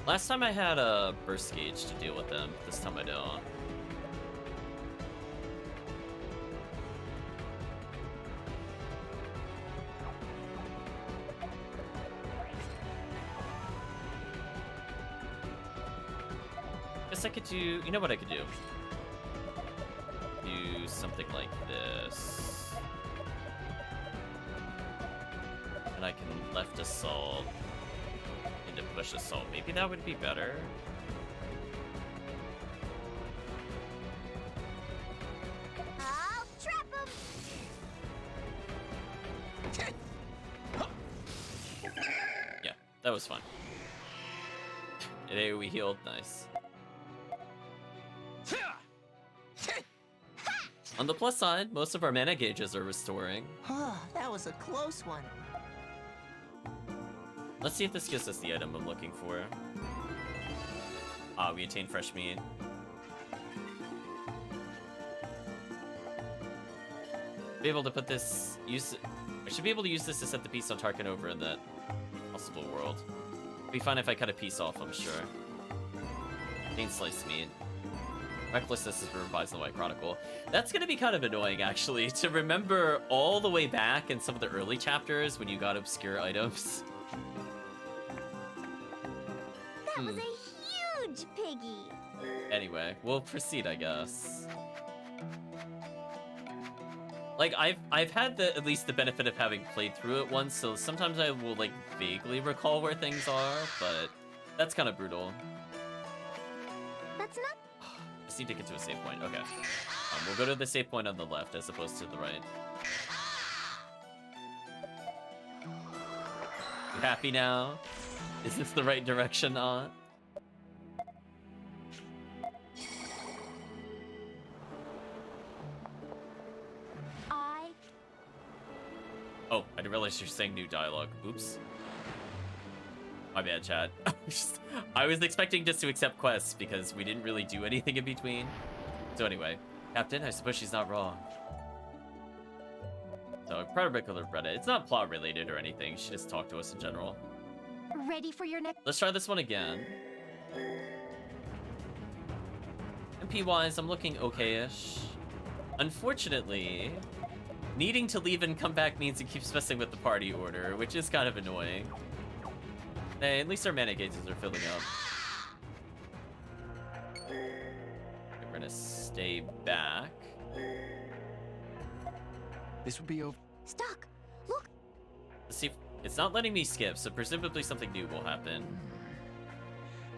A: Last time I had a burst gauge to deal with them. This time I don't. Guess I could do... You know what I could do? do something like this. And I can left assault into push assault. Maybe that would be better.
M: I'll trap him!
A: Yeah, that was fun. Today we healed, nice. On the plus side, most of our mana gauges are restoring.
H: That was a close one.
A: Let's see if this gives us the item I'm looking for. Ah, we attain fresh meat. Be able to put this, I should be able to use this to set the piece on Tarkin over in that possible world. Be fine if I cut a piece off, I'm sure. Gain sliced meat. Recklessness is revised in the White Chronicle. That's gonna be kind of annoying, actually, to remember all the way back in some of the early chapters when you got obscure items.
M: That was a huge piggy!
A: Anyway, we'll proceed, I guess. Like, I've had at least the benefit of having played through it once, so sometimes I will, like, vaguely recall where things are, but that's kind of brutal.
M: That's not...
A: I just need to get to a save point. Okay. We'll go to the save point on the left as opposed to the right. You happy now? Is this the right direction, Oh, I didn't realize you're saying new dialogue. Oops. My bad, chat. I was expecting just to accept quests because we didn't really do anything in between. So anyway, Captain, I suppose she's not wrong. So, particular Reddit. It's not plot related or anything. She just talked to us in general.
M: Ready for your next...
A: Let's try this one again. MP-wise, I'm looking okay-ish. Unfortunately, needing to leave and come back means it keeps messing with the party order, which is kind of annoying. Hey, at least our mana gauges are filling up. We're gonna stay back.
D: This would be over.
M: Stock! Look!
A: Let's see if... It's not letting me skip, so presumably something new will happen.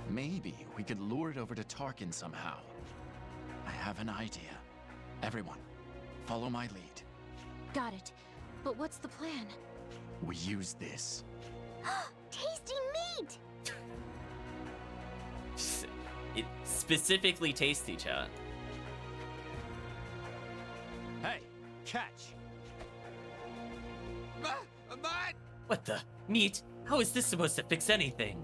D: Maybe we could lure it over to Tarkin somehow. I have an idea. Everyone, follow my lead.
M: Got it. But what's the plan?
D: We use this.
M: Tasty meat!
A: It specifically tasty, chat.
I: Hey, catch!
A: What the? Meat? How is this supposed to fix anything?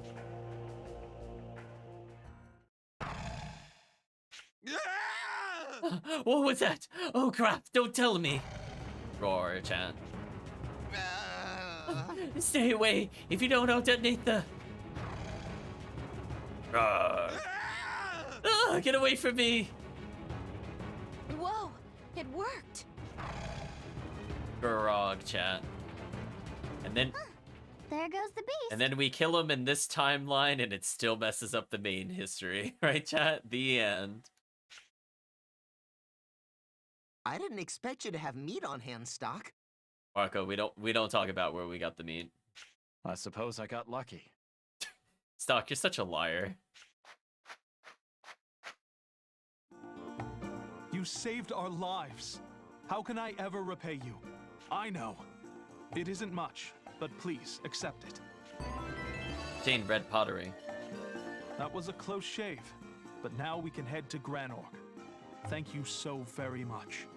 A: What was that? Oh crap, don't tell me. Roar, chat. Stay away. If you don't, I'll detonate the... Get away from me.
L: Whoa, it worked.
A: Grog, chat. And then...
M: There goes the beast.
A: And then we kill him in this timeline and it still messes up the main history. Right, chat? The end.
H: I didn't expect you to have meat on hand, Stock.
A: Marco, we don't talk about where we got the meat.
D: I suppose I got lucky.
A: Stock, you're such a liar.
S: You saved our lives. How can I ever repay you? I know. It isn't much, but please accept it.
A: Jane, red pottery.
S: That was a close shave, but now we can head to Granorg. Thank you so very much.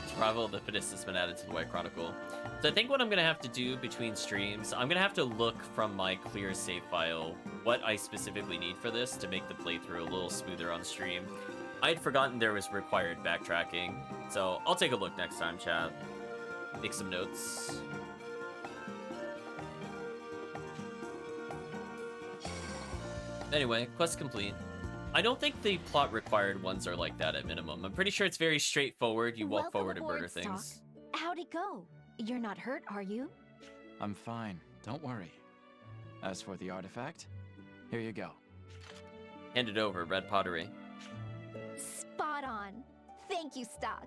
A: Survival of the Fittest has been added to the White Chronicle. So I think what I'm going to have to do between streams, I'm going to have to look from my clear save file what I specifically need for this to make the playthrough a little smoother on stream. I'd forgotten there was required backtracking, so I'll take a look next time, chat. Make some notes. Anyway, quest complete. I don't think the plot required ones are like that at minimum. I'm pretty sure it's very straightforward. You walk forward and murder things.
M: How'd it go? You're not hurt, are you?
D: I'm fine. Don't worry. As for the artifact, here you go.
A: Hand it over, red pottery.
M: Spot on. Thank you, Stock.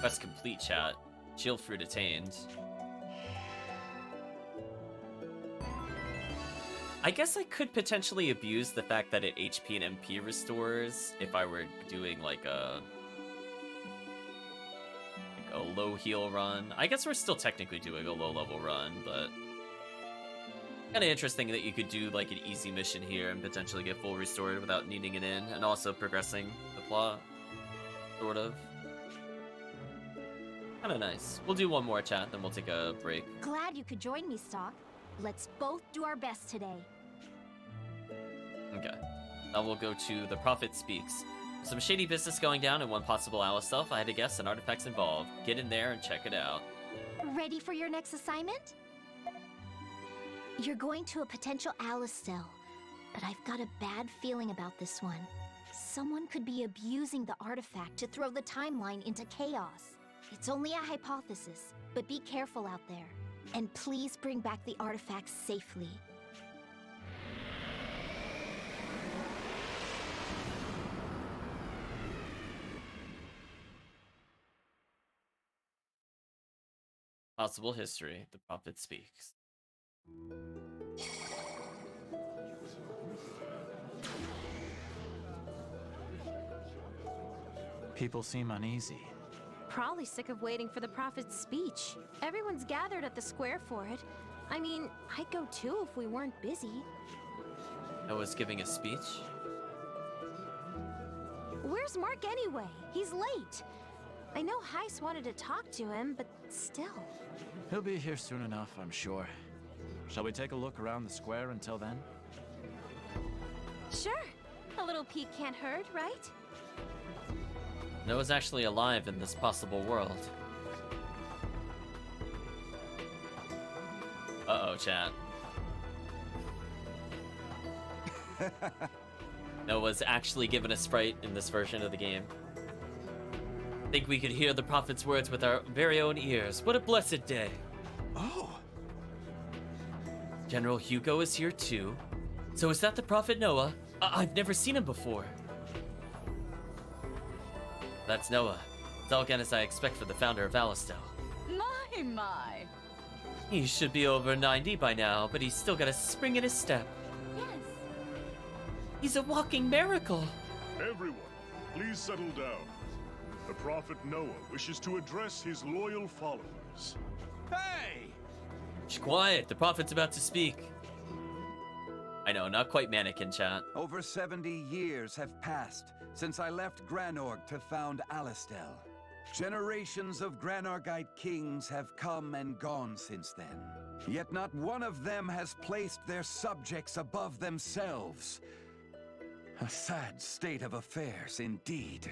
A: Quest complete, chat. Shield fruit attained. I guess I could potentially abuse the fact that it HP and MP restores if I were doing like a low heal run. I guess we're still technically doing a low level run, but kind of interesting that you could do like an easy mission here and potentially get full restored without needing it in, and also progressing the plot, sort of. Kind of nice. We'll do one more, chat, then we'll take a break.
M: Glad you could join me, Stock. Let's both do our best today.
A: Okay. Now we'll go to The Prophet Speaks. Some shady business going down in one possible Alice if I had to guess, and artifacts involved. Get in there and check it out.
M: Ready for your next assignment? You're going to a potential Alice cell, but I've got a bad feeling about this one. Someone could be abusing the artifact to throw the timeline into chaos. It's only a hypothesis, but be careful out there. And please bring back the artifact safely.
A: Possible history. The Prophet Speaks.
D: People seem uneasy.
L: Probably sick of waiting for the Prophet's speech. Everyone's gathered at the square for it. I mean, I'd go too if we weren't busy.
A: Noah's giving a speech?
L: Where's Mark anyway? He's late. I know Heiss wanted to talk to him, but still.
D: He'll be here soon enough, I'm sure. Shall we take a look around the square until then?
L: Sure. A little peek can't hurt, right?
A: Noah's actually alive in this possible world. Uh-oh, chat. Noah's actually given a sprite in this version of the game. Think we could hear the prophet's words with our very own ears. What a blessed day.
K: Oh.
A: General Hugo is here too. So is that the prophet Noah? I've never seen him before. That's Noah. It's all again as I expect for the founder of Alistel.
N: My.
A: He should be over 90 by now, but he's still got a spring in his step.
M: Yes.
A: He's a walking miracle.
J: Everyone, please settle down. The prophet Noah wishes to address his loyal followers.
K: Hey!
A: Shh, quiet. The prophet's about to speak. I know, not quite mannequin, chat.
C: Over 70 years have passed since I left Granorg to found Alistel. Generations of Granorgite kings have come and gone since then. Yet not one of them has placed their subjects above themselves. A sad state of affairs indeed.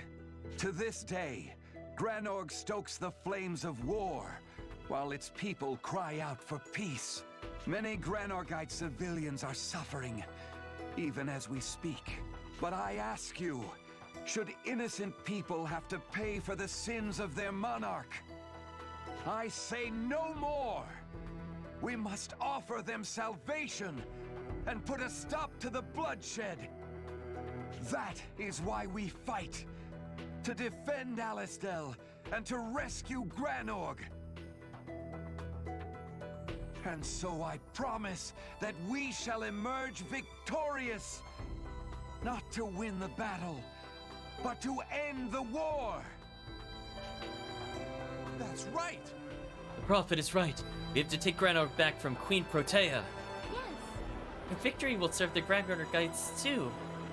C: To this day, Granorg stokes the flames of war, while its people cry out for peace. Many Granorgite civilians are suffering, even as we speak. But I ask you, should innocent people have to pay for the sins of their monarch? I say no more! We must offer them salvation and put a stop to the bloodshed. That is why we fight. To defend Alistel and to rescue Granorg. And so I promise that we shall emerge victorious. Not to win the battle, but to end the war.
K: That's right.
A: The prophet is right. We have to take Granorg back from Queen Protea.
M: Yes.
A: The victory will serve the Granorgites too.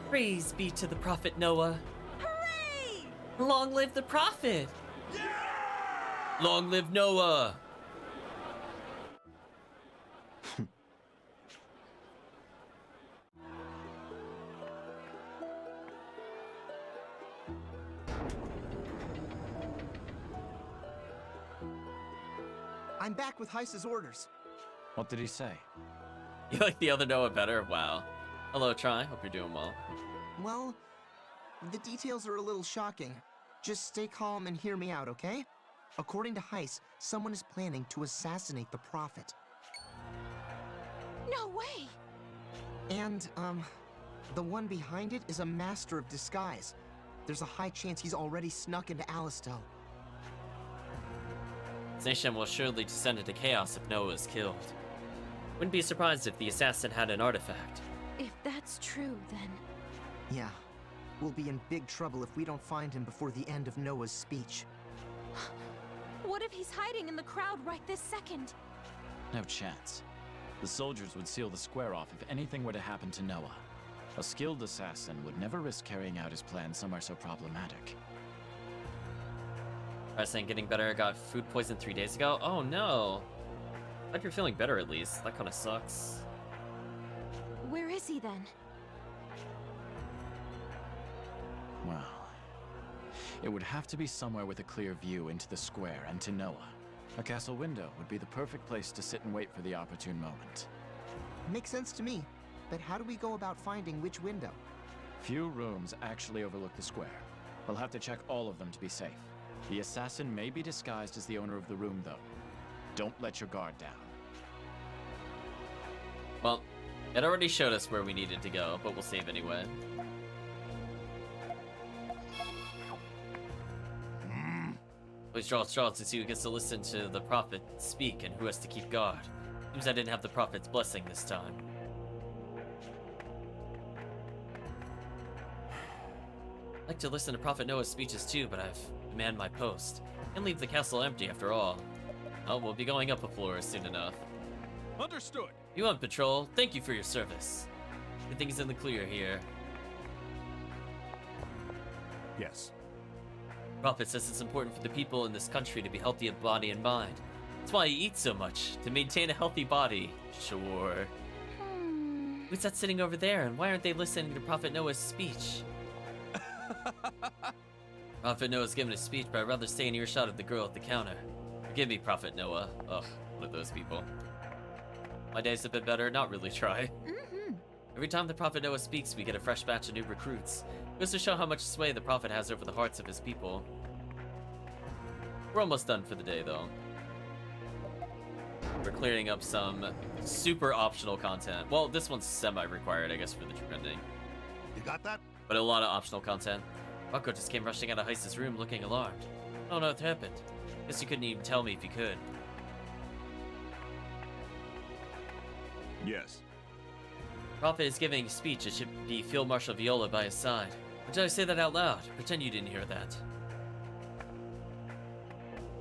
A: Praise be to the prophet Noah.
L: Hooray!
A: Long live the prophet!
K: Yeah!
A: Long live Noah!
H: I'm back with Heiss's orders.
D: What did he say?
A: You like the other Noah better? Wow. Hello, Try. Hope you're doing well.
H: Well, the details are a little shocking. Just stay calm and hear me out, okay? According to Heiss, someone is planning to assassinate the Prophet.
L: No way!
H: And, The one behind it is a master of disguise. There's a high chance he's already snuck into Alistel.
A: This nation will surely descend into chaos if Noah is killed. Wouldn't be surprised if the assassin had an artifact.
L: If that's true, then...
H: Yeah. We'll be in big trouble if we don't find him before the end of Noah's speech.
L: What if he's hiding in the crowd right this second?
D: No chance. The soldiers would seal the square off if anything were to happen to Noah. A skilled assassin would never risk carrying out his plan somewhere so problematic.
A: I was saying getting better. I got food poisoned 3 days ago. Oh no. Glad you're feeling better at least. That kind of sucks.
L: Where is he then?
D: Well, it would have to be somewhere with a clear view into the square and to Noah. A castle window would be the perfect place to sit and wait for the opportune moment.
H: Makes sense to me, but how do we go about finding which window?
D: Few rooms actually overlook the square. We'll have to check all of them to be safe. The assassin may be disguised as the owner of the room, though. Don't let your guard down.
A: Well, it already showed us where we needed to go, but we'll save anyway. Always draw straws to see who gets to listen to the prophet speak and who has to keep guard. Seems I didn't have the prophet's blessing this time. I'd like to listen to Prophet Noah's speeches too, but I've manned my post. Can't leave the castle empty after all. Oh, we'll be going up a floor soon enough.
S: Understood.
A: You on patrol, thank you for your service. Everything's in the clear here.
J: Yes.
A: Prophet says it's important for the people in this country to be healthy of body and mind. That's why he eats so much, to maintain a healthy body. Sure. Who's that sitting over there, and why aren't they listening to Prophet Noah's speech? Prophet Noah's giving a speech, but I'd rather stay in earshot of the girl at the counter. Forgive me, Prophet Noah. Ugh, one of those people. My day's a bit better, not really try. Every time the Prophet Noah speaks, we get a fresh batch of new recruits. It goes to show how much sway the Prophet has over the hearts of his people. We're almost done for the day, though. We're clearing up some super optional content. Well, this one's semi-required, I guess, for the trending.
J: You got that?
A: But a lot of optional content. Rocco just came rushing out of Heist's room looking alarmed. I don't know what happened. Guess you couldn't even tell me if you could.
Q: Yes.
A: Prophet is giving a speech. It should be Field Marshal Viola by his side. Or did I say that out loud? Pretend you didn't hear that.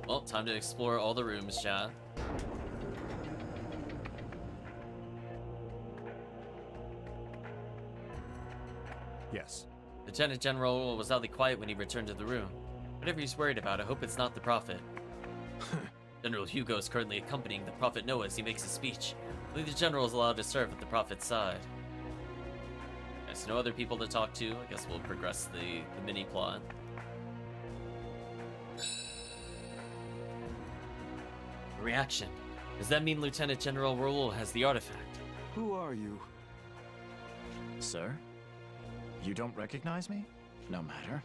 A: Well, time to explore all the rooms, chat.
J: Yes.
A: Lieutenant General was oddly quiet when he returned to the room. Whatever he's worried about, I hope it's not the Prophet. General Hugo is currently accompanying the Prophet Noah as he makes his speech. Only the General is allowed to serve at the Prophet's side. There's no other people to talk to. I guess we'll progress the mini-plot. Reaction. Does that mean Lieutenant General Raoul has the artifact?
Q: Who are you?
D: Sir? You don't recognize me? No matter.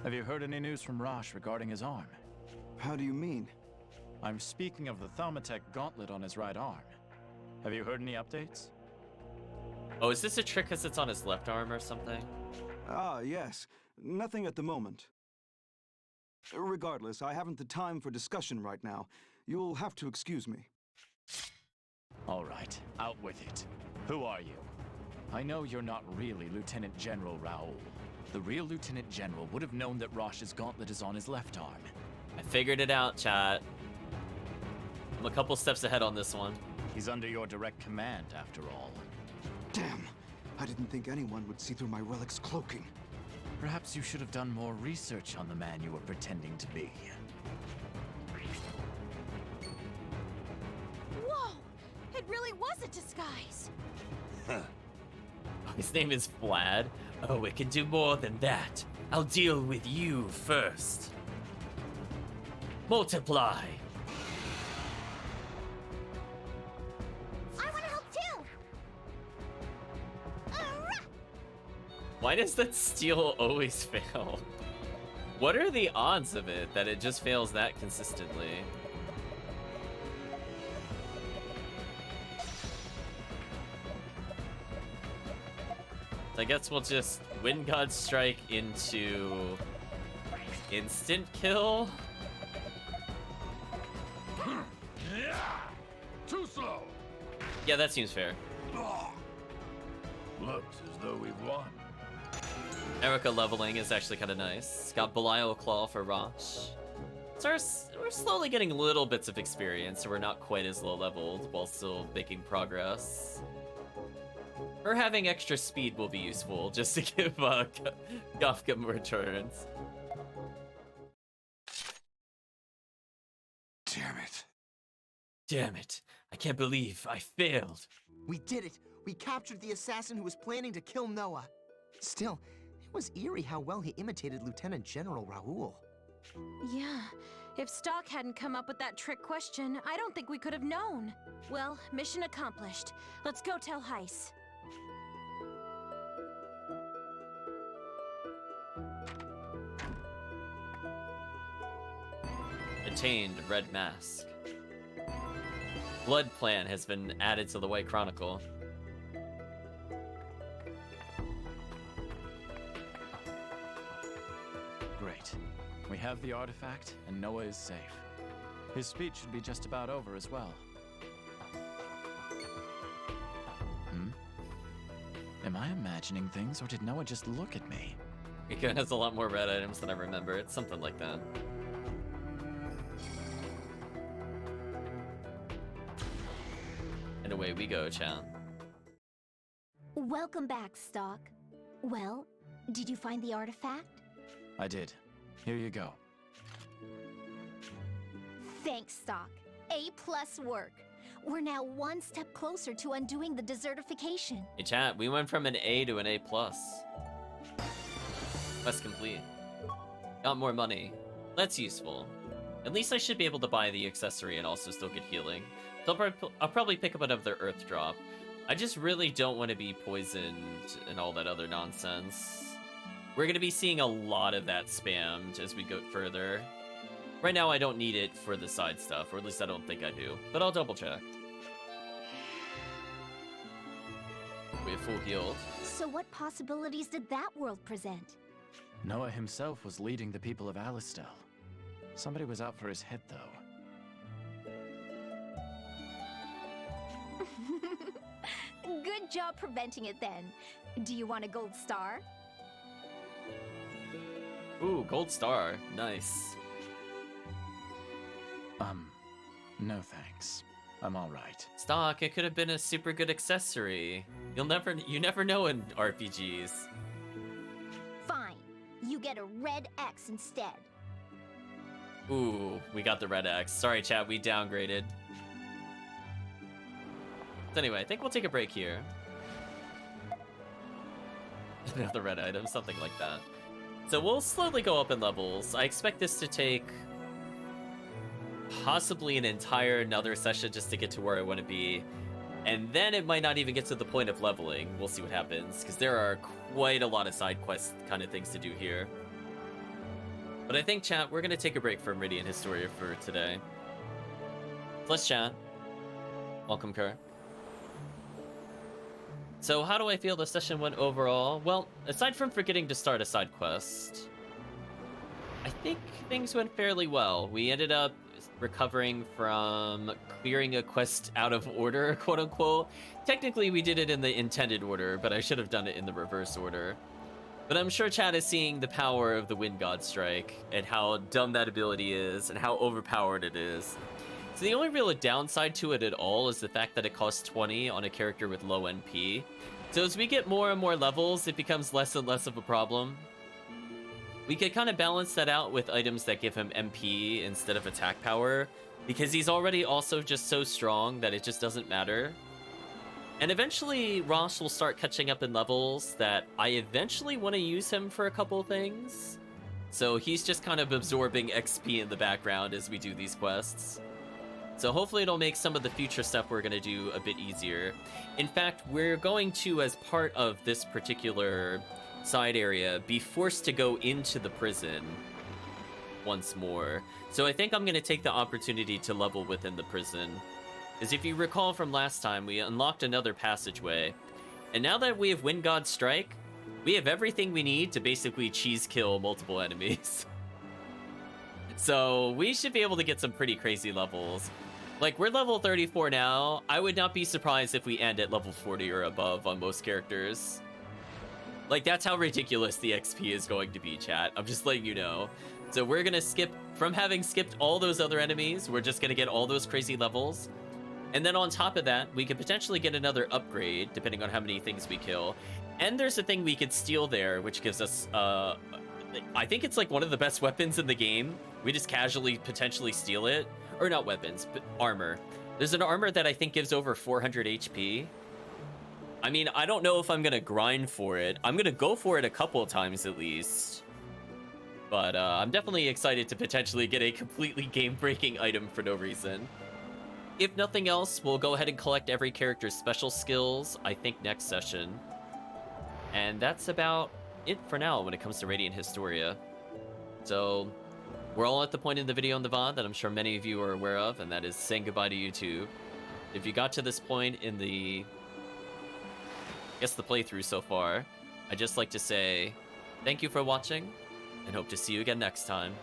D: Have you heard any news from Rosh regarding his arm?
Q: How do you mean?
D: I'm speaking of the Thaumatek gauntlet on his right arm. Have you heard any updates?
A: Oh, is this a trick because it's on his left arm or something?
Q: Ah, yes. Nothing at the moment. Regardless, I haven't the time for discussion right now. You'll have to excuse me.
D: All right, out with it. Who are you? I know you're not really Lieutenant General Raoul. The real Lieutenant General would have known that Rosh's gauntlet is on his left arm.
A: I figured it out, chat. I'm a couple steps ahead on this one.
D: He's under your direct command, after all.
Q: Damn! I didn't think anyone would see through my relic's cloaking.
D: Perhaps you should have done more research on the man you were pretending to be.
L: Whoa! It really was a disguise!
A: His name is Vlad. Oh, it can do more than that. I'll deal with you first. Multiply!
M: I want to help too!
A: Why does that steal always fail? What are the odds of it that it just fails that consistently? I guess we'll just Wind God Strike into instant kill.
E: Too slow.
A: Yeah, that seems fair.
E: Looks as though we've won.
A: Erica leveling is actually kind of nice. Got Belial Claw for Rosh. So we're slowly getting little bits of experience, so we're not quite as low leveled while still making progress. Her having extra speed will be useful, just to give Gafka more turns.
C: Damn it.
A: Damn it. I can't believe I failed.
H: We did it! We captured the assassin who was planning to kill Noah. Still, it was eerie how well he imitated Lieutenant General Raoul.
L: Yeah, if Stock hadn't come up with that trick question, I don't think we could have known. Well, mission accomplished. Let's go tell Heiss.
A: Attained Red Mask. Blood Plan has been added to the White Chronicle.
D: Great. We have the artifact, and Noah is safe. His speech should be just about over as well. Am I imagining things, or did Noah just look at me?
A: Mika has a lot more red items than I remember. It's something like that. And away we go, chan.
M: Welcome back, Stock. Well, did you find the artifact?
D: I did. Here you go.
M: Thanks, Stock. A+ work. We're now one step closer to undoing the desertification.
A: Hey chat, we went from an A to an A+. Quest complete. Got more money. That's useful. At least I should be able to buy the accessory and also still get healing. So I'll probably pick up another Earth Drop. I just really don't want to be poisoned and all that other nonsense. We're going to be seeing a lot of that spammed as we go further. Right now I don't need it for the side stuff, or at least I don't think I do. But I'll double check. We have full healed.
M: So what possibilities did that world present?
D: Noah himself was leading the people of Alistel. Somebody was out for his head, though.
M: Good job preventing it then. Do you want a gold star?
A: Ooh, gold star. Nice.
D: No thanks. I'm alright.
A: Stock, it could have been a super good accessory. You never know in RPGs.
M: Fine. You get a red X instead.
A: Ooh, we got the red X. Sorry, chat, we downgraded. So anyway, I think we'll take a break here. Another red item, something like that. So we'll slowly go up in levels. I expect this to take possibly an entire another session just to get to where I want to be. And then it might not even get to the point of leveling. We'll see what happens, because there are quite a lot of side quest kind of things to do here. But I think, chat, we're going to take a break from Radiant Historia for today. Let's chat. Welcome, Kerr. So how do I feel the session went overall? Well, aside from forgetting to start a side quest, I think things went fairly well. We ended up recovering from clearing a quest out of order, quote unquote. Technically, we did it in the intended order, but I should have done it in the reverse order. But I'm sure chat is seeing the power of the Wind God Strike and how dumb that ability is and how overpowered it is. So the only real downside to it at all is the fact that it costs 20 on a character with low NP. So as we get more and more levels, it becomes less and less of a problem. We could kind of balance that out with items that give him MP instead of attack power, because he's already also just so strong that it just doesn't matter. And eventually, Rosh will start catching up in levels that I eventually want to use him for a couple things. So he's just kind of absorbing XP in the background as we do these quests. So hopefully it'll make some of the future stuff we're going to do a bit easier. In fact, we're going to, as part of this particular side area, be forced to go into the prison once more. So I think I'm going to take the opportunity to level within the prison. Because if you recall from last time, we unlocked another passageway. And now that we have Wind God Strike, We have everything we need to basically cheese kill multiple enemies. So we should be able to get some pretty crazy levels. Like, we're level 34 now. I would not be surprised if we end at level 40 or above on most characters. Like, that's how ridiculous the XP is going to be, chat. I'm just letting you know. So we're gonna skip, from having skipped all those other enemies, we're just gonna get all those crazy levels. And then on top of that, we could potentially get another upgrade, depending on how many things we kill. And there's a thing we could steal there, which gives us, I think it's like one of the best weapons in the game. We just casually potentially steal it. Or not weapons, but armor. There's an armor that I think gives over 400 HP. I mean, I don't know if I'm gonna grind for it. I'm gonna go for it a couple of times at least. But I'm definitely excited to potentially get a completely game-breaking item for no reason. If nothing else, we'll go ahead and collect every character's special skills, I think, next session. And that's about it for now when it comes to Radiant Historia. So, we're all at the point in the video on the VOD that I'm sure many of you are aware of, and that is saying goodbye to YouTube. If you got to this point in the, I guess, the playthrough so far, I'd just like to say thank you for watching, and hope to see you again next time.